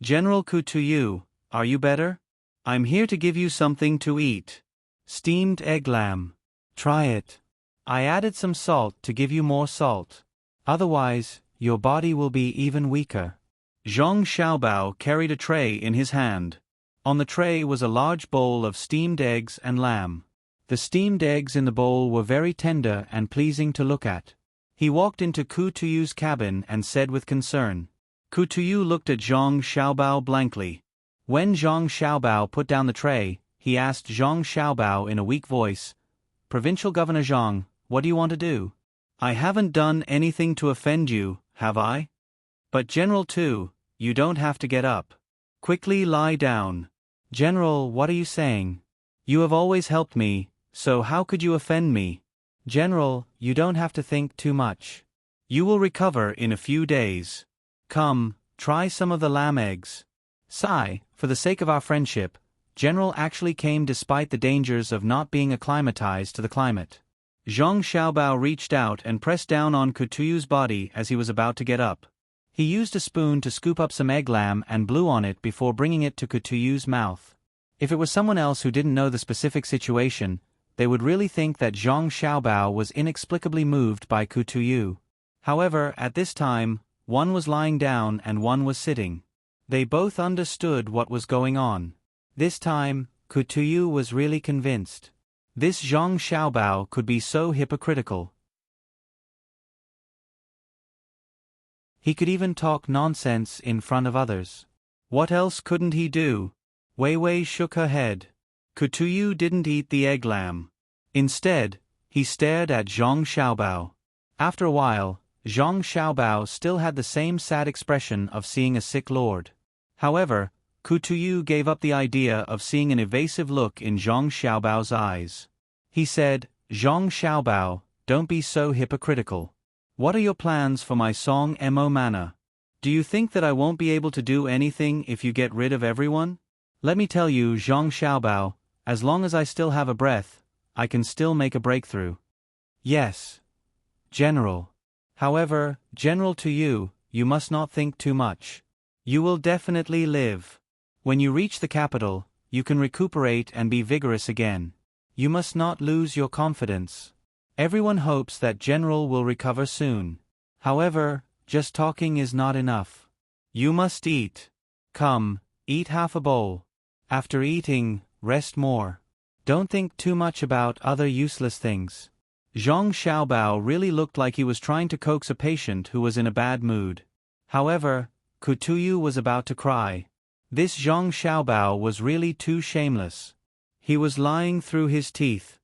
Speaker 1: "General Ku Tuyu, are you better? I'm here to give you something to eat. Steamed egg lamb. Try it. I added some salt to give you more salt. Otherwise, your body will be even weaker." Zhang Xiaobao carried a tray in his hand. On the tray was a large bowl of steamed eggs and lamb. The steamed eggs in the bowl were very tender and pleasing to look at. He walked into Ku Tuyu's cabin and said with concern. Ku Tuyu looked at Zhang Xiaobao blankly. When Zhang Xiaobao put down the tray, he asked Zhang Xiaobao in a weak voice, "Provincial Governor Zhang, what do you want to do?" "I haven't done anything to offend you, have I?" "But General Tu, you don't have to get up. Quickly lie down." "General, what are you saying? You have always helped me, so how could you offend me?" "General, you don't have to think too much. You will recover in a few days. Come, try some of the lamb eggs." Sigh, for the sake of our friendship, General actually came despite the dangers of not being acclimatized to the climate. Zhang Xiaobao reached out and pressed down on Ku Tuyu's body as he was about to get up. He used a spoon to scoop up some egg lamb and blew on it before bringing it to Ku Tuyu's mouth. If it was someone else who didn't know the specific situation, they would really think that Zhang Xiaobao was inexplicably moved by Kutuyu. However, at this time, one was lying down and one was sitting. They both understood what was going on. This time, Kutuyu was really convinced. This Zhang Xiaobao could be so hypocritical. He could even talk nonsense in front of others. What else couldn't he do? Wei Wei shook her head. Kutuyu didn't eat the egg lamb. Instead, he stared at Zhang Xiaobao. After a while, Zhang Xiaobao still had the same sad expression of seeing a sick lord. However, Kutuyu gave up the idea of seeing an evasive look in Zhang Xiaobao's eyes. He said, "Zhang Xiaobao, don't be so hypocritical. What are your plans for my song Mo Mana? Do you think that I won't be able to do anything if you get rid of everyone? Let me tell you, Zhang Xiaobao, as long as I still have a breath, I can still make a breakthrough." "Yes, General. However, General, to you, you must not think too much. You will definitely live. When you reach the capital, you can recuperate and be vigorous again. You must not lose your confidence. Everyone hopes that General will recover soon. However, just talking is not enough. You must eat. Come, eat half a bowl. After eating, rest more. Don't think too much about other useless things." Zhang Xiaobao really looked like he was trying to coax a patient who was in a bad mood. However, Kutuyu was about to cry. This Zhang Xiaobao was really too shameless. He was lying through his teeth.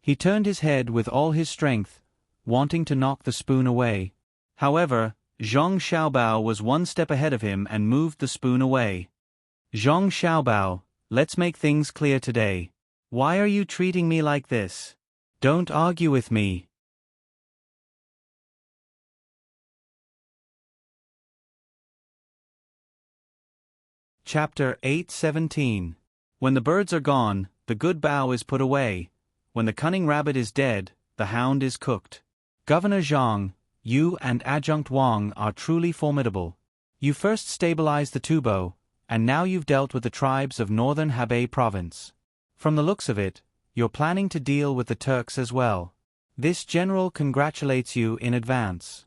Speaker 1: He turned his head with all his strength, wanting to knock the spoon away. However, Zhang Xiaobao was one step ahead of him and moved the spoon away. "Zhang Xiaobao, let's make things clear today. Why are you treating me like this? Don't argue with me." Chapter 8:17. When the birds are gone, the good bough is put away. When the cunning rabbit is dead, the hound is cooked. Governor Zhang, you and Adjunct Wang are truly formidable. You first stabilized the Tubo, and now you've dealt with the tribes of northern Hebei province. From the looks of it, you're planning to deal with the Turks as well. This general congratulates you in advance.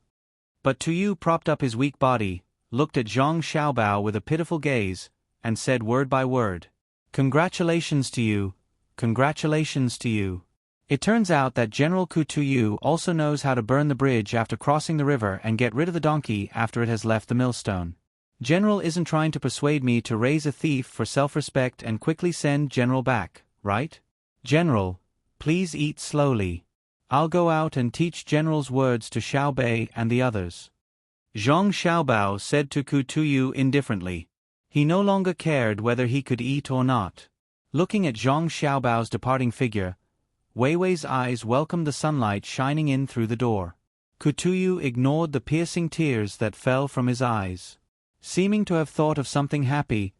Speaker 1: But Tu propped up his weak body, looked at Zhang Xiaobao with a pitiful gaze, and said word by word, "Congratulations to you, congratulations to you." It turns out that General Kutuyu also knows how to burn the bridge after crossing the river and get rid of the donkey after it has left the millstone. General isn't trying to persuade me to raise a thief for self-respect and quickly send General back, right? General, please eat slowly. I'll go out and teach General's words to Xiaobei and the others." Zhang Xiaobao said to Kutuyu indifferently. He no longer cared whether he could eat or not. Looking at Zhang Xiaobao's departing figure, Wei Wei's eyes welcomed the sunlight shining in through the door. Kutuyu ignored the piercing tears that fell from his eyes. Seeming to have thought of something happy,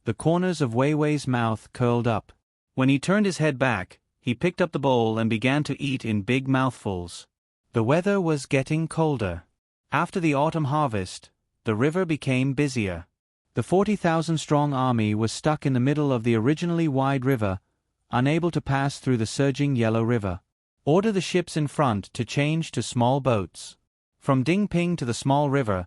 Speaker 1: the corners of Wei Wei's mouth curled up. When he turned his head back, he picked up the bowl and began to eat in big mouthfuls. The weather was getting colder. After the autumn harvest, the river became busier. The 40,000-strong army was stuck in the middle of the originally wide river, unable to pass through the surging Yellow River. Order the ships in front to change to small boats. From Dingping to the small river,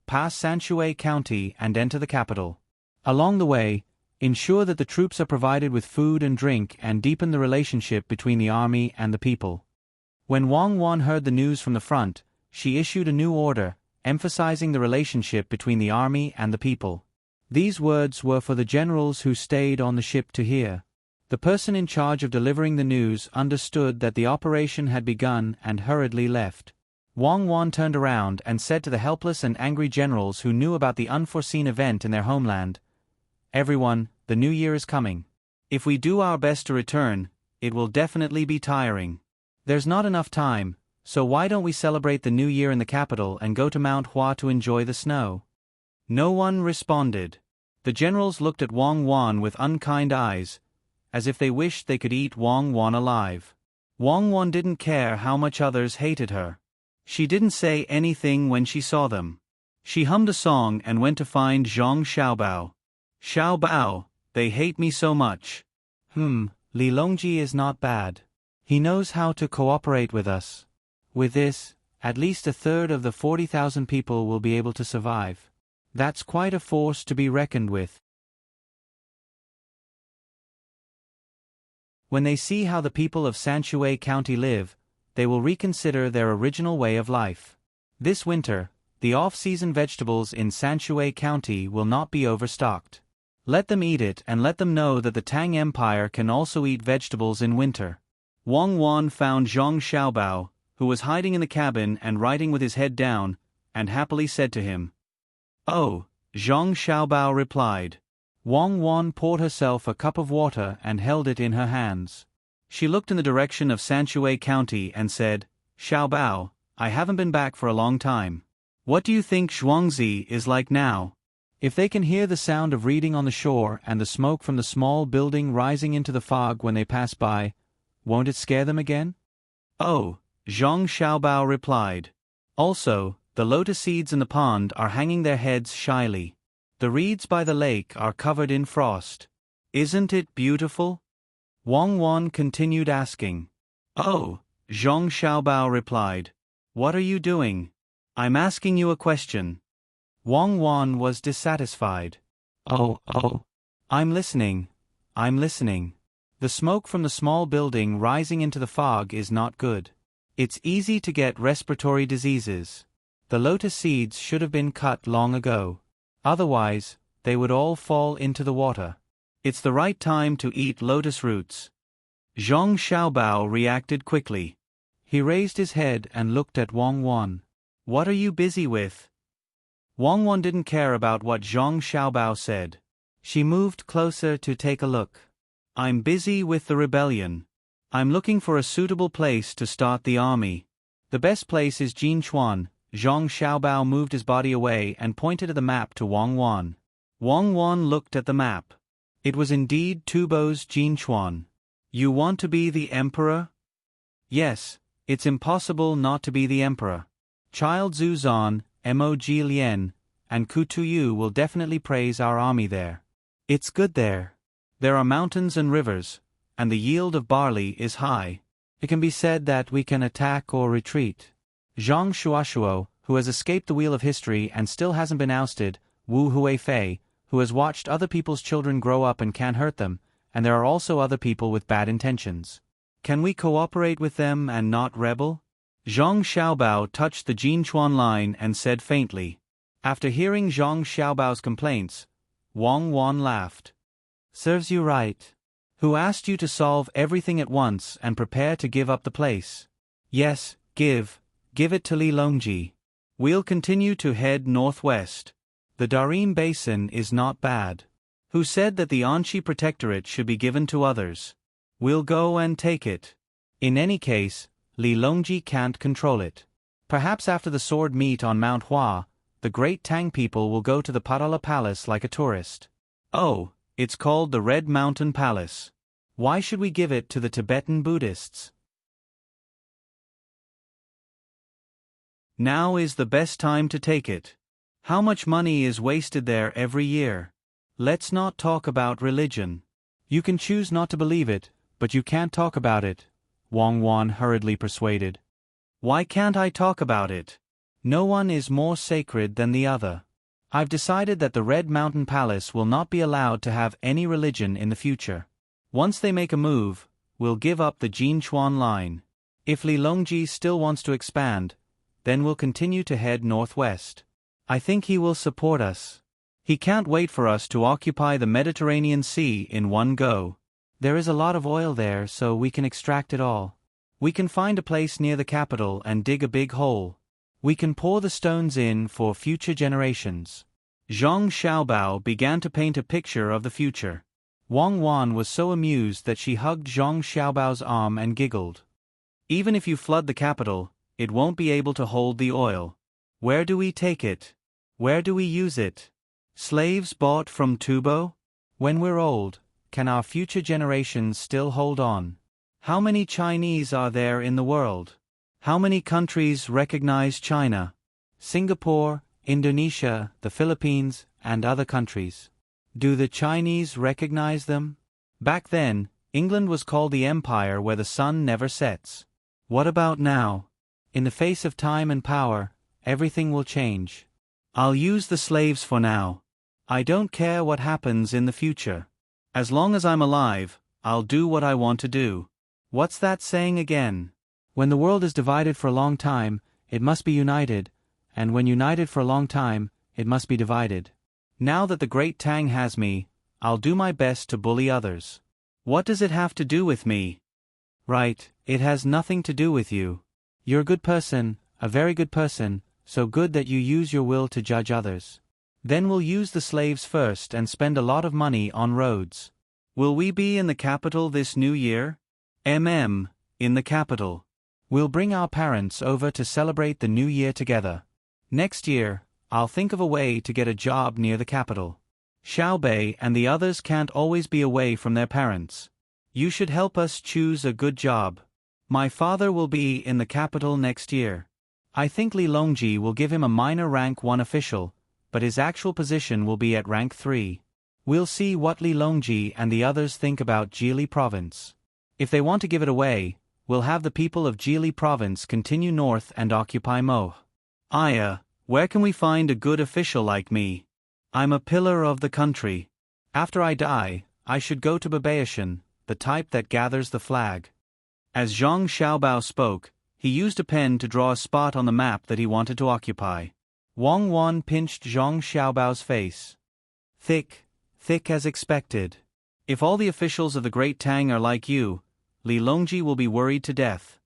Speaker 1: pass Sanshui County and enter the capital. Along the way, ensure that the troops are provided with food and drink and deepen the relationship between the army and the people. When Wang Wan heard the news from the front, she issued a new order, emphasizing the relationship between the army and the people. These words were for the generals who stayed on the ship to hear. The person in charge of delivering the news understood that the operation had begun and hurriedly left. Wang Wan turned around and said to the helpless and angry generals who knew about the unforeseen event in their homeland, "Everyone, the new year is coming. If we do our best to return, it will definitely be tiring. There's not enough time, so why don't we celebrate the new year in the capital and go to Mount Hua to enjoy the snow?" No one responded. The generals looked at Wang Wan with unkind eyes, as if they wished they could eat Wang Wan alive. Wang Wan didn't care how much others hated her. She didn't say anything when she saw them. She hummed a song and went to find Zhang Xiaobao. "Xiaobao, they hate me so much." Li Longji is not bad. He knows how to cooperate with us. With this, at least a third of the 40,000 people will be able to survive. That's quite a force to be reckoned with. When they see how the people of Sanshui County live, they will reconsider their original way of life. This winter, the off-season vegetables in Sanshui County will not be overstocked. Let them eat it and let them know that the Tang Empire can also eat vegetables in winter. Wang Wan found Zhang Xiaobao, who was hiding in the cabin and writing with his head down, and happily said to him, "Oh," Zhang Xiaobao replied. Wang Wan poured herself a cup of water and held it in her hands. She looked in the direction of Sanshui County and said, "Xiaobao, I haven't been back for a long time. What do you think Zhuangzi is like now?" If they can hear the sound of reading on the shore and the smoke from the small building rising into the fog when they pass by, won't it scare them again? "Oh," Zhang Xiaobao replied. "Also, the lotus seeds in the pond are hanging their heads shyly. The reeds by the lake are covered in frost. Isn't it beautiful?" Wang Wan continued asking. "Oh," Zhang Xiaobao replied. "What are you doing? I'm asking you a question." Wang Wan was dissatisfied. Oh, I'm listening. The smoke from the small building rising into the fog is not good. It's easy to get respiratory diseases. The lotus seeds should have been cut long ago. Otherwise, they would all fall into the water. It's the right time to eat lotus roots. Zhang Xiaobao reacted quickly. He raised his head and looked at Wang Wan. "What are you busy with?" Wang Wan didn't care about what Zhang Xiaobao said. She moved closer to take a look. "I'm busy with the rebellion. I'm looking for a suitable place to start the army. The best place is Jinchuan." Zhang Xiaobao moved his body away and pointed at the map to Wang Wan. Wang Wan looked at the map. It was indeed Tubo's Jinchuan. "You want to be the emperor?" "Yes, it's impossible not to be the emperor. Child Zuzan, Mog Lien, and Kutuyu will definitely praise our army there. It's good there. There are mountains and rivers, and the yield of barley is high. It can be said that we can attack or retreat." Zhang Shuashuo, who has escaped the wheel of history and still hasn't been ousted, Wu Huifei, who has watched other people's children grow up and can't hurt them, and there are also other people with bad intentions. Can we cooperate with them and not rebel? Zhang Xiaobao touched the Jinchuan line and said faintly. After hearing Zhang Xiaobao's complaints, Wang Wan laughed. "Serves you right. Who asked you to solve everything at once and prepare to give up the place?" "Yes, give it to Li Longji. We'll continue to head northwest. The Darim Basin is not bad. Who said that the Anshi Protectorate should be given to others? We'll go and take it. In any case, Li Longji can't control it. Perhaps after the sword meet on Mount Hua, the great Tang people will go to the Padala Palace like a tourist. Oh, it's called the Red Mountain Palace. Why should we give it to the Tibetan Buddhists? Now is the best time to take it. How much money is wasted there every year? Let's not talk about religion. You can choose not to believe it, but you can't talk about it," Wang Wan hurriedly persuaded. "Why can't I talk about it? No one is more sacred than the other. I've decided that the Red Mountain Palace will not be allowed to have any religion in the future. Once they make a move, we'll give up the Jinchuan line. If Li Longji still wants to expand, then we'll continue to head northwest. I think he will support us. He can't wait for us to occupy the Mediterranean Sea in one go. There is a lot of oil there, so we can extract it all. We can find a place near the capital and dig a big hole. We can pour the stones in for future generations." Zhang Xiaobao began to paint a picture of the future. Wang Wan was so amused that she hugged Zhang Xiaobao's arm and giggled. "Even if you flood the capital, it won't be able to hold the oil. Where do we take it? Where do we use it? Slaves bought from Tubo? When we're old, can our future generations still hold on? How many Chinese are there in the world? How many countries recognize China? Singapore, Indonesia, the Philippines, and other countries. Do the Chinese recognize them? Back then, England was called the empire where the sun never sets. What about now? In the face of time and power, everything will change. I'll use the slaves for now. I don't care what happens in the future. As long as I'm alive, I'll do what I want to do. What's that saying again? When the world is divided for a long time, it must be united, and when united for a long time, it must be divided. Now that the great Tang has me, I'll do my best to bully others. What does it have to do with me? Right, it has nothing to do with you. You're a good person, a very good person, so good that you use your will to judge others. Then we'll use the slaves first and spend a lot of money on roads. Will we be in the capital this new year? In the capital. We'll bring our parents over to celebrate the new year together. Next year, I'll think of a way to get a job near the capital. Xiaobei and the others can't always be away from their parents. You should help us choose a good job. My father will be in the capital next year. I think Li Longji will give him a minor rank 1 official, but his actual position will be at rank 3. We'll see what Li Longji and the others think about Jili province. If they want to give it away, we'll have the people of Jili province continue north and occupy Mo. Aya, where can we find a good official like me? I'm a pillar of the country. After I die, I should go to Babaishan, the type that gathers the flag. As Zhang Xiaobao spoke, he used a pen to draw a spot on the map that he wanted to occupy. Wang Wan pinched Zhang Xiaobao's face. Thick as expected. If all the officials of the Great Tang are like you, Li Longji will be worried to death.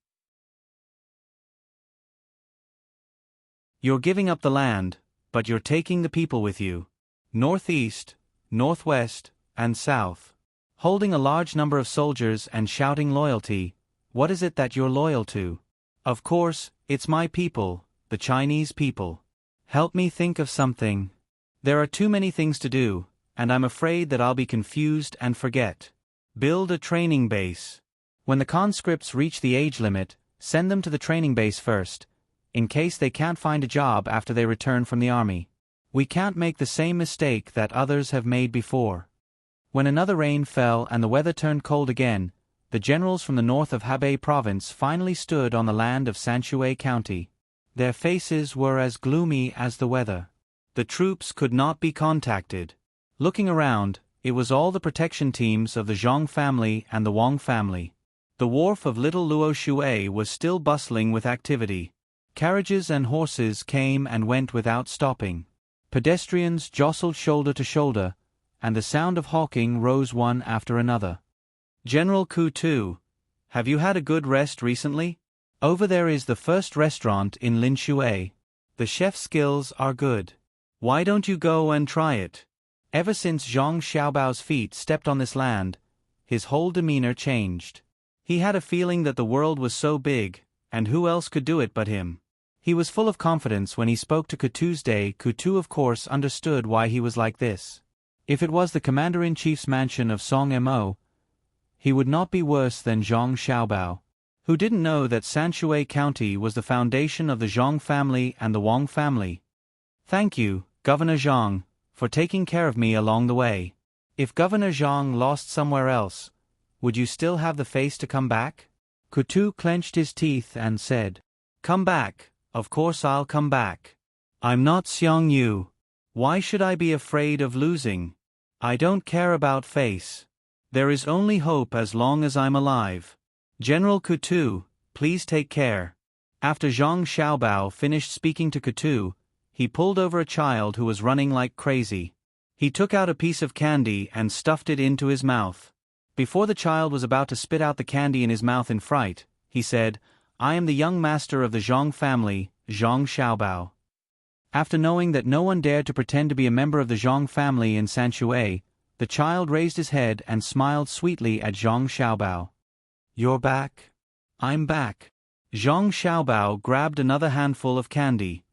Speaker 1: You're giving up the land, but you're taking the people with you. Northeast, northwest, and south. Holding a large number of soldiers and shouting loyalty, what is it that you're loyal to? Of course, it's my people, the Chinese people. Help me think of something. There are too many things to do, and I'm afraid that I'll be confused and forget. Build a training base. When the conscripts reach the age limit, send them to the training base first, in case they can't find a job after they return from the army. We can't make the same mistake that others have made before. When another rain fell and the weather turned cold again, the generals from the north of Hebei province finally stood on the land of Sanshui County. Their faces were as gloomy as the weather. The troops could not be contacted. Looking around, it was all the protection teams of the Zhang family and the Wang family. The wharf of Little Luo Shui was still bustling with activity. Carriages and horses came and went without stopping. Pedestrians jostled shoulder to shoulder, and the sound of hawking rose one after another. General Ku, have you had a good rest recently? Over there is the first restaurant in Linshui. The chef's skills are good. Why don't you go and try it? Ever since Zhang Xiaobao's feet stepped on this land, his whole demeanor changed. He had a feeling that the world was so big, and who else could do it but him? He was full of confidence when he spoke to Kutu's day. Kutu of course understood why he was like this. If it was the commander-in-chief's mansion of Song Mo, he would not be worse than Zhang Xiaobao. Who didn't know that Sanshui County was the foundation of the Zhang family and the Wang family? Thank you, Governor Zhang, for taking care of me along the way. If Governor Zhang lost somewhere else, would you still have the face to come back? Kutu clenched his teeth and said, Come back, of course I'll come back. I'm not Xiang Yu. Why should I be afraid of losing? I don't care about face. There is only hope as long as I'm alive. General Kutu, please take care. After Zhang Xiaobao finished speaking to Kutu, he pulled over a child who was running like crazy. He took out a piece of candy and stuffed it into his mouth. Before the child was about to spit out the candy in his mouth in fright, he said, I am the young master of the Zhang family, Zhang Xiaobao. After knowing that no one dared to pretend to be a member of the Zhang family in Sanshui, the child raised his head and smiled sweetly at Zhang Xiaobao. You're back? I'm back. Zhang Xiaobao grabbed another handful of candy.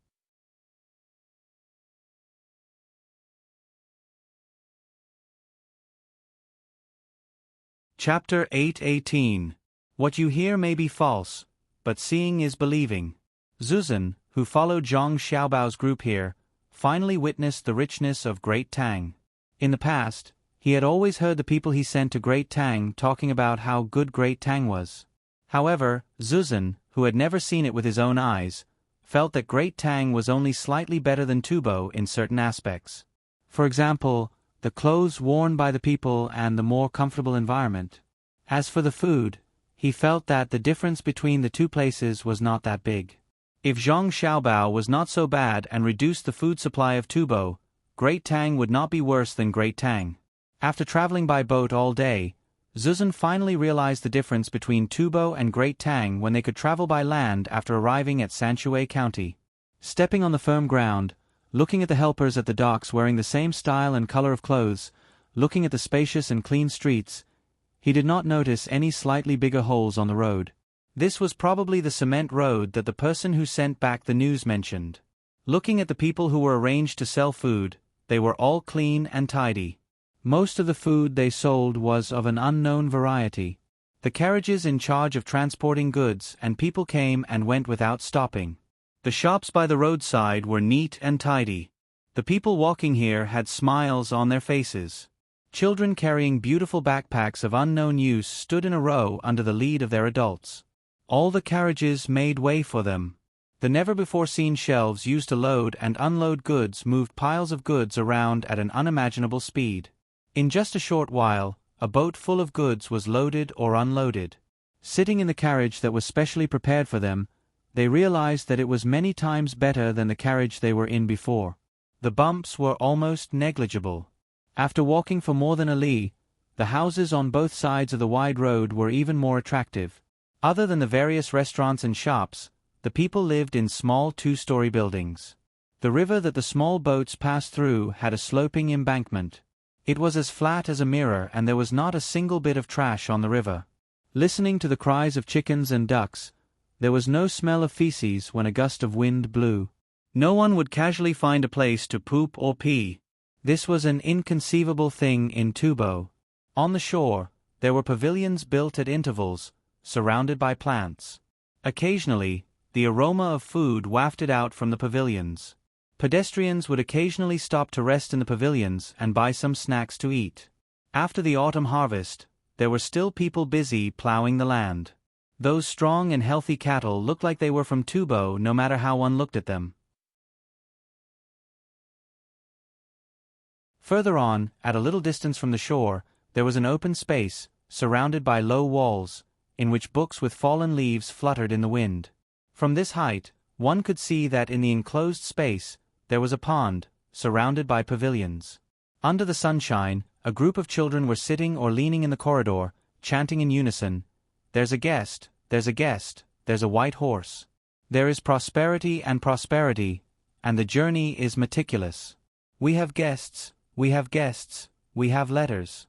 Speaker 1: Chapter 8:18. What you hear may be false, but seeing is believing. Zuzan, who followed Zhang Xiaobao's group here, finally witnessed the richness of Great Tang. In the past, He had always heard the people he sent to Great Tang talking about how good Great Tang was. However, Zuzan, who had never seen it with his own eyes, felt that Great Tang was only slightly better than Tubo in certain aspects. For example, the clothes worn by the people and the more comfortable environment. As for the food, he felt that the difference between the two places was not that big. If Zhang Xiaobao was not so bad and reduced the food supply of Tubo, Great Tang would not be worse than Great Tang. After traveling by boat all day, Zuzan finally realized the difference between Tubo and Great Tang when they could travel by land after arriving at Sanshui County. Stepping on the firm ground, looking at the helpers at the docks wearing the same style and color of clothes, looking at the spacious and clean streets, he did not notice any slightly bigger holes on the road. This was probably the cement road that the person who sent back the news mentioned. Looking at the people who were arranged to sell food, they were all clean and tidy. Most of the food they sold was of an unknown variety. The carriages in charge of transporting goods and people came and went without stopping. The shops by the roadside were neat and tidy. The people walking here had smiles on their faces. Children carrying beautiful backpacks of unknown use stood in a row under the lead of their adults. All the carriages made way for them. The never-before-seen shelves used to load and unload goods moved piles of goods around at an unimaginable speed. In just a short while, a boat full of goods was loaded or unloaded. Sitting in the carriage that was specially prepared for them, they realized that it was many times better than the carriage they were in before. The bumps were almost negligible. After walking for more than a li, the houses on both sides of the wide road were even more attractive. Other than the various restaurants and shops, the people lived in small two-story buildings. The river that the small boats passed through had a sloping embankment. It was as flat as a mirror and there was not a single bit of trash on the river. Listening to the cries of chickens and ducks, there was no smell of feces when a gust of wind blew. No one would casually find a place to poop or pee. This was an inconceivable thing in Tubo. On the shore, there were pavilions built at intervals, surrounded by plants. Occasionally, the aroma of food wafted out from the pavilions. Pedestrians would occasionally stop to rest in the pavilions and buy some snacks to eat. After the autumn harvest, there were still people busy plowing the land. Those strong and healthy cattle looked like they were from Tubo no matter how one looked at them. Further on, at a little distance from the shore, there was an open space, surrounded by low walls, in which books with fallen leaves fluttered in the wind. From this height, one could see that in the enclosed space, there was a pond, surrounded by pavilions. Under the sunshine, a group of children were sitting or leaning in the corridor, chanting in unison, "There's a guest, there's a guest, there's a white horse. There is prosperity, and the journey is meticulous. We have guests, we have guests, we have letters."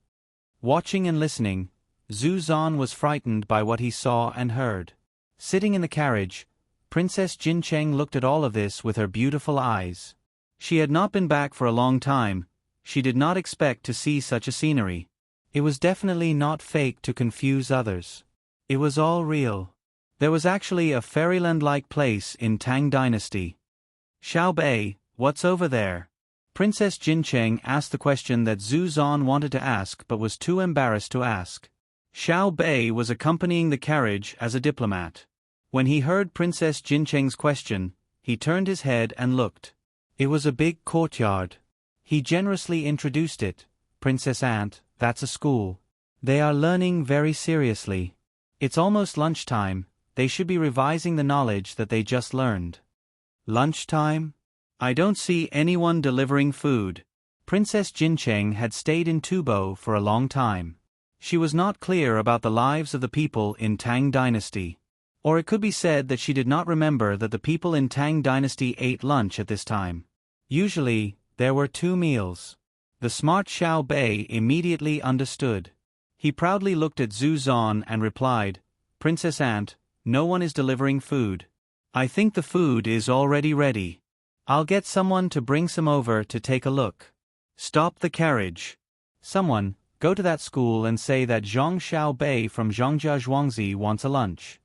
Speaker 1: Watching and listening, Zhu Zan was frightened by what he saw and heard. Sitting in the carriage, Princess Jincheng looked at all of this with her beautiful eyes. She had not been back for a long time. She did not expect to see such a scenery. It was definitely not fake to confuse others. It was all real. There was actually a fairyland-like place in Tang Dynasty. "Xiao Bei, what's over there?" Princess Jincheng asked the question that Zhu Zan wanted to ask but was too embarrassed to ask. Xiao Bei was accompanying the carriage as a diplomat. When he heard Princess Jincheng's question, he turned his head and looked. It was a big courtyard. He generously introduced it. "Princess Aunt, that's a school. They are learning very seriously. It's almost lunchtime, they should be revising the knowledge that they just learned." "Lunchtime? I don't see anyone delivering food." Princess Jincheng had stayed in Tubo for a long time. She was not clear about the lives of the people in Tang Dynasty. Or it could be said that she did not remember that the people in Tang Dynasty ate lunch at this time. Usually, there were 2 meals. The smart Xiao Bei immediately understood. He proudly looked at Zhu Zan and replied, "Princess Aunt, no one is delivering food. I think the food is already ready. I'll get someone to bring some over to take a look. Stop the carriage. Someone, go to that school and say that Zhang Xiao Bei from Zhangjia Zhuangzi wants a lunch."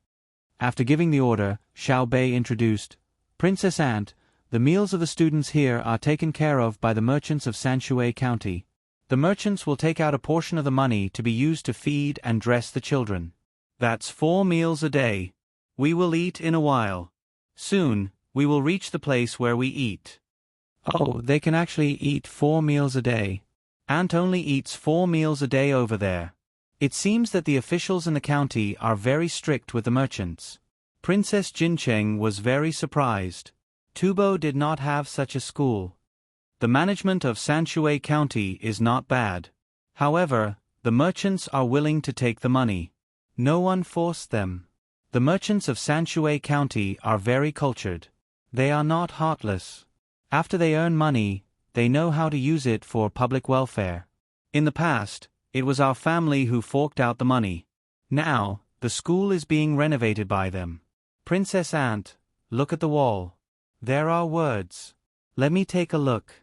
Speaker 1: After giving the order, Xiao Bei introduced, "Princess Aunt, the meals of the students here are taken care of by the merchants of Sanshui County. The merchants will take out a portion of the money to be used to feed and dress the children. That's 4 meals a day. We will eat in a while. Soon, we will reach the place where we eat. Oh, they can actually eat 4 meals a day. Aunt only eats 4 meals a day over there. It seems that the officials in the county are very strict with the merchants. Princess Jincheng was very surprised. Tubo did not have such a school. The management of Sanshui County is not bad. However, the merchants are willing to take the money. No one forced them. The merchants of Sanshui County are very cultured. They are not heartless. After they earn money, they know how to use it for public welfare. In the past, it was our family who forked out the money. Now, the school is being renovated by them. Princess Ant, look at the wall. There are words. Let me take a look.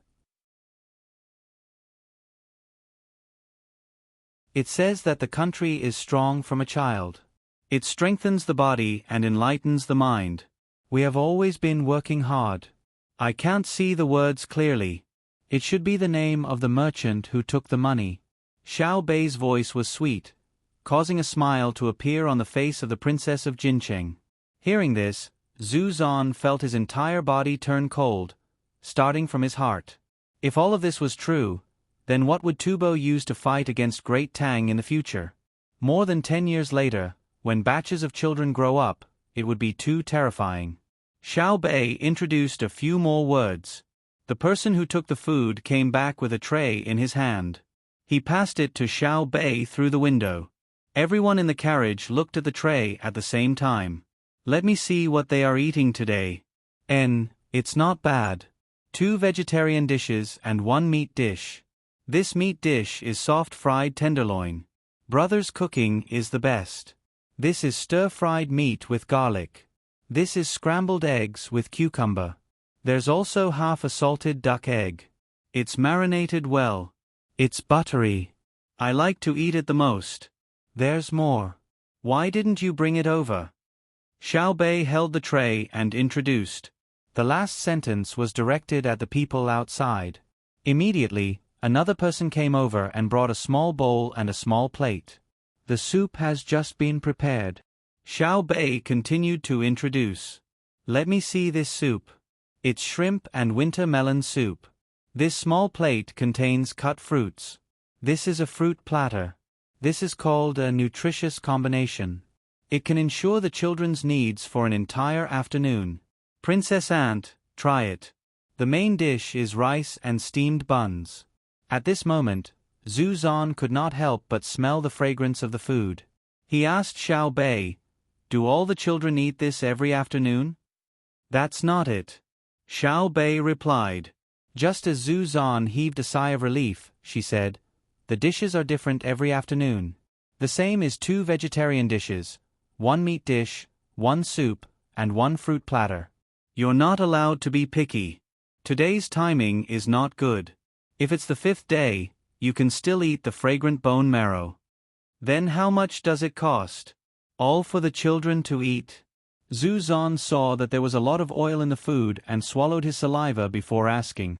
Speaker 1: It says that the country is strong from a child. It strengthens the body and enlightens the mind. We have always been working hard. I can't see the words clearly. It should be the name of the merchant who took the money. Xiao Bei's voice was sweet, causing a smile to appear on the face of the Princess of Jincheng. Hearing this, Zhu Zan felt his entire body turn cold, starting from his heart. If all of this was true, then what would Tubo use to fight against Great Tang in the future? More than 10 years later, when batches of children grow up, it would be too terrifying. Xiao Bei introduced a few more words. The person who took the food came back with a tray in his hand. He passed it to Xiao Bei through the window. Everyone in the carriage looked at the tray at the same time. Let me see what they are eating today. It's not bad. 2 vegetarian dishes and 1 meat dish. This meat dish is soft fried tenderloin. Brother's cooking is the best. This is stir-fried meat with garlic. This is scrambled eggs with cucumber. There's also half a salted duck egg. It's marinated well. It's buttery. I like to eat it the most. There's more. Why didn't you bring it over? Xiao Bei held the tray and introduced. The last sentence was directed at the people outside. Immediately, another person came over and brought a small bowl and a small plate. The soup has just been prepared. Xiao Bei continued to introduce. Let me see this soup. It's shrimp and winter melon soup. This small plate contains cut fruits. This is a fruit platter. This is called a nutritious combination. It can ensure the children's needs for an entire afternoon. Princess Ant, try it. The main dish is rice and steamed buns. At this moment, Zhu Zan could not help but smell the fragrance of the food. He asked Xiao Bei, "Do all the children eat this every afternoon?" "That's not it." Xiao Bei replied. Just as Zhu Zan heaved a sigh of relief, she said, "The dishes are different every afternoon. The same is 2 vegetarian dishes, 1 meat dish, 1 soup, and 1 fruit platter. You're not allowed to be picky. Today's timing is not good. If it's the 5th day, you can still eat the fragrant bone marrow. Then how much does it cost? All for the children to eat." Zhu Zan saw that there was a lot of oil in the food and swallowed his saliva before asking.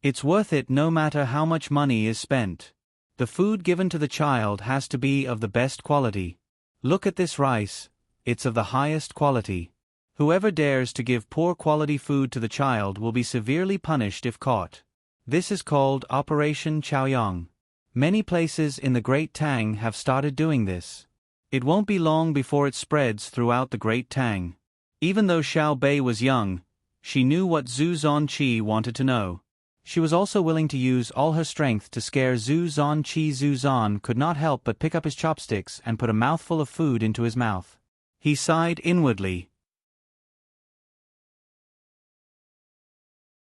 Speaker 1: "It's worth it no matter how much money is spent. The food given to the child has to be of the best quality. Look at this rice, it's of the highest quality. Whoever dares to give poor quality food to the child will be severely punished if caught. This is called Operation Chaoyang. Many places in the Great Tang have started doing this. It won't be long before it spreads throughout the Great Tang." Even though Xiao Bei was young, she knew what Zhu Zanqi wanted to know. She was also willing to use all her strength to scare Zhu Zanqi. Zhu Zan could not help but pick up his chopsticks and put a mouthful of food into his mouth. He sighed inwardly.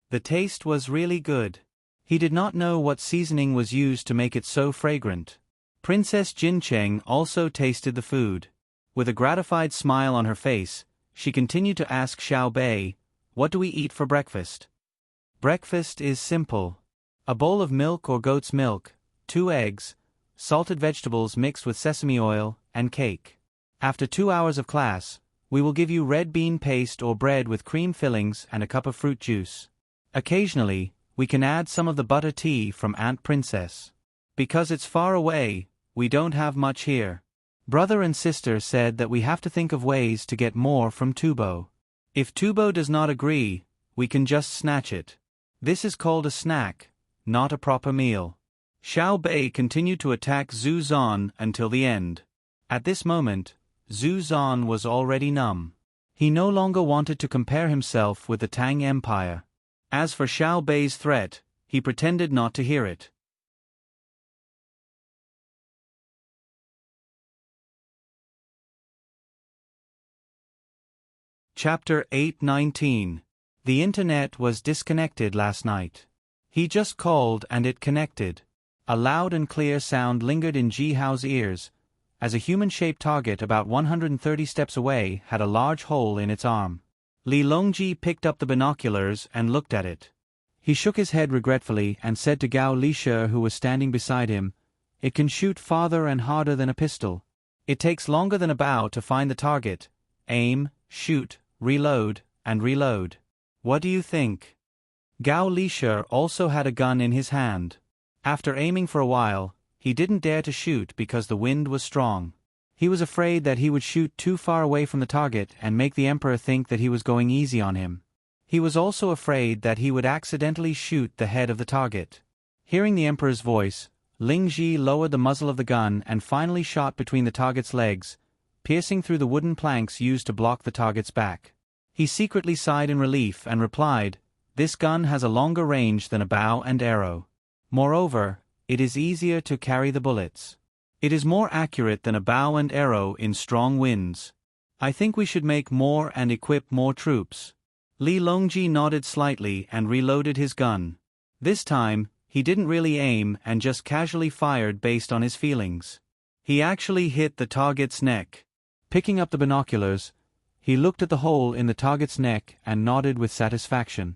Speaker 1: The taste was really good. He did not know what seasoning was used to make it so fragrant. Princess Jincheng also tasted the food. With a gratified smile on her face, she continued to ask Xiao Bei, "What do we eat for breakfast?" "Breakfast is simple. A bowl of milk or goat's milk, 2 eggs, salted vegetables mixed with sesame oil, and cake. After 2 hours of class, we will give you red bean paste or bread with cream fillings and a cup of fruit juice. Occasionally, we can add some of the butter tea from Aunt Princess." Because it's far away, we don't have much here. Brother and sister said that we have to think of ways to get more from Tubo. If Tubo does not agree, we can just snatch it. This is called a snack, not a proper meal. Xiao Bei continued to attack Zhu Zan until the end. At this moment, Zhu Zan was already numb. He no longer wanted to compare himself with the Tang Empire. As for Xiao Bei's threat, he pretended not to hear it. Chapter 8:19. The internet was disconnected last night. He just called and it connected. A loud and clear sound lingered in Ji Hao's ears, as a human-shaped target about 130 steps away had a large hole in its arm. Li Longji picked up the binoculars and looked at it. He shook his head regretfully and said to Gao Lishe, who was standing beside him, "It can shoot farther and harder than a pistol. It takes longer than a bow to find the target. Aim, shoot, reload, and reload. What do you think?" Gao Lishe also had a gun in his hand. After aiming for a while, he didn't dare to shoot because the wind was strong. He was afraid that he would shoot too far away from the target and make the emperor think that he was going easy on him. He was also afraid that he would accidentally shoot the head of the target. Hearing the emperor's voice, Ling Ji lowered the muzzle of the gun and finally shot between the target's legs, piercing through the wooden planks used to block the target's back. He secretly sighed in relief and replied, "This gun has a longer range than a bow and arrow. Moreover, it is easier to carry the bullets. It is more accurate than a bow and arrow in strong winds. I think we should make more and equip more troops." Li Longji nodded slightly and reloaded his gun. This time, he didn't really aim and just casually fired based on his feelings. He actually hit the target's neck. Picking up the binoculars, he looked at the hole in the target's neck and nodded with satisfaction.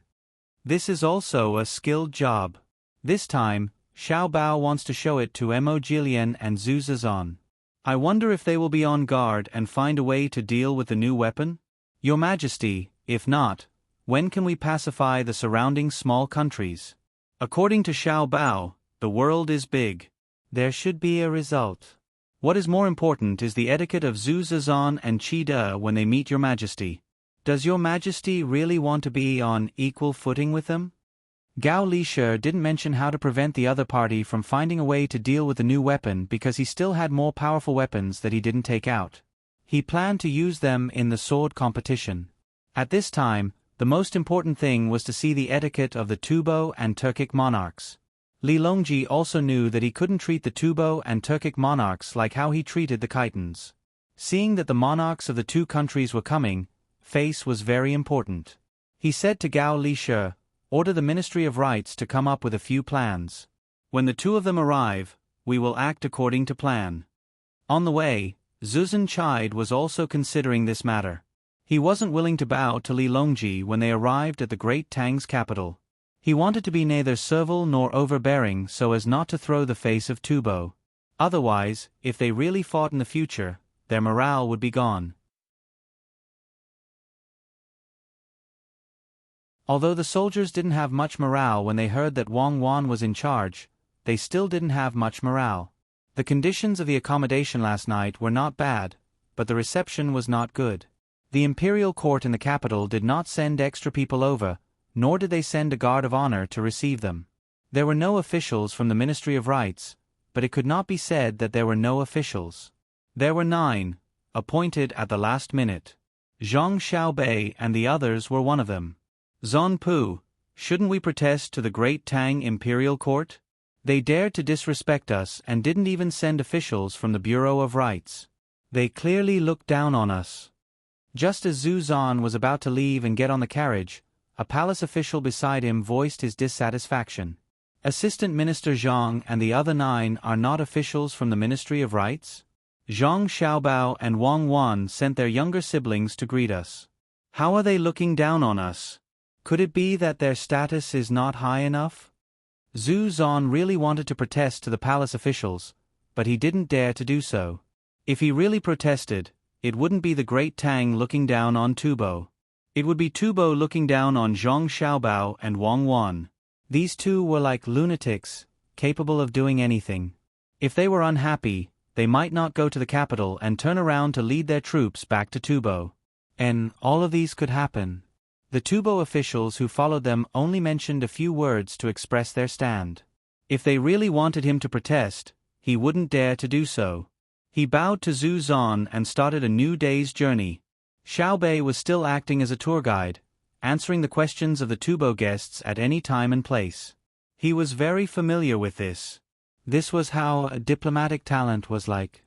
Speaker 1: This is also a skilled job. This time, Xiao Bao wants to show it to Mo Jilian and Zhu Zizan. I wonder if they will be on guard and find a way to deal with the new weapon? Your Majesty, if not, when can we pacify the surrounding small countries? According to Xiao Bao, the world is big. There should be a result. What is more important is the etiquette of Zhu Zizan and Qi De when they meet Your Majesty. Does Your Majesty really want to be on equal footing with them? Gao Lishe didn't mention how to prevent the other party from finding a way to deal with the new weapon because he still had more powerful weapons that he didn't take out. He planned to use them in the sword competition. At this time, the most important thing was to see the etiquette of the Tubo and Turkic monarchs. Li Longji also knew that he couldn't treat the Tubo and Turkic monarchs like how he treated the Khitans. Seeing that the monarchs of the two countries were coming, face was very important. He said to Gao Lishe, "Order the Ministry of Rights to come up with a few plans. When the two of them arrive, we will act according to plan." On the way, Zuzan Chide was also considering this matter. He wasn't willing to bow to Li Longji when they arrived at the great Tang's capital. He wanted to be neither servile nor overbearing so as not to throw the face of Tubo. Otherwise, if they really fought in the future, their morale would be gone. Although the soldiers didn't have much morale when they heard that Wang Wan was in charge, they still didn't have much morale. The conditions of the accommodation last night were not bad, but the reception was not good. The imperial court in the capital did not send extra people over, nor did they send a guard of honor to receive them. There were no officials from the Ministry of Rights, but it could not be said that there were no officials. There were 9, appointed at the last minute. Zhang Xiaobei and the others were one of them. Zon Pu, shouldn't we protest to the great Tang imperial court? They dared to disrespect us and didn't even send officials from the Bureau of Rights. They clearly looked down on us. Just as Zhu Zan was about to leave and get on the carriage, a palace official beside him voiced his dissatisfaction. Assistant Minister Zhang and the other 9 are not officials from the Ministry of Rights? Zhang Xiaobao and Wang Wan sent their younger siblings to greet us. How are they looking down on us? Could it be that their status is not high enough? Zhu Zan really wanted to protest to the palace officials, but he didn't dare to do so. If he really protested, it wouldn't be the great Tang looking down on Tubo. It would be Tubo looking down on Zhang Xiaobao and Wang Wan. These two were like lunatics, capable of doing anything. If they were unhappy, they might not go to the capital and turn around to lead their troops back to Tubo. And all of these could happen. The Tubo officials who followed them only mentioned a few words to express their stand. If they really wanted him to protest, he wouldn't dare to do so. He bowed to Zhu Zan and started a new day's journey. Xiao Bei was still acting as a tour guide, answering the questions of the Tubo guests at any time and place. He was very familiar with this. This was how a diplomatic talent was like.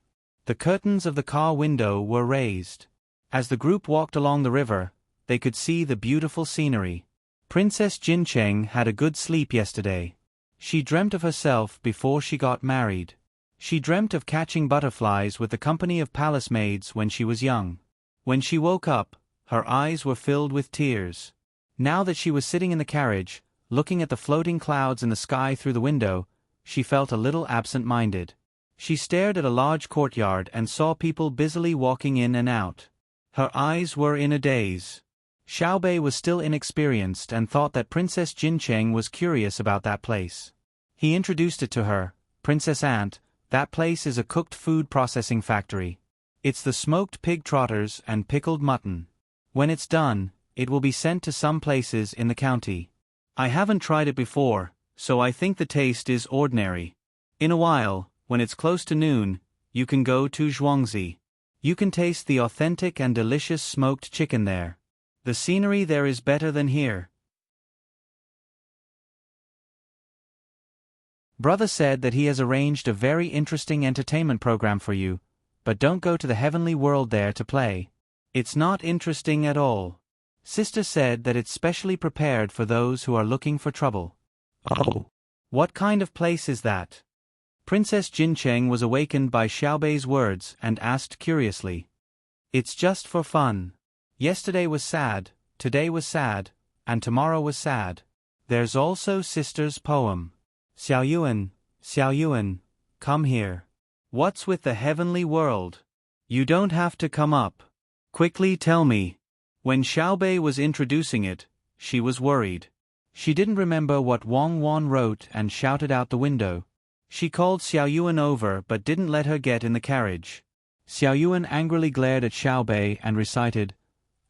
Speaker 1: The curtains of the car window were raised. As the group walked along the river, they could see the beautiful scenery. Princess Jincheng had a good sleep yesterday. She dreamt of herself before she got married. She dreamt of catching butterflies with the company of palace maids when she was young. When she woke up, her eyes were filled with tears. Now that she was sitting in the carriage, looking at the floating clouds in the sky through the window, she felt a little absent-minded. She stared at a large courtyard and saw people busily walking in and out. Her eyes were in a daze. Xiao Bei was still inexperienced and thought that Princess Jincheng was curious about that place. He introduced it to her. Princess Aunt, that place is a cooked food processing factory. It's the smoked pig trotters and pickled mutton. When it's done, it will be sent to some places in the county. I haven't tried it before, so I think the taste is ordinary. In a while, when it's close to noon, you can go to Zhuangzi. You can taste the authentic and delicious smoked chicken there. The scenery there is better than here. Brother said that he has arranged a very interesting entertainment program for you, but don't go to the heavenly world there to play. It's not interesting at all. Sister said that it's specially prepared for those who are looking for trouble. Oh. What kind of place is that? Princess Jincheng was awakened by Xiao Bei's words and asked curiously. It's just for fun. Yesterday was sad, today was sad, and tomorrow was sad. There's also Sister's poem. Xiao Yuan, come here. What's with the heavenly world? You don't have to come up. Quickly tell me. When Xiao Bei was introducing it, she was worried. She didn't remember what Wang Wan wrote and shouted out the window. She called Xiao Yuan over but didn't let her get in the carriage. Xiao Yuan angrily glared at Xiao Bei and recited,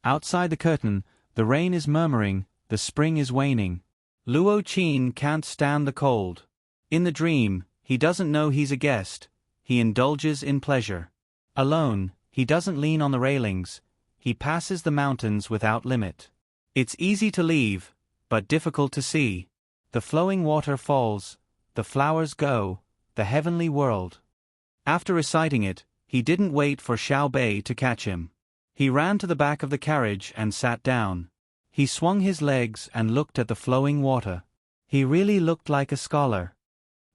Speaker 1: outside the curtain, the rain is murmuring, the spring is waning. Luo Qin can't stand the cold. In the dream, he doesn't know he's a guest. He indulges in pleasure. Alone, he doesn't lean on the railings. He passes the mountains without limit. It's easy to leave, but difficult to see. The flowing water falls, the flowers go, the heavenly world. After reciting it, he didn't wait for Xiao Bei to catch him. He ran to the back of the carriage and sat down. He swung his legs and looked at the flowing water. He really looked like a scholar.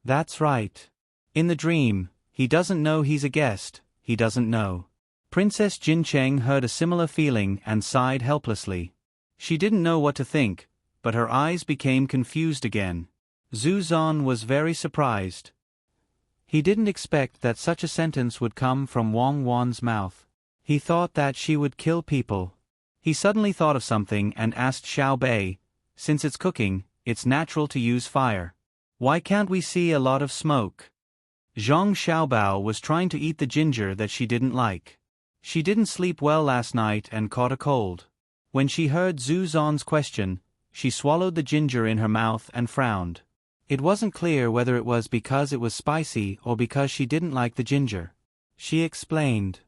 Speaker 1: That's right. In the dream, he doesn't know he's a guest, he doesn't know. Princess Jincheng heard a similar feeling and sighed helplessly. She didn't know what to think, but her eyes became confused again. Zhu Zan was very surprised. He didn't expect that such a sentence would come from Wang Wan's mouth. He thought that she would kill people. He suddenly thought of something and asked Xiao Bei, since it's cooking, it's natural to use fire. Why can't we see a lot of smoke? Zhang Xiaobao was trying to eat the ginger that she didn't like. She didn't sleep well last night and caught a cold. When she heard Zhu Zan's question, she swallowed the ginger in her mouth and frowned. It wasn't clear whether it was because it was spicy or because she didn't like the ginger. She explained.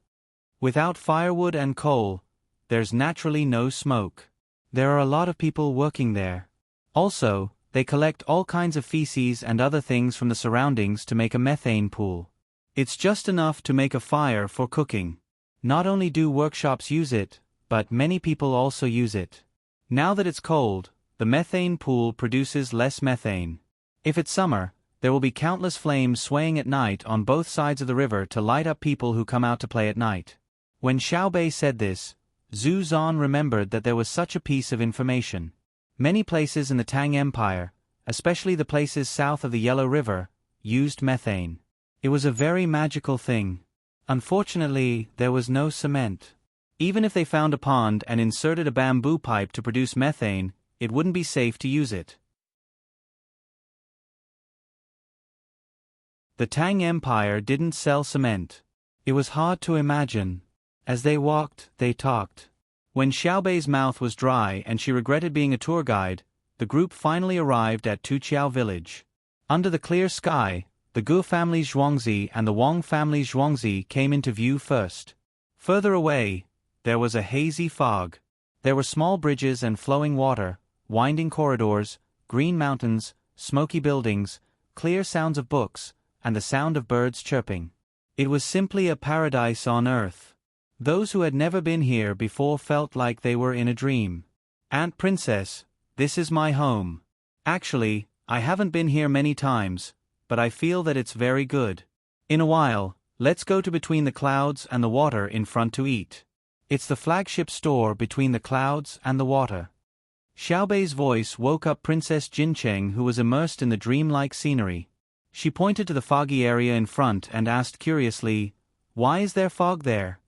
Speaker 1: Without firewood and coal, there's naturally no smoke. There are a lot of people working there. Also, they collect all kinds of feces and other things from the surroundings to make a methane pool. It's just enough to make a fire for cooking. Not only do workshops use it, but many people also use it. Now that it's cold, the methane pool produces less methane. If it's summer, there will be countless flames swaying at night on both sides of the river to light up people who come out to play at night. When Xiao Bei said this, Zhu Zan remembered that there was such a piece of information. Many places in the Tang Empire, especially the places south of the Yellow River, used methane. It was a very magical thing. Unfortunately, there was no cement. Even if they found a pond and inserted a bamboo pipe to produce methane, it wouldn't be safe to use it. The Tang Empire didn't sell cement. It was hard to imagine. As they walked, they talked. When Xiaobei's mouth was dry and she regretted being a tour guide, the group finally arrived at Tuqiao village. Under the clear sky, the Gu family's Zhuangzi and the Wang family's Zhuangzi came into view first. Further away, there was a hazy fog. There were small bridges and flowing water, winding corridors, green mountains, smoky buildings, clear sounds of books, and the sound of birds chirping. It was simply a paradise on earth. Those who had never been here before felt like they were in a dream. "Aunt Princess, this is my home. Actually, I haven't been here many times, but I feel that it's very good. In a while, let's go to Between the Clouds and the Water in front to eat. It's the flagship store Between the Clouds and the Water." Xiaobei's voice woke up Princess Jincheng, who was immersed in the dreamlike scenery. She pointed to the foggy area in front and asked curiously, "Why is there fog there?"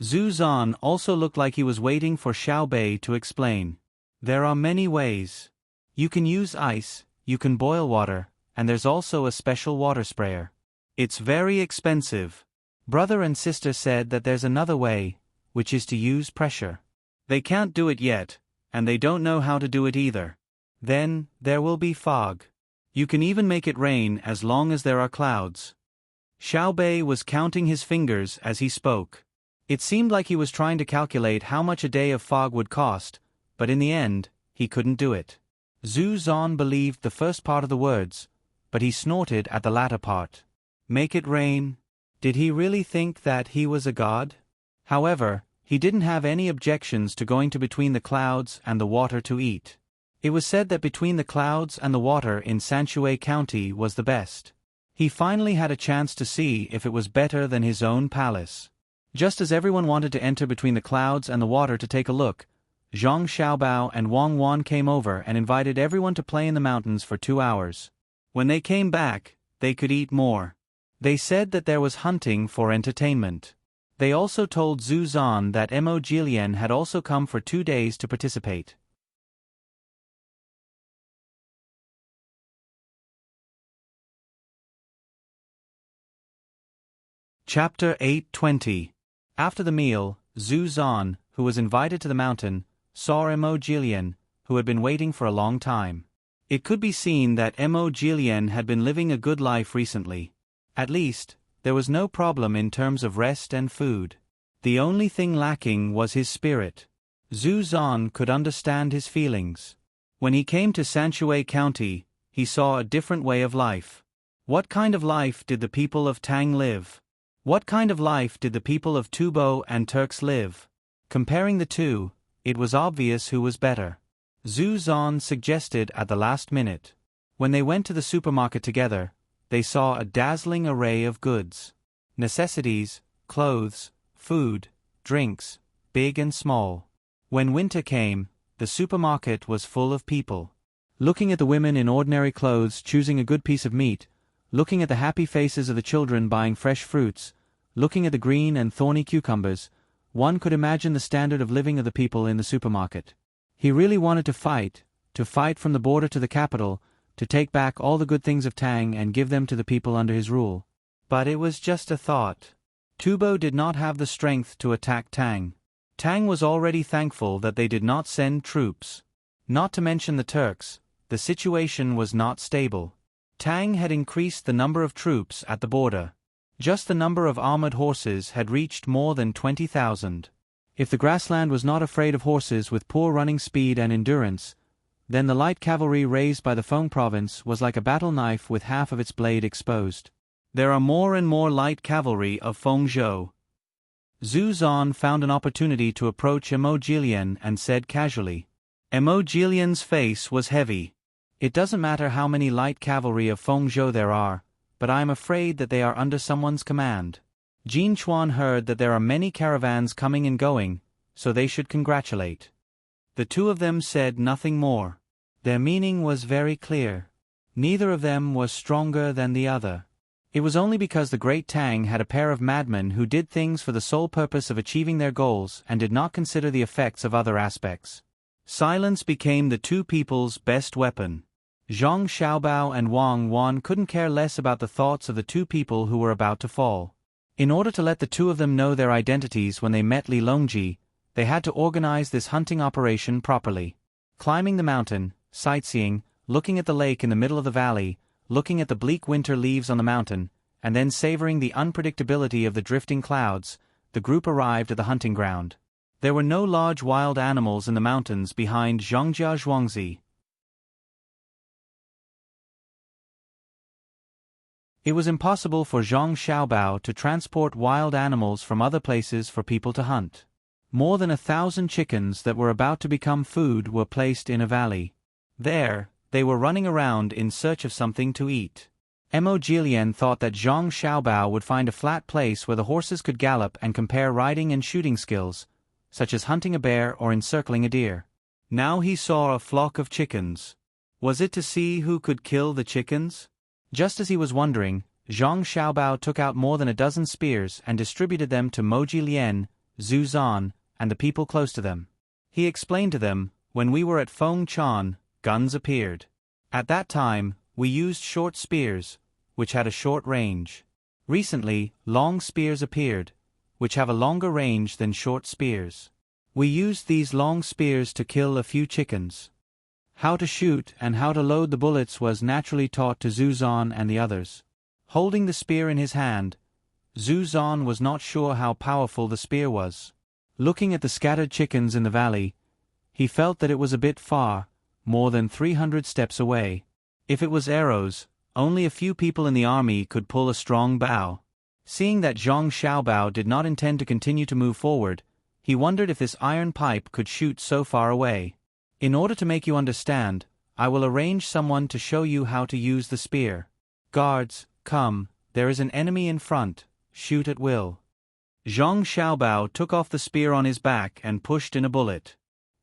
Speaker 1: Zhu Zan also looked like he was waiting for Xiaobei to explain. "There are many ways. You can use ice, you can boil water, and there's also a special water sprayer. It's very expensive. Brother and sister said that there's another way, which is to use pressure. They can't do it yet, and they don't know how to do it either. Then, there will be fog. You can even make it rain as long as there are clouds." Xiaobei was counting his fingers as he spoke. It seemed like he was trying to calculate how much a day of fog would cost, but in the end, he couldn't do it. Zhu Zan believed the first part of the words, but he snorted at the latter part. Make it rain? Did he really think that he was a god? However, he didn't have any objections to going to Between the Clouds and the Water to eat. It was said that Between the Clouds and the Water in Sanshui County was the best. He finally had a chance to see if it was better than his own palace. Just as everyone wanted to enter Between the Clouds and the Water to take a look, Zhang Xiaobao and Wang Wan came over and invited everyone to play in the mountains for 2 hours. When they came back, they could eat more. They said that there was hunting for entertainment. They also told Zhu Zan that Mo Jilian had also come for 2 days to participate. Chapter 8:20. After the meal, Zhu Zan, who was invited to the mountain, saw Mo Jilian, who had been waiting for a long time. It could be seen that Mo Jilian had been living a good life recently. At least, there was no problem in terms of rest and food. The only thing lacking was his spirit. Zhu Zan could understand his feelings. When he came to Sanshui County, he saw a different way of life. What kind of life did the people of Tang live? What kind of life did the people of Tubo and Turks live? Comparing the two, it was obvious who was better. Zhu Zan suggested at the last minute. When they went to the supermarket together, they saw a dazzling array of goods. Necessities, clothes, food, drinks, big and small. When winter came, the supermarket was full of people. Looking at the women in ordinary clothes choosing a good piece of meat, looking at the happy faces of the children buying fresh fruits, looking at the green and thorny cucumbers, one could imagine the standard of living of the people in the supermarket. He really wanted to fight from the border to the capital, to take back all the good things of Tang and give them to the people under his rule. But it was just a thought. Tubo did not have the strength to attack Tang. Tang was already thankful that they did not send troops. Not to mention the Turks, the situation was not stable. Tang had increased the number of troops at the border. Just the number of armored horses had reached more than 20,000. If the grassland was not afraid of horses with poor running speed and endurance, then the light cavalry raised by the Feng province was like a battle knife with half of its blade exposed. There are more and more light cavalry of Fengzhou. Zhu Zan found an opportunity to approach Mo Jilian and said casually. Mo Jilian's face was heavy. It doesn't matter how many light cavalry of Fengzhou there are, but I am afraid that they are under someone's command. Jin Chuan heard that there are many caravans coming and going, so they should congratulate. The two of them said nothing more. Their meaning was very clear. Neither of them was stronger than the other. It was only because the great Tang had a pair of madmen who did things for the sole purpose of achieving their goals and did not consider the effects of other aspects. Silence became the two people's best weapon. Zhang Xiaobao and Wang Wan couldn't care less about the thoughts of the two people who were about to fall. In order to let the two of them know their identities when they met Li Longji, they had to organize this hunting operation properly. Climbing the mountain, sightseeing, looking at the lake in the middle of the valley, looking at the bleak winter leaves on the mountain, and then savoring the unpredictability of the drifting clouds, the group arrived at the hunting ground. There were no large wild animals in the mountains behind Zhongjia Zhuangzi. It was impossible for Zhang Xiaobao to transport wild animals from other places for people to hunt. More than 1,000 chickens that were about to become food were placed in a valley. There, they were running around in search of something to eat. Mo Jilian thought that Zhang Xiaobao would find a flat place where the horses could gallop and compare riding and shooting skills, such as hunting a bear or encircling a deer. Now he saw a flock of chickens. Was it to see who could kill the chickens? Just as he was wondering, Zhang Xiaobao took out more than a dozen spears and distributed them to Mo Jilian, Zhu Zan, and the people close to them. He explained to them, "When we were at Feng Chan, guns appeared. At that time, we used short spears, which had a short range. Recently, long spears appeared, which have a longer range than short spears. We used these long spears to kill a few chickens." How to shoot and how to load the bullets was naturally taught to Zhu Zan and the others. Holding the spear in his hand, Zhu Zan was not sure how powerful the spear was. Looking at the scattered chickens in the valley, he felt that it was a bit far, more than 300 steps away. If it was arrows, only a few people in the army could pull a strong bow. Seeing that Zhang Xiaobao did not intend to continue to move forward, he wondered if this iron pipe could shoot so far away. "In order to make you understand, I will arrange someone to show you how to use the spear. Guards, come, there is an enemy in front, shoot at will." Zhang Xiaobao took off the spear on his back and pushed in a bullet.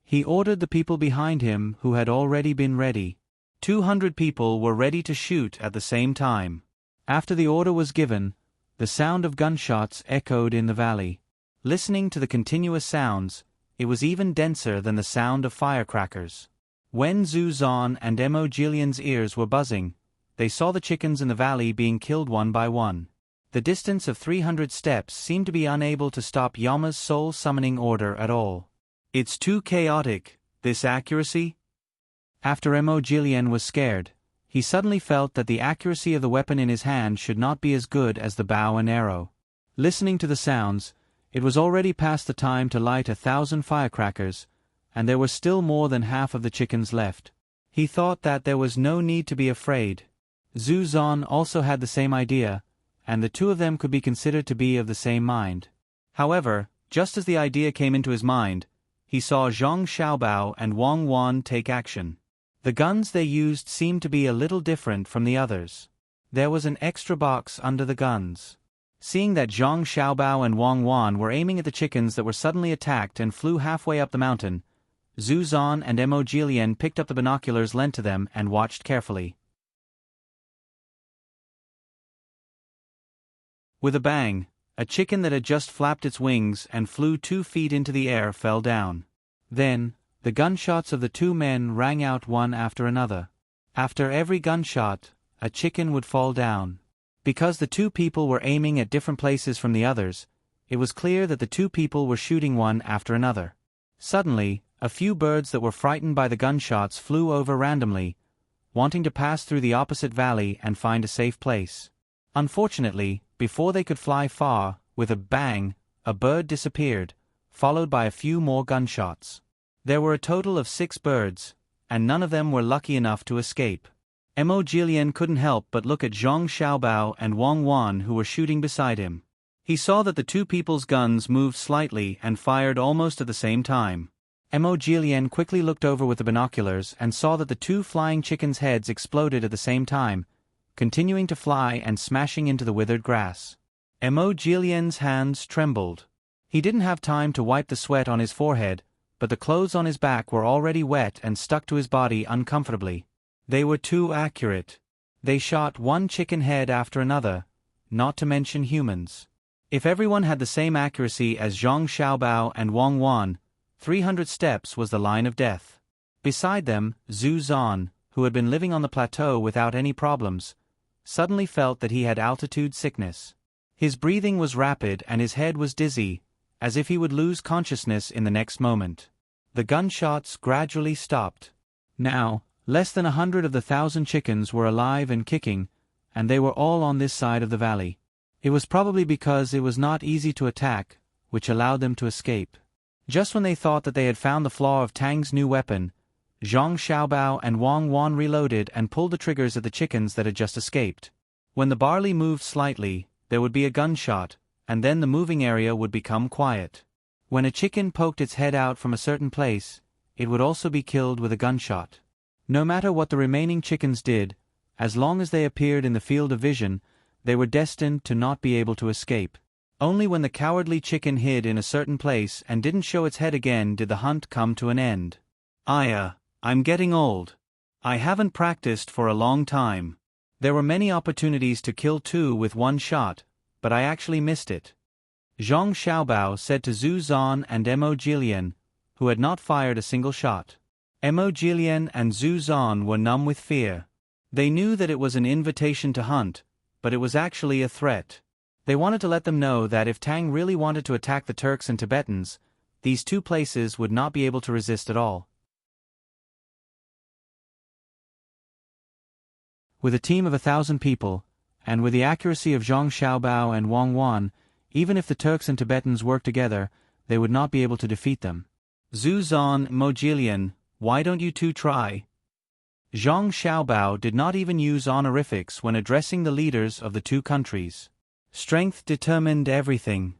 Speaker 1: He ordered the people behind him who had already been ready. 200 people were ready to shoot at the same time. After the order was given, the sound of gunshots echoed in the valley. Listening to the continuous sounds, it was even denser than the sound of firecrackers. When Zhu Zan and Mo Jilian's ears were buzzing, they saw the chickens in the valley being killed one by one. The distance of 300 steps seemed to be unable to stop Yama's soul-summoning order at all. "It's too chaotic, this accuracy?" After Mo Jilian was scared, he suddenly felt that the accuracy of the weapon in his hand should not be as good as the bow and arrow. Listening to the sounds, it was already past the time to light 1,000 firecrackers, and there were still more than half of the chickens left. He thought that there was no need to be afraid. Zhu Zan also had the same idea, and the two of them could be considered to be of the same mind. However, just as the idea came into his mind, he saw Zhang Xiaobao and Wang Wan take action. The guns they used seemed to be a little different from the others. There was an extra box under the guns. Seeing that Zhang Xiaobao and Wang Wan were aiming at the chickens that were suddenly attacked and flew halfway up the mountain, Zhu Zan and Mo Jilian picked up the binoculars lent to them and watched carefully. With a bang, a chicken that had just flapped its wings and flew 2 feet into the air fell down. Then, the gunshots of the two men rang out one after another. After every gunshot, a chicken would fall down. Because the two people were aiming at different places from the others, it was clear that the two people were shooting one after another. Suddenly, a few birds that were frightened by the gunshots flew over randomly, wanting to pass through the opposite valley and find a safe place. Unfortunately, before they could fly far, with a bang, a bird disappeared, followed by a few more gunshots. There were a total of 6 birds, and none of them were lucky enough to escape. Mo Jilian couldn't help but look at Zhang Xiaobao and Wang Wan who were shooting beside him. He saw that the two people's guns moved slightly and fired almost at the same time. Mo Jilian quickly looked over with the binoculars and saw that the 2 flying chickens' heads exploded at the same time, continuing to fly and smashing into the withered grass. Mo Jilian's hands trembled. He didn't have time to wipe the sweat on his forehead, but the clothes on his back were already wet and stuck to his body uncomfortably. They were too accurate. They shot one chicken head after another, not to mention humans. If everyone had the same accuracy as Zhang Xiaobao and Wang Wan, 300 steps was the line of death. Beside them, Zhu Zan, who had been living on the plateau without any problems, suddenly felt that he had altitude sickness. His breathing was rapid and his head was dizzy, as if he would lose consciousness in the next moment. The gunshots gradually stopped. Now, less than 100 of the 1,000 chickens were alive and kicking, and they were all on this side of the valley. It was probably because it was not easy to attack, which allowed them to escape. Just when they thought that they had found the flaw of Tang's new weapon, Zhang Xiaobao and Wang Wan reloaded and pulled the triggers at the chickens that had just escaped. When the barley moved slightly, there would be a gunshot, and then the moving area would become quiet. When a chicken poked its head out from a certain place, it would also be killed with a gunshot. No matter what the remaining chickens did, as long as they appeared in the field of vision, they were destined to not be able to escape. Only when the cowardly chicken hid in a certain place and didn't show its head again did the hunt come to an end. I'm getting old. I haven't practiced for a long time. There were many opportunities to kill two with one shot, but I actually missed it. Zhang Xiaobao said to Zhu Zan and Mo Jilian, who had not fired a single shot. Mo Jilian and Zhu Zan were numb with fear. They knew that it was an invitation to hunt, but it was actually a threat. They wanted to let them know that if Tang really wanted to attack the Turks and Tibetans, these two places would not be able to resist at all. With a team of 1,000 people, and with the accuracy of Zhang Xiaobao and Wang Wan, even if the Turks and Tibetans worked together, they would not be able to defeat them. Zhu Zan, Mo Jilian, why don't you two try? Zhang Xiaobao did not even use honorifics when addressing the leaders of the two countries. Strength determined everything.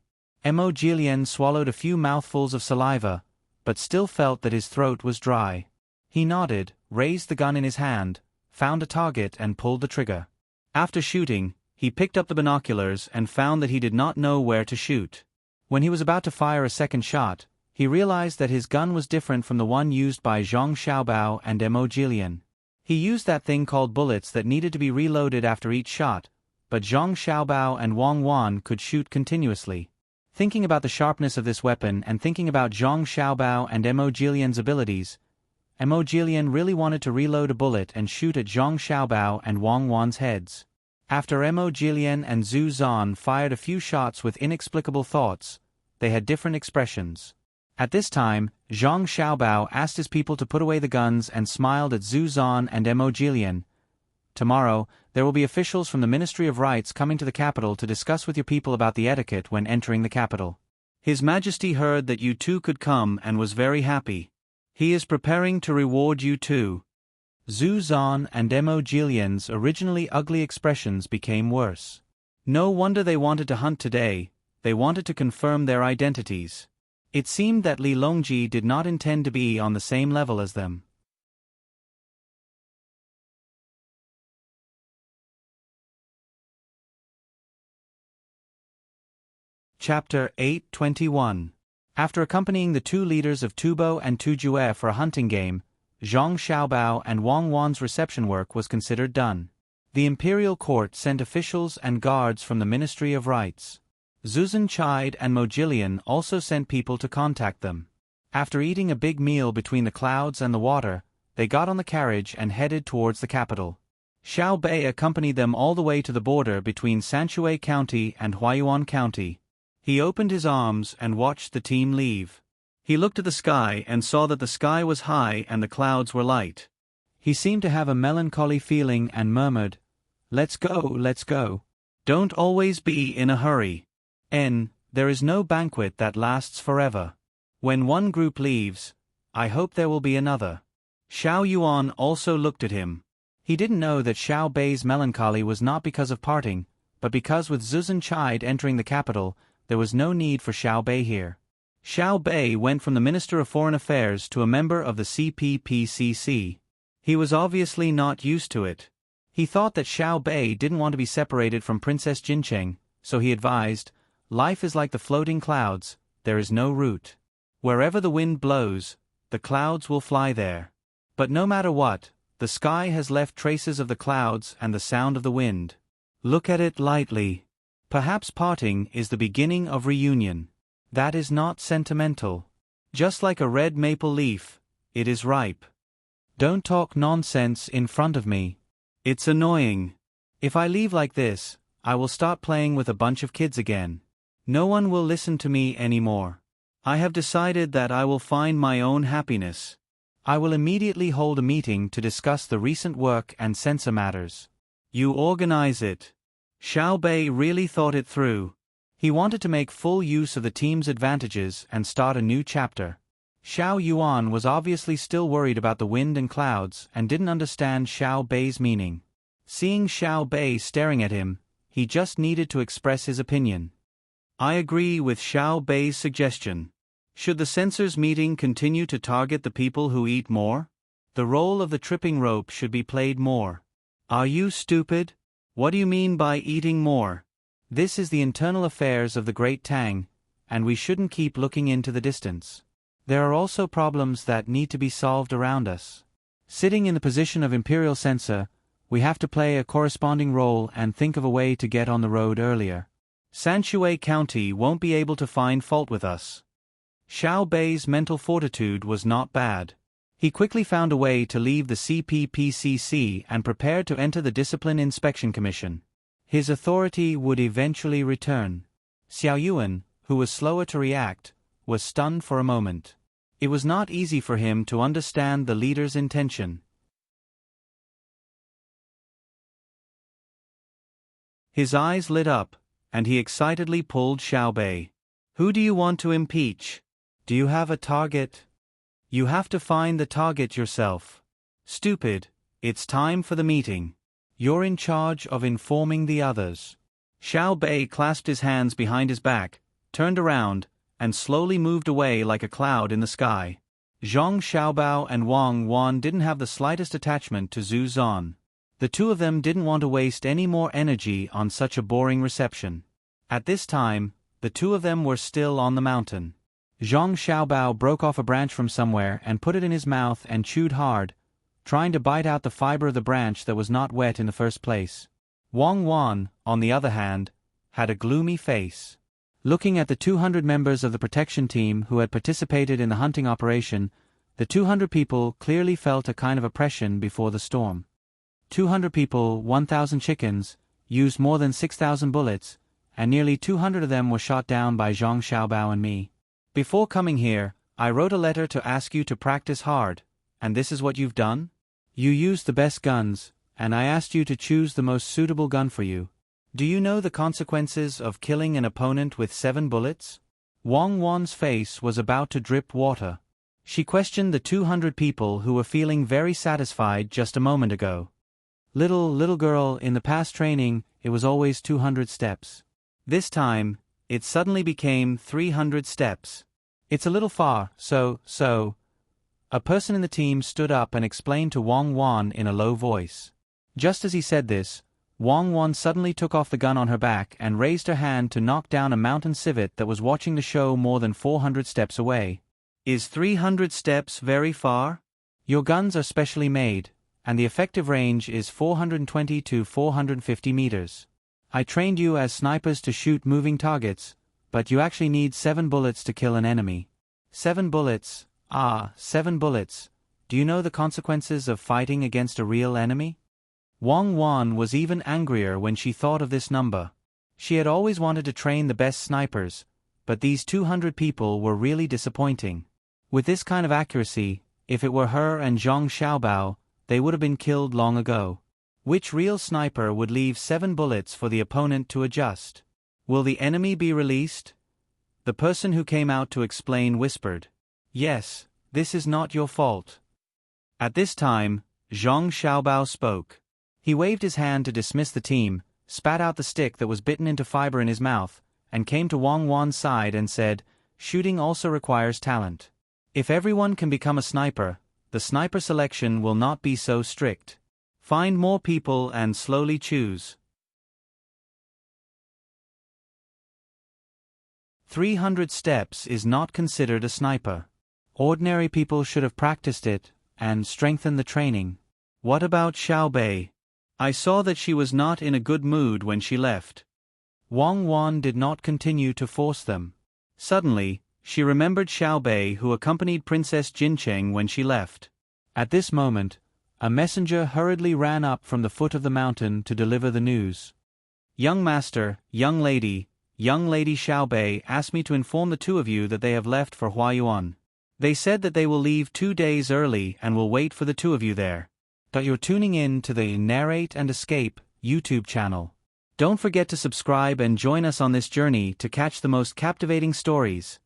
Speaker 1: Mo Jilian swallowed a few mouthfuls of saliva, but still felt that his throat was dry. He nodded, raised the gun in his hand, found a target and pulled the trigger. After shooting, he picked up the binoculars and found that he did not know where to shoot. When he was about to fire a second shot, he realized that his gun was different from the one used by Zhang Xiaobao and Mo Jilian. He used that thing called bullets that needed to be reloaded after each shot, but Zhang Xiaobao and Wang Wan could shoot continuously. Thinking about the sharpness of this weapon and thinking about Zhang Xiaobao and Mo Jilian's abilities, Mo Jilian really wanted to reload a bullet and shoot at Zhang Xiaobao and Wang Wan's heads. After Mo Jilian and Zhu Zan fired a few shots with inexplicable thoughts, they had different expressions. At this time, Zhang Xiaobao asked his people to put away the guns and smiled at Zhu Zan and Mo Jilian. Tomorrow, there will be officials from the Ministry of Rites coming to the capital to discuss with your people about the etiquette when entering the capital. His Majesty heard that you two could come and was very happy. He is preparing to reward you too. Zhu Zan and Mo Jilian's originally ugly expressions became worse. No wonder they wanted to hunt today, they wanted to confirm their identities. It seemed that Li Longji did not intend to be on the same level as them. Chapter 8:21. After accompanying the two leaders of Tubo and Tujue for a hunting game, Zhang Xiaobao and Wang Wan's reception work was considered done. The imperial court sent officials and guards from the Ministry of Rites. Zuzan Chide and Mo Jilian also sent people to contact them. After eating a big meal between the clouds and the water, they got on the carriage and headed towards the capital. Xiao Bei accompanied them all the way to the border between Sanshui County and Huayuan County. He opened his arms and watched the team leave. He looked at the sky and saw that the sky was high and the clouds were light. He seemed to have a melancholy feeling and murmured, let's go. Don't always be in a hurry. There is no banquet that lasts forever. When one group leaves, I hope there will be another. Xiao Yuan also looked at him. He didn't know that Xiao Bei's melancholy was not because of parting, but because with Zuzan Chide entering the capital, there was no need for Xiao Bei here. Xiao Bei went from the Minister of Foreign Affairs to a member of the CPPCC. He was obviously not used to it. He thought that Xiao Bei didn't want to be separated from Princess Jincheng, so he advised, life is like the floating clouds, there is no route. Wherever the wind blows, the clouds will fly there. But no matter what, the sky has left traces of the clouds and the sound of the wind. Look at it lightly. Perhaps parting is the beginning of reunion. That is not sentimental. Just like a red maple leaf, it is ripe. Don't talk nonsense in front of me. It's annoying. If I leave like this, I will start playing with a bunch of kids again. No one will listen to me anymore. I have decided that I will find my own happiness. I will immediately hold a meeting to discuss the recent work and censor matters. You organize it. Xiao Bei really thought it through. He wanted to make full use of the team's advantages and start a new chapter. Xiao Yuan was obviously still worried about the wind and clouds and didn't understand Xiao Bei's meaning. Seeing Xiao Bei staring at him, he just needed to express his opinion. I agree with Xiao Bei's suggestion. Should the censors meeting continue to target the people who eat more? The role of the tripping rope should be played more. Are you stupid? What do you mean by eating more? This is the internal affairs of the great Tang, and we shouldn't keep looking into the distance. There are also problems that need to be solved around us. Sitting in the position of imperial censor, we have to play a corresponding role and think of a way to get on the road earlier. Sanshui County won't be able to find fault with us. Xiao Bei's mental fortitude was not bad. He quickly found a way to leave the CPPCC and prepared to enter the Discipline Inspection Commission. His authority would eventually return. Xiao Yuan, who was slower to react, was stunned for a moment. It was not easy for him to understand the leader's intention. His eyes lit up, and he excitedly pulled Xiao Bei. Who do you want to impeach? Do you have a target? You have to find the target yourself. Stupid, it's time for the meeting. You're in charge of informing the others. Xiao Bei clasped his hands behind his back, turned around, and slowly moved away like a cloud in the sky. Zhang Xiaobao and Wang Wan didn't have the slightest attachment to Zhu Zan. The two of them didn't want to waste any more energy on such a boring reception. At this time, the two of them were still on the mountain. Zhang Xiaobao broke off a branch from somewhere and put it in his mouth and chewed hard, trying to bite out the fiber of the branch that was not wet in the first place. Wang Wan, on the other hand, had a gloomy face. Looking at the 200 members of the protection team who had participated in the hunting operation, the 200 people clearly felt a kind of oppression before the storm. 200 people, 1,000 chickens, used more than 6,000 bullets, and nearly 200 of them were shot down by Zhang Xiaobao and me. Before coming here, I wrote a letter to ask you to practice hard, and this is what you've done? You used the best guns, and I asked you to choose the most suitable gun for you. Do you know the consequences of killing an opponent with 7 bullets? Wang Wan's face was about to drip water. She questioned the 200 people who were feeling very satisfied just a moment ago. Little girl, in the past training, it was always 200 steps. This time, it suddenly became 300 steps. It's a little far, so. A person in the team stood up and explained to Wang Wan in a low voice. Just as he said this, Wang Wan suddenly took off the gun on her back and raised her hand to knock down a mountain civet that was watching the show more than 400 steps away. Is 300 steps very far? Your guns are specially made, and the effective range is 420 to 450 meters. I trained you as snipers to shoot moving targets, but you actually need 7 bullets to kill an enemy. 7 bullets, 7 bullets. Do you know the consequences of fighting against a real enemy? Wang Wan was even angrier when she thought of this number. She had always wanted to train the best snipers, but these 200 people were really disappointing. With this kind of accuracy, if it were her and Zhang Xiaobao, they would have been killed long ago. Which real sniper would leave 7 bullets for the opponent to adjust? Will the enemy be released? The person who came out to explain whispered. Yes, this is not your fault. At this time, Zhang Xiaobao spoke. He waved his hand to dismiss the team, spat out the stick that was bitten into fiber in his mouth, and came to Wang Wan's side and said, shooting also requires talent. If everyone can become a sniper, the sniper selection will not be so strict. Find more people and slowly choose. 300 steps is not considered a sniper. Ordinary people should have practiced it and strengthened the training. What about Xiao Bei? I saw that she was not in a good mood when she left. Wang Wan did not continue to force them. Suddenly, she remembered Xiao Bei who accompanied Princess Jincheng when she left. At this moment, a messenger hurriedly ran up from the foot of the mountain to deliver the news. Young master, young lady Xiaobei asked me to inform the two of you that they have left for Huayuan. They said that they will leave 2 days early and will wait for the two of you there. But you're tuning in to the Narrate and Escape YouTube channel. Don't forget to subscribe and join us on this journey to catch the most captivating stories.